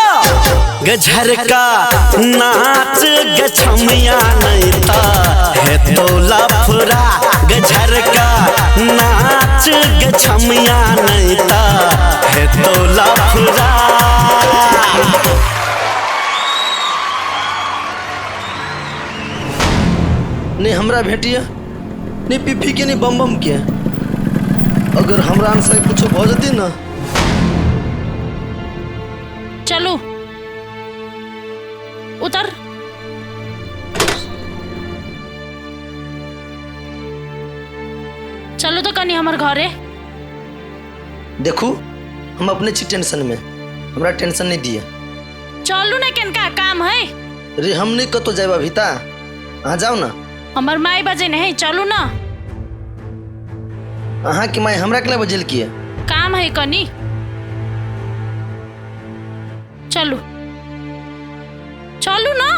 Speaker 6: गे झरका नाच गे छमिया नहीं ता है तो लफड़ा गे झरका नाच गे छमिया नहीं ता है तो लफड़ा
Speaker 8: नहीं हमरा भेटिया नहीं पिफी के नहीं बम बम के अगर हमरा से कुछ हो जती ना
Speaker 2: चलो उतर चलो तो कनी हमार घरे
Speaker 8: देखू हम अपने छी टेंशन में हमरा टेंशन नहीं दिया
Speaker 2: चलू ना केनका काम है
Speaker 8: रे हम नहीं कतो जाएबा भीता आ जाओ ना
Speaker 2: हमार माई बजे नहीं चलू ना
Speaker 8: अहाँ की माई हमरा के लिए बजेल किया
Speaker 2: काम है कनी चलू चलू ना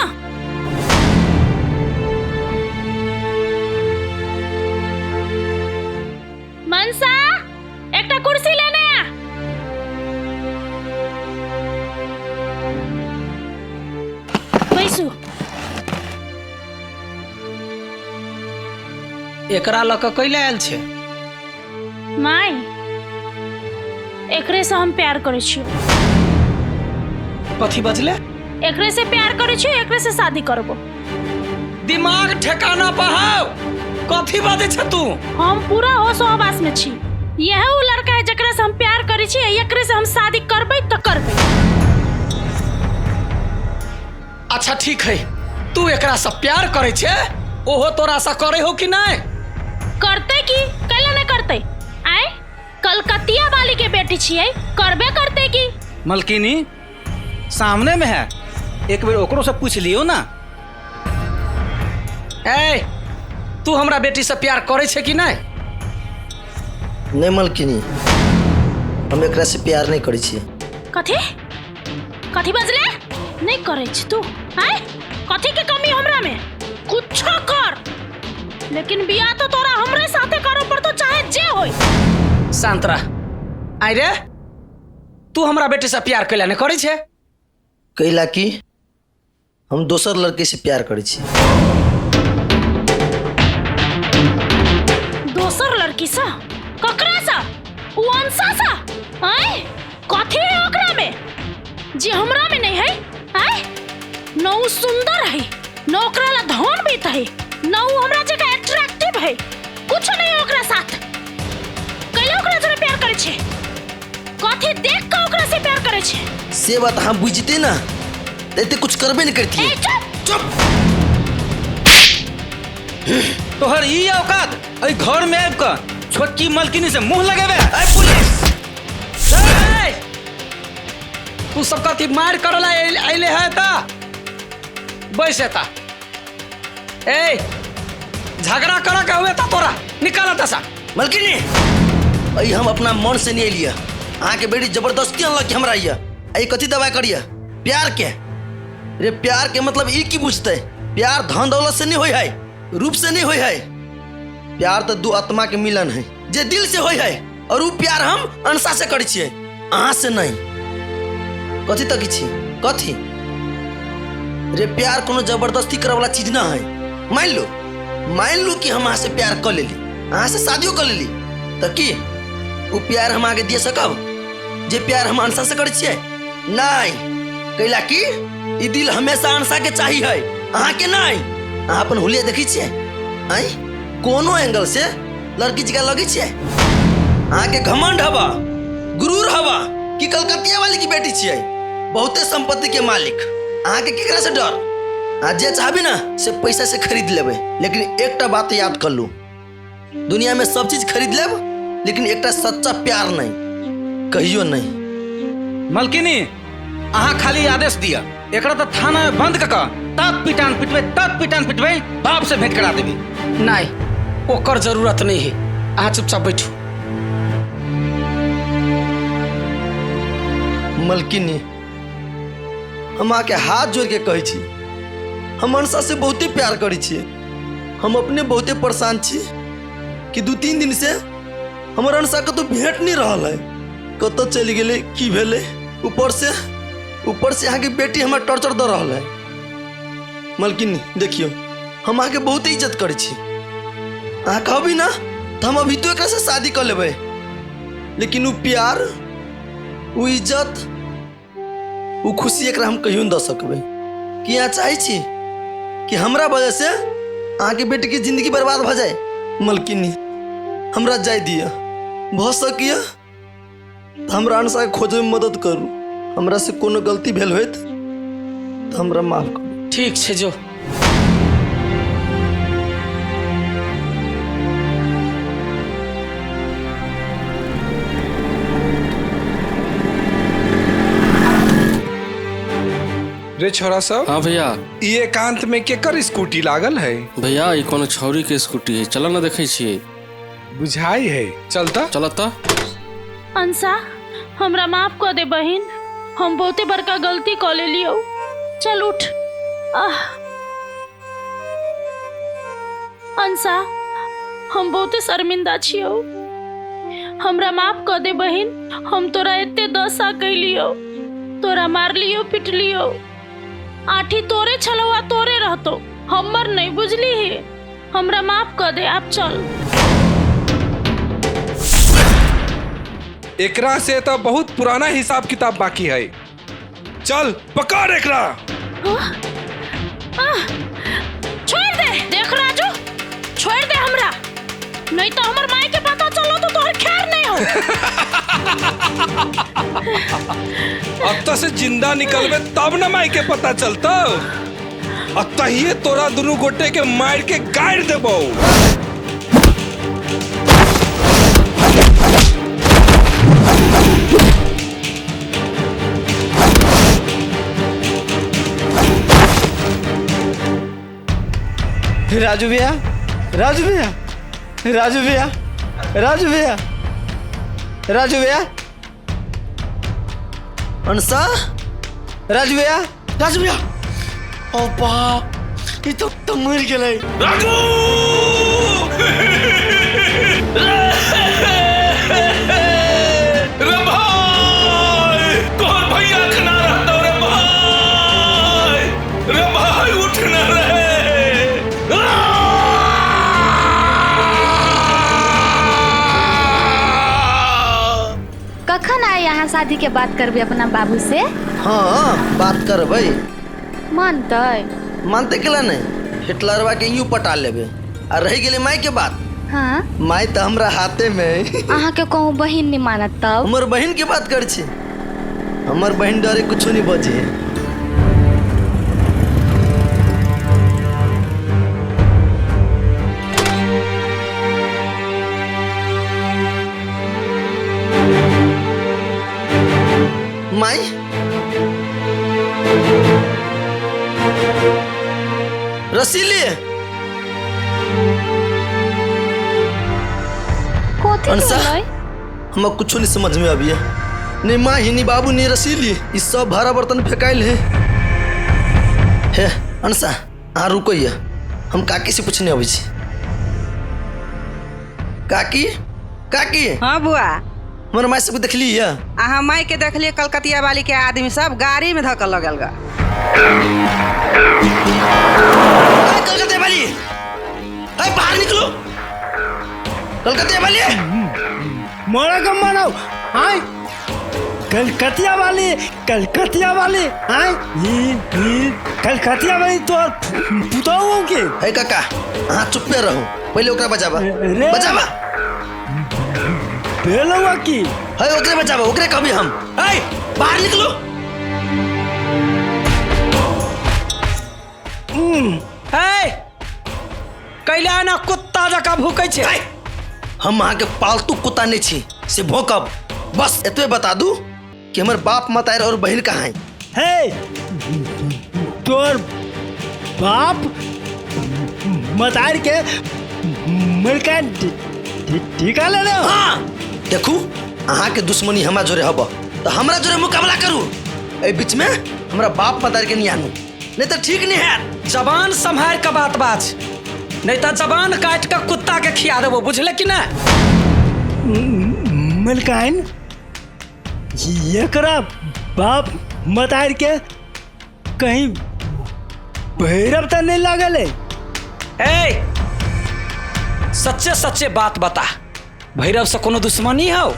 Speaker 2: मनसा एकटा कुर्सी लेने आ बैसू
Speaker 4: एकरा लऽ कऽ कैले आयल छै
Speaker 2: माई एकरे से हम प्यार करे छियो
Speaker 1: कथी बजले
Speaker 2: एकरे से प्यार करे छियो एकरे से शादी करबो
Speaker 1: दिमाग ठिकाना पहाओ कथी बाजे छ तू
Speaker 2: हम पूरा होश हवास में छी यह वो लड़का है जकरा से हम प्यार करे छी एकरे से हम शादी करबै त करबै
Speaker 1: अच्छा ठीक है तू एकरा से प्यार करे छे ओहो तोरा से करे हो कि नहीं
Speaker 2: करते की कैला नहीं करते आए कलकतिया वाली के बेटी छिए करबे करते की
Speaker 4: मलकिनी सामने में है एक बेर ओकरो से पूछ लियो ना
Speaker 1: ए तू हमरा बेटी से प्यार करे छे कि नहीं
Speaker 8: नहीं मलकिनी हम एकरा से प्यार नहीं करे छी
Speaker 2: कथी कथी बजले नहीं करे छी तू आए कथी के कमी हमरा में कुछ कर, लेकिन बियाह तो तोरा हमरे साथे करो पर तो चाहे जे होई।
Speaker 1: शांत रह। आई रे, तू हमरा बेटे से प्यार कैला नहीं करी छे?
Speaker 8: कैला की हम दोसर लड़के से प्यार करी छी।
Speaker 2: दोसर लड़की सा? ककरा सा? उ अंसा सा? आय कथी है ओकरा में जे हमरा में नहीं है? आय न उ सुंदर है, न ओकरा ला धन बीत है, न उ हमरा जगह अट्रैक्टिव है, कुछ नहीं ओकरा साथ। कैला ओकरा से प्यार करे छे? कथी देख के ओकरा से प्यार करे छे?
Speaker 8: से बात हम बुझते ना, ते कुछ करबे नहीं करती।
Speaker 2: ए चुप
Speaker 4: तोहर ई औकात ए घर में आब के छोटकी मलकिनी से मुंह लगावे?
Speaker 1: ए पुलिस, तू सब कथी मार करला आइले है ता? बैसे ता। ए झगड़ा करा के हुए ता तोरा निकाला दसा।
Speaker 8: मलकिनी आई हम अपना मन से नहीं लिया, आके बेटी जबरदस्ती अनलक हमरा आइया। आई कथी दवा करिया? प्यार के रे, प्यार के मतलब ई की बुझते? प्यार धन दौलत से नहीं होई है, रूप से नहीं होई है। प्यार तो दो आत्मा के मिलन है जे दिल से होई है, और वो प्यार हम अंसा से करी छिए, अहाँ से नहीं। कथी तक छी? कथी रे, प्यार कोनो जबरदस्ती करे वाला चीज ना है। मान लो कि हम अहाँ से प्यार कर लेली, अहाँ से शादियों कर लेली, तो की वो प्यार हम आगे दे सकब जे प्यार हम अंसा से करी छिए? नहीं, कैला की ई दिल हमेशा अंसा के चाहिए है, अहाँ के नहीं। अहाँ अपन हुलिया देखी छिए? आई कोनो एंगल से लड़की जगह लगी छिए? अहाँ के घमंड हवा, गुरूर हवा कि कलकतिया वाली की बेटी छिए, बहुते संपत्ति के मालिक। अहाँ के केकरा से डर? आज जे चाहबी ना से पैसा से खरीद लेबे, लेकिन एकटा बात याद कर लू, दुनिया में सब चीज खरीद लेब, लेकिन एकटा सच्चा प्यार नहीं, कहियो नहीं।
Speaker 4: मलकिनी अहाँ खाली आदेश दिया, एकरा तो थाना में बंद कका, तब पिटान पिटबै, बाप से भेंट करा देबी।
Speaker 1: नहीं, ओकर जरूरत नहीं है, अहाँ चुपचाप बैठू।
Speaker 8: मलकिनी हम आके हाथ जोड़ के कहे छी, हम अंसा से बहुते प्यार करी छिए। हम अपने बहुते परेशान छी कि 2-3 दिन से हमर अंसा के तो भेंट नहीं रहा है, कत चली गए की भेले। ऊपर से यहाँ की बेटी हमारा टॉर्चर दे रहा है। मलकिनी देखियो, हम आके बहुत इज्जत करे छी, अहाँ कहबी ना तो हम अभी तो एक से शादी कर लेबै, लेकिन वो प्यार, वो इज्जत, वो खुशी एक हम कहियो न दे सकबै। कि यहाँ चाहे छी कि हमरा वजह से अहाँ के बेटी की जिंदगी बर्बाद भ जाए? मलकिनी हमरा जाय दिया, भ सकिया तो हमरा अंसा के खोजे में मदद करू। हमरा से कोनो गलती भेल होत तो हमरा माफ करू।
Speaker 1: ठीक छे जो।
Speaker 18: रे छोरा सब।
Speaker 12: हाँ भैया।
Speaker 18: ये एकांत में केकर स्कूटी लागल है?
Speaker 12: भैया ये कोनो छौरी के स्कूटी है, चलो ना देखे छिए।
Speaker 18: बुझाई है, चलता
Speaker 12: चलता।
Speaker 2: अंसा हमरा माफ कर दे बहन, हम बहुते बड़का गलती कर लेलियो। चल उठ। अंसा हम बहुते शर्मिंदा छियो, हमरा माफ कर दे बहन। हम तोरा एते दशा कैलियो, तोरा मारलियो पिटलियो, आठी तोरे छलवा तोरे रहतो, हमर नहीं बुझली है। हमरा माफ कर दे, आप चल।
Speaker 18: एकरा से तो बहुत पुराना हिसाब किताब बाकी है, चल पकड़ एकरा।
Speaker 2: छोड़ दे, देख राजू, छोड़ दे हमरा, नहीं तो हमर माई के पता चलो तो तोहर खैर नहीं हो।
Speaker 18: अब तो से जिंदा निकलबे तब न माई के पता चलता, अतहिए तोरा दुनू गोटे के मार के गाड़ देबो।
Speaker 11: राजू भैया, राजू भैया, राजू भैया, राजू भैया, राजू भैया,
Speaker 8: अंसा,
Speaker 11: राजू भैया,
Speaker 8: राजू भैया, ओपा ई तो मर गेलै।
Speaker 10: राजू रे भाई तोहर भैया खना रहता रे भाई उठ ना रहे।
Speaker 5: कखन आए यहाँ शादी के बात करबे अपना बाबू से?
Speaker 8: हाँ बात करबै।
Speaker 5: मानते?
Speaker 8: मानते केला नहीं, हिटलरवा के यूं पटा लेबे। आ रह गेले माई के बात,
Speaker 5: हाँ
Speaker 8: माई तो हमरा हाथे में।
Speaker 5: अहाँ के कहूँ बहिन नहीं मानत तब?
Speaker 8: हमर बहन के बात कर छी, हमर बहन डरे कुछ नहीं बजे। माई रसीली अंसा हम कुछ नहीं समझ में अभी है। नहीं माँ ही नहीं बाबू नहीं रसीली, इस सब भारा बर्तन फेंकाइल है अंसा हाँ रुको ये हम काकी से पूछने अभी छी। काकी काकी।
Speaker 20: हाँ बुआ।
Speaker 8: हमारे माई सबको देखली है?
Speaker 20: अहाँ माई के देखलिए कलकतिया वाली के आदमी सब गाड़ी में धक्का लगल गा।
Speaker 8: कलकतिया वाली बाहर निकलो। कलकतिया वाली
Speaker 3: मोरा कम बनाओ। हाय कलकतिया वाली हाय कलकतिया वाली तो पुताओ के
Speaker 8: है काका। हाँ चुप पे रहो, पहले ओकरा बजावा बजावा।
Speaker 3: बेलवा की
Speaker 8: है ओकरे बजावा, ओकरे कभी हम। है बाहर निकलो।
Speaker 1: है कैला ना कुत्ता जका भूकै छे।
Speaker 8: हम अहाँ के पालतू कुत्ता नहीं छी से भोंकब। बस एतबे बता दू कि हमर बाप मतार और बहन कहाँ है।
Speaker 3: हे तोर बाप मतार के मलका ठिका ले।
Speaker 8: हाँ देखू अहाँ के दुश्मनी हमरा जोरे हब तो हमरा जोरे मुकाबला करू। ए बीच में हमरा बाप मतार के नहीं आनू, नहीं तो ठीक नहीं है।
Speaker 1: जबान संभाल के बात बाज, नहीं तो जबान काट के कुत्ता के खिया देबो, बुझले कि ना?
Speaker 3: मलकाइन एकरा बाप मतार के कहीं भैरव तो नहीं लागल
Speaker 1: है? सच्चे सच्चे बात बता, भैरव से कोनो दुश्मनी हो?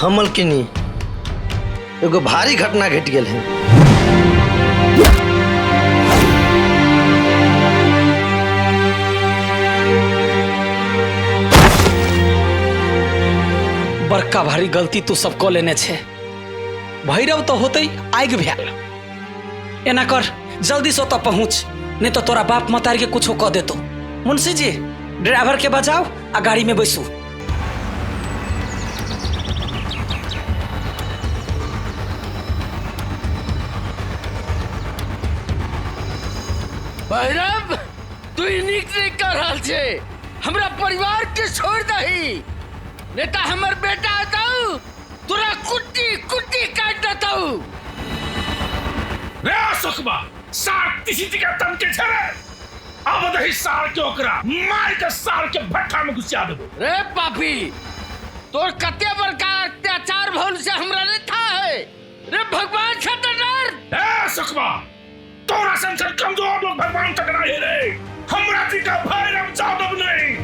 Speaker 8: हमल के नहीं एगो भारी घटना घट गेल है।
Speaker 1: बड़का भारी गलती तू सब को लेने छे। भैरव तो होते आग भेल। एना कर जल्दी से तो पहुंच, नहीं तो तोरा बाप मतार के कुछ कह देतो। मुंशी जी ड्राइवर के बजाओ आ गाड़ी में बैसू।
Speaker 12: भैरव तू नीक नहीं कर रहल छे, हमरा परिवार के छोड़ दही, नहीं तो हमर बेटा आताऊ तोरा कुट्टी कुट्टी काट देताऊ।
Speaker 10: रे सुखबा सार किसी के तन के छरे, अब दही सार के ओकरा मार के सार के भट्ठा में घुसा देबो।
Speaker 12: रे पापी तोर कते बड़का अत्याचार भइल से हमरा नहीं था है। रे भगवान से तो डर।
Speaker 10: ए सुखबा तोरा संसद कमजोर लोग भगवान तक ना है रे, हमरा जी का भैरव जादव नहीं।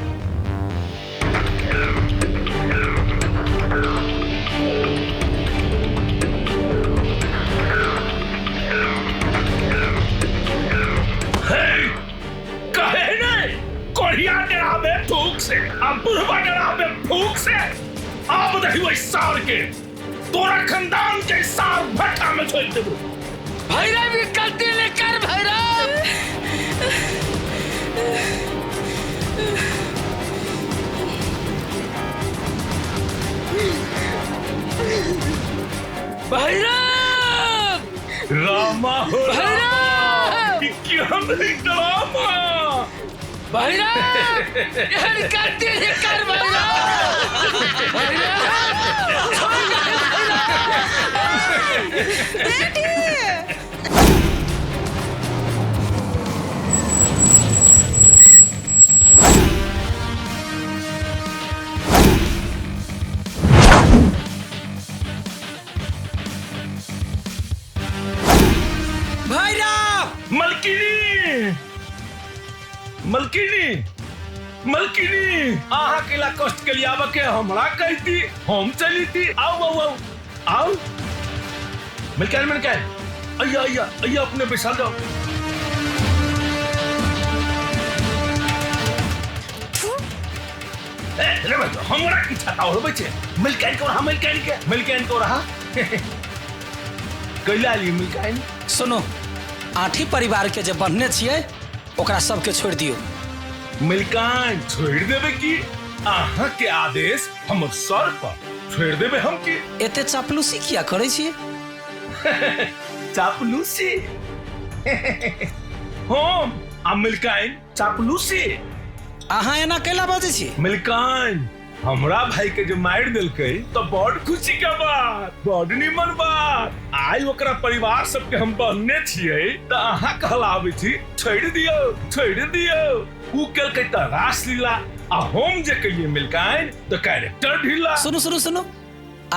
Speaker 10: कहे नहीं कोढ़िया डरावे फूक से, अब बुढ़वा डरावे फूक से। अब देखी वही सार के तोरा खानदान के सार भट्टा में छोड़ देबो।
Speaker 12: भैरव भी गलती नहीं कर भैरव। भैरव
Speaker 10: रामा हो
Speaker 12: भैरव
Speaker 10: क्या नहीं ड्रामा।
Speaker 12: भैरव यार गलती नहीं कर भैरव।
Speaker 10: मलकिनी मलकिनी आहा केला कष्ट के लिए आवा के हमरा कहती हम चली थी आओ आओ आओ आओ मलकिन अय्या अय्या अय्या अपने बैठा जाओ हमरा की छाता हो बच्चे मलकिन को रहा कैला ली मलकिन
Speaker 1: सुनो आठी परिवार के जे बनने छिए ओकरा सबके छोड़ दियो
Speaker 10: मलकिन छोड़ देबे की आहा के आदेश हमर सर पर छोड़ देबे हम की
Speaker 1: एते चापलूसी किया करे छिए
Speaker 10: चापलूसी हम आ मलकिन चापलूसी
Speaker 1: आहा एना कैला बाजे छी
Speaker 10: मलकिन हमरा भाई के जो मार दिलके तो बड़ खुशी के बात बड़ निमन बात आई ओकरा परिवार सबके हम बनने छिए त आहा कहलावे छी छोड़ दियो उ केलकै त रासलीला आ हम जे कहिए मलकिन तो कैरेक्टर ढीला
Speaker 1: सुनो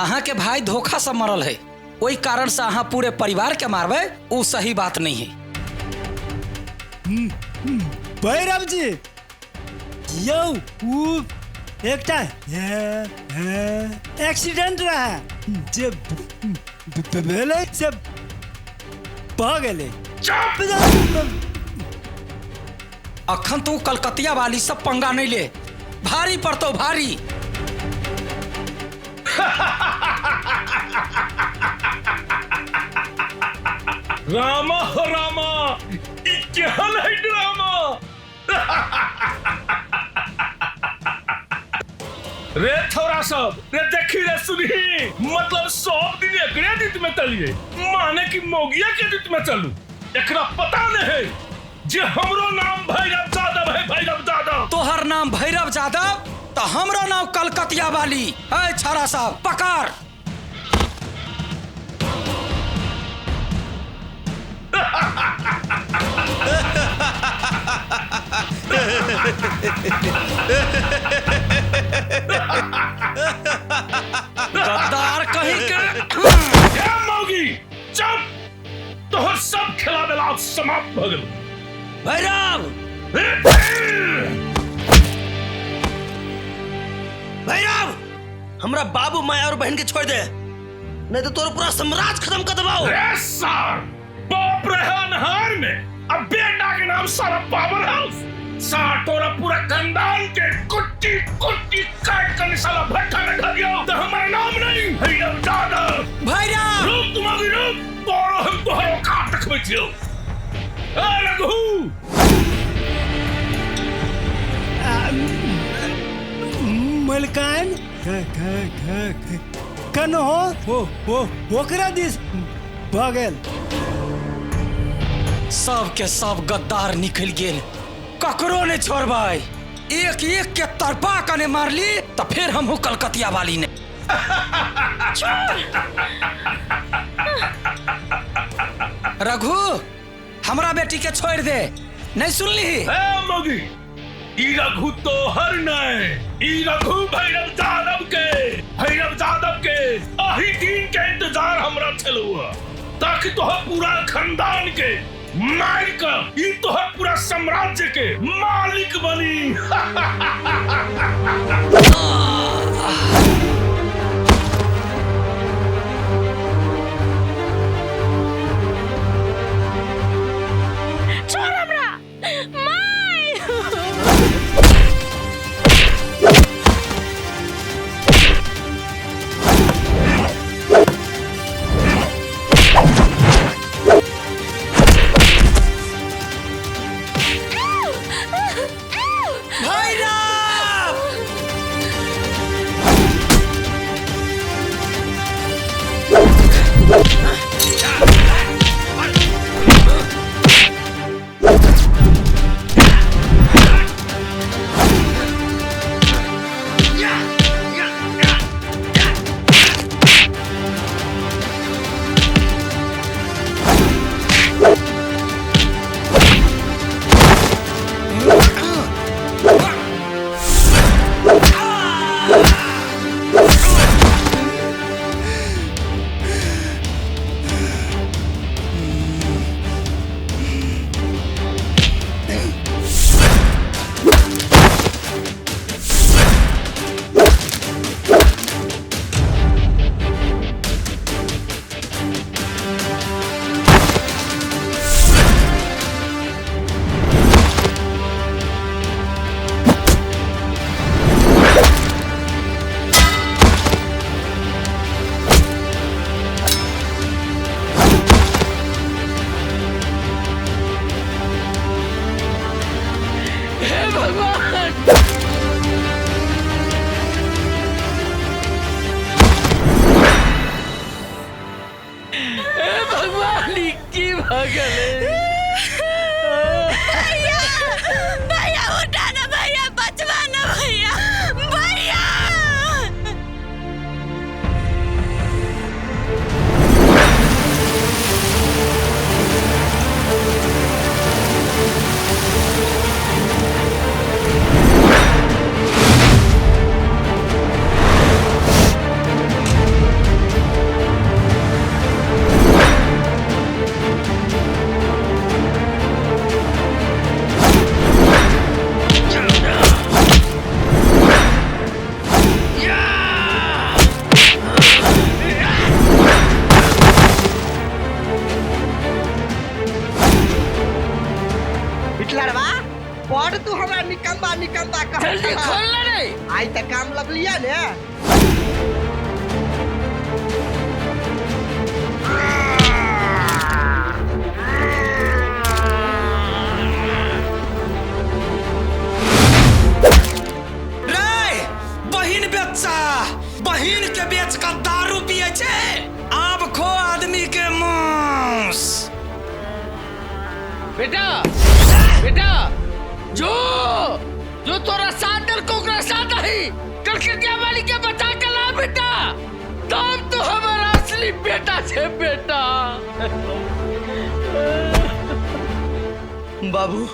Speaker 1: आहा के भाई धोखा से मरल है ओई कारण से आहा पूरे परिवार के मारबे उ सही बात नहीं है
Speaker 3: भैरव जी यौ उ एकटा एक्सीडेंट रहा जे भेले से भ गेले
Speaker 1: अखन तू कलकतिया वाली सब पंगा नहीं ले भारी पड़तो भारी
Speaker 10: रामा ई केहन है ड्रामा रे थोड़ा सब रे देखी रे सुनी मतलब सब दिन एकरे दित में चलिए माने की मोगिया के दित में चलू एकरा पता नहीं है जे हमरो नाम भैरव जादव है भैरव जादव
Speaker 1: तोहर नाम भैरव जादव तो हमरो नाम कलकतिया वाली है छारा साहब पकड़ गद्दार कहीं के
Speaker 10: मौगी चुप तोहर सब खेला बेला समाप्त भ गेल
Speaker 1: भैरव
Speaker 8: हमरा बाबू माया और बहन के छोड़ दे नहीं तो तोर पूरा साम्राज्य खत्म कर देबाओ
Speaker 10: बाप रहा नहार में अब बेटा के नाम सारा पावर हाउस तोरा पूरा खानदान के कुट्टी कुट्टी काट कर साला भट्टा में ढल गया तो हमारा नाम नहीं भैरव जादव
Speaker 1: भैरव
Speaker 10: रुक तुम्हारी रुक तोरो हम तोहर औकात देखबे छियो ए रघु
Speaker 3: मलकिन कन हो ओकरा दिस भ गेल
Speaker 1: सब के सब गद्दार निकल गेल ककरो ने छोड़बाई एक एक के तरपा कने मारली तो फिर हम हो कलकतिया वाली ने रघु हमरा बेटी के छोड़ दे नहीं सुनली
Speaker 10: मौगी ई रघु तो हर नहीं ई रघु भैरव जादव के आही दिन के इंतजार हमरा छलुआ ताकि तोहर पूरा खानदान के मार कर ई तोहर पूरा साम्राज्य के मालिक बनी
Speaker 2: छोड़ हमरा
Speaker 12: भगवान की भगले
Speaker 2: भैया भैया उठा ना भैया बचवा ना भैया भैया
Speaker 20: हिटलरवा पढ़ तू हमरा निकलबा
Speaker 12: जल्दी खोल ले रे
Speaker 20: आई तक काम लग लिया ने
Speaker 1: बहिन बेचा बहिन के बेच का दारू पिए छे आब खो आदमी के मांस
Speaker 12: बेटा बेटा जो जो तोरा सादर कोकरा साथ ही कलकतिया वाली के बचा के ला बेटा तब तो हमारा असली बेटा छे बेटा
Speaker 8: बाबू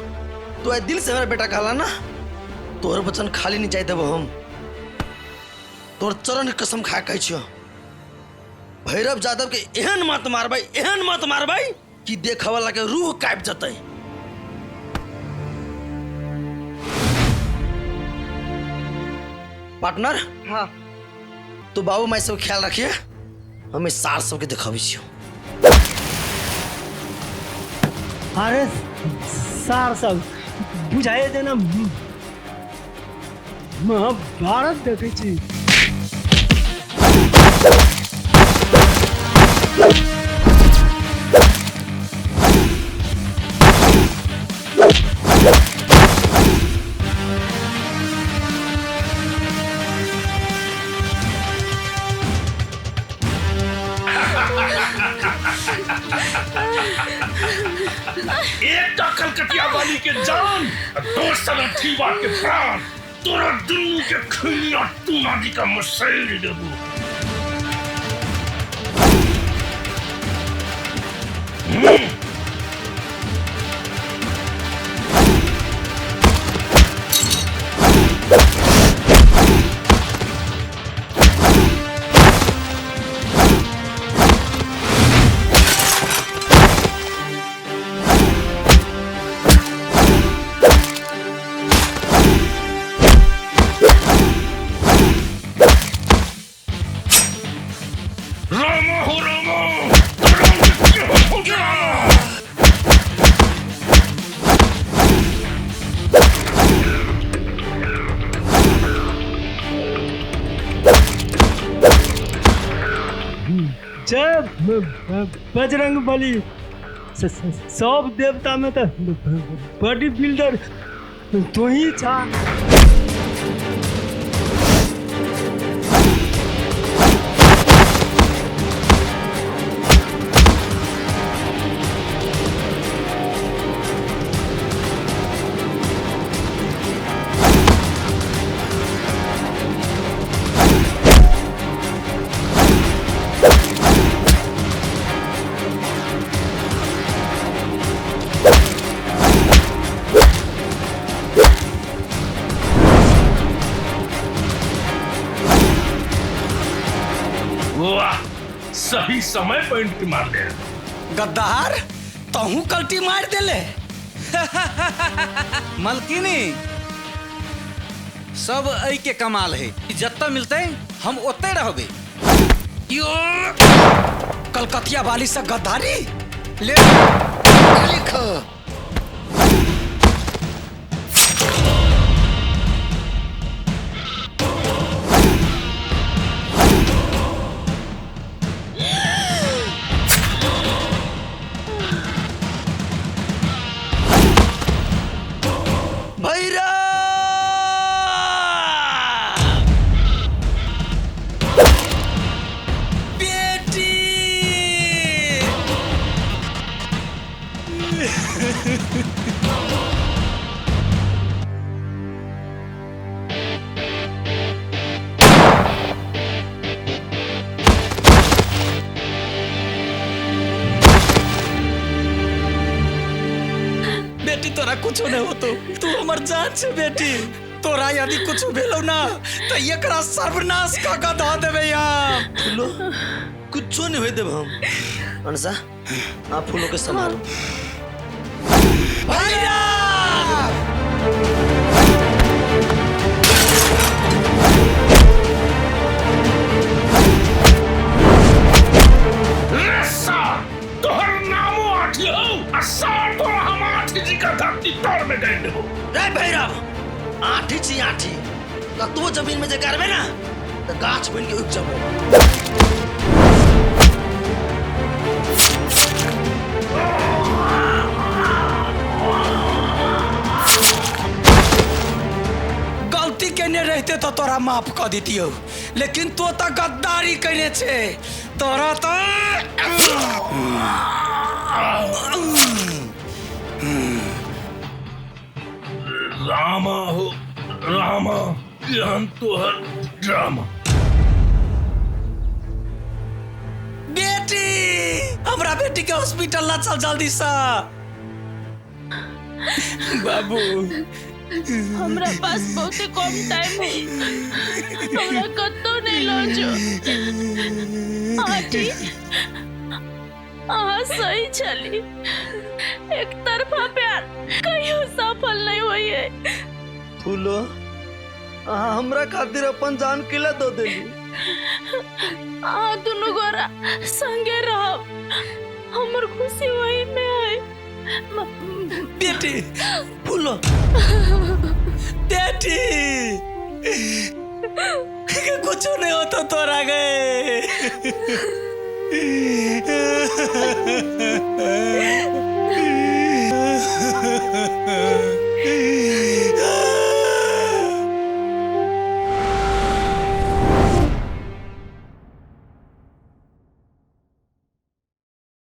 Speaker 8: तू दिल से मेरा बेटा कहला ना तोहर वचन खाली नहीं जाए देबो हम तोर चरण के कसम खा कह छियो भैरव यादव के एहन मत मारबाई कि देख वाला के रूह काट जतै पार्टनर हाँ तो बाबू माई सब ख्याल रखिए हमें सार सबके दिखाबी छियो
Speaker 3: अरे सार सब बुझाए देना महाभारत देखे छी
Speaker 10: एक तो कलकतिया वाली के जान दो सनठीवा के प्राण तोरा दुनू के खूनिया तू नादी का मसैल देबू
Speaker 3: बजरंग बली सब देवता में तो बॉडी बिल्डर तो ही था
Speaker 10: सही समय पर एंट्री मार दे
Speaker 1: गद्दार तहू कल्टी मार देले
Speaker 4: मलकिनी सब ऐ के कमाल है जत्ता मिलते हम ओते रहबे
Speaker 1: कलकतिया वाली से गद्दारी ले लिख बेटी तोरा कुछ नहीं हो तू हमर जान छे बेटी। तोरा यदि कुछ भेलो ना तो एकरा सर्वनाश का धा देबे यार।
Speaker 8: फूलो कुछ नहीं होई देब हम। अनसा आप फूलों के संभालो।
Speaker 1: भैया
Speaker 10: तोहर नामो आठी हो असार तो हम आठी जी का धरती तोड़ में गए हो।
Speaker 8: रे भैरव आठी छी आठी तू जमीन में जे करबे ना तो गाछ बन के उग जाबो।
Speaker 1: गलती केने रहते तो तोरा माफ कर दितियो, लेकिन तो गद्दारी करने छे। तोरा तो
Speaker 10: रामा हो रामा, हम तोहर ड्रामा।
Speaker 1: बेटी हमरा बेटी के हॉस्पिटल ला चल जल्दी सा। बाबू
Speaker 2: हमरा पास बहुत कम टाइम है, हमरा कतो नहीं लजो। आटी सही चली, एक तरफा प्यार कहियो सफल नहीं हुई है।
Speaker 8: फूलो हमरा खातिर अपन जान किला दो देली।
Speaker 2: दोनों गोरा संगे रहो, हमर खुशी वही में है।
Speaker 1: बेटी फूलो बेटी कुछ नहीं होता तोरा गए।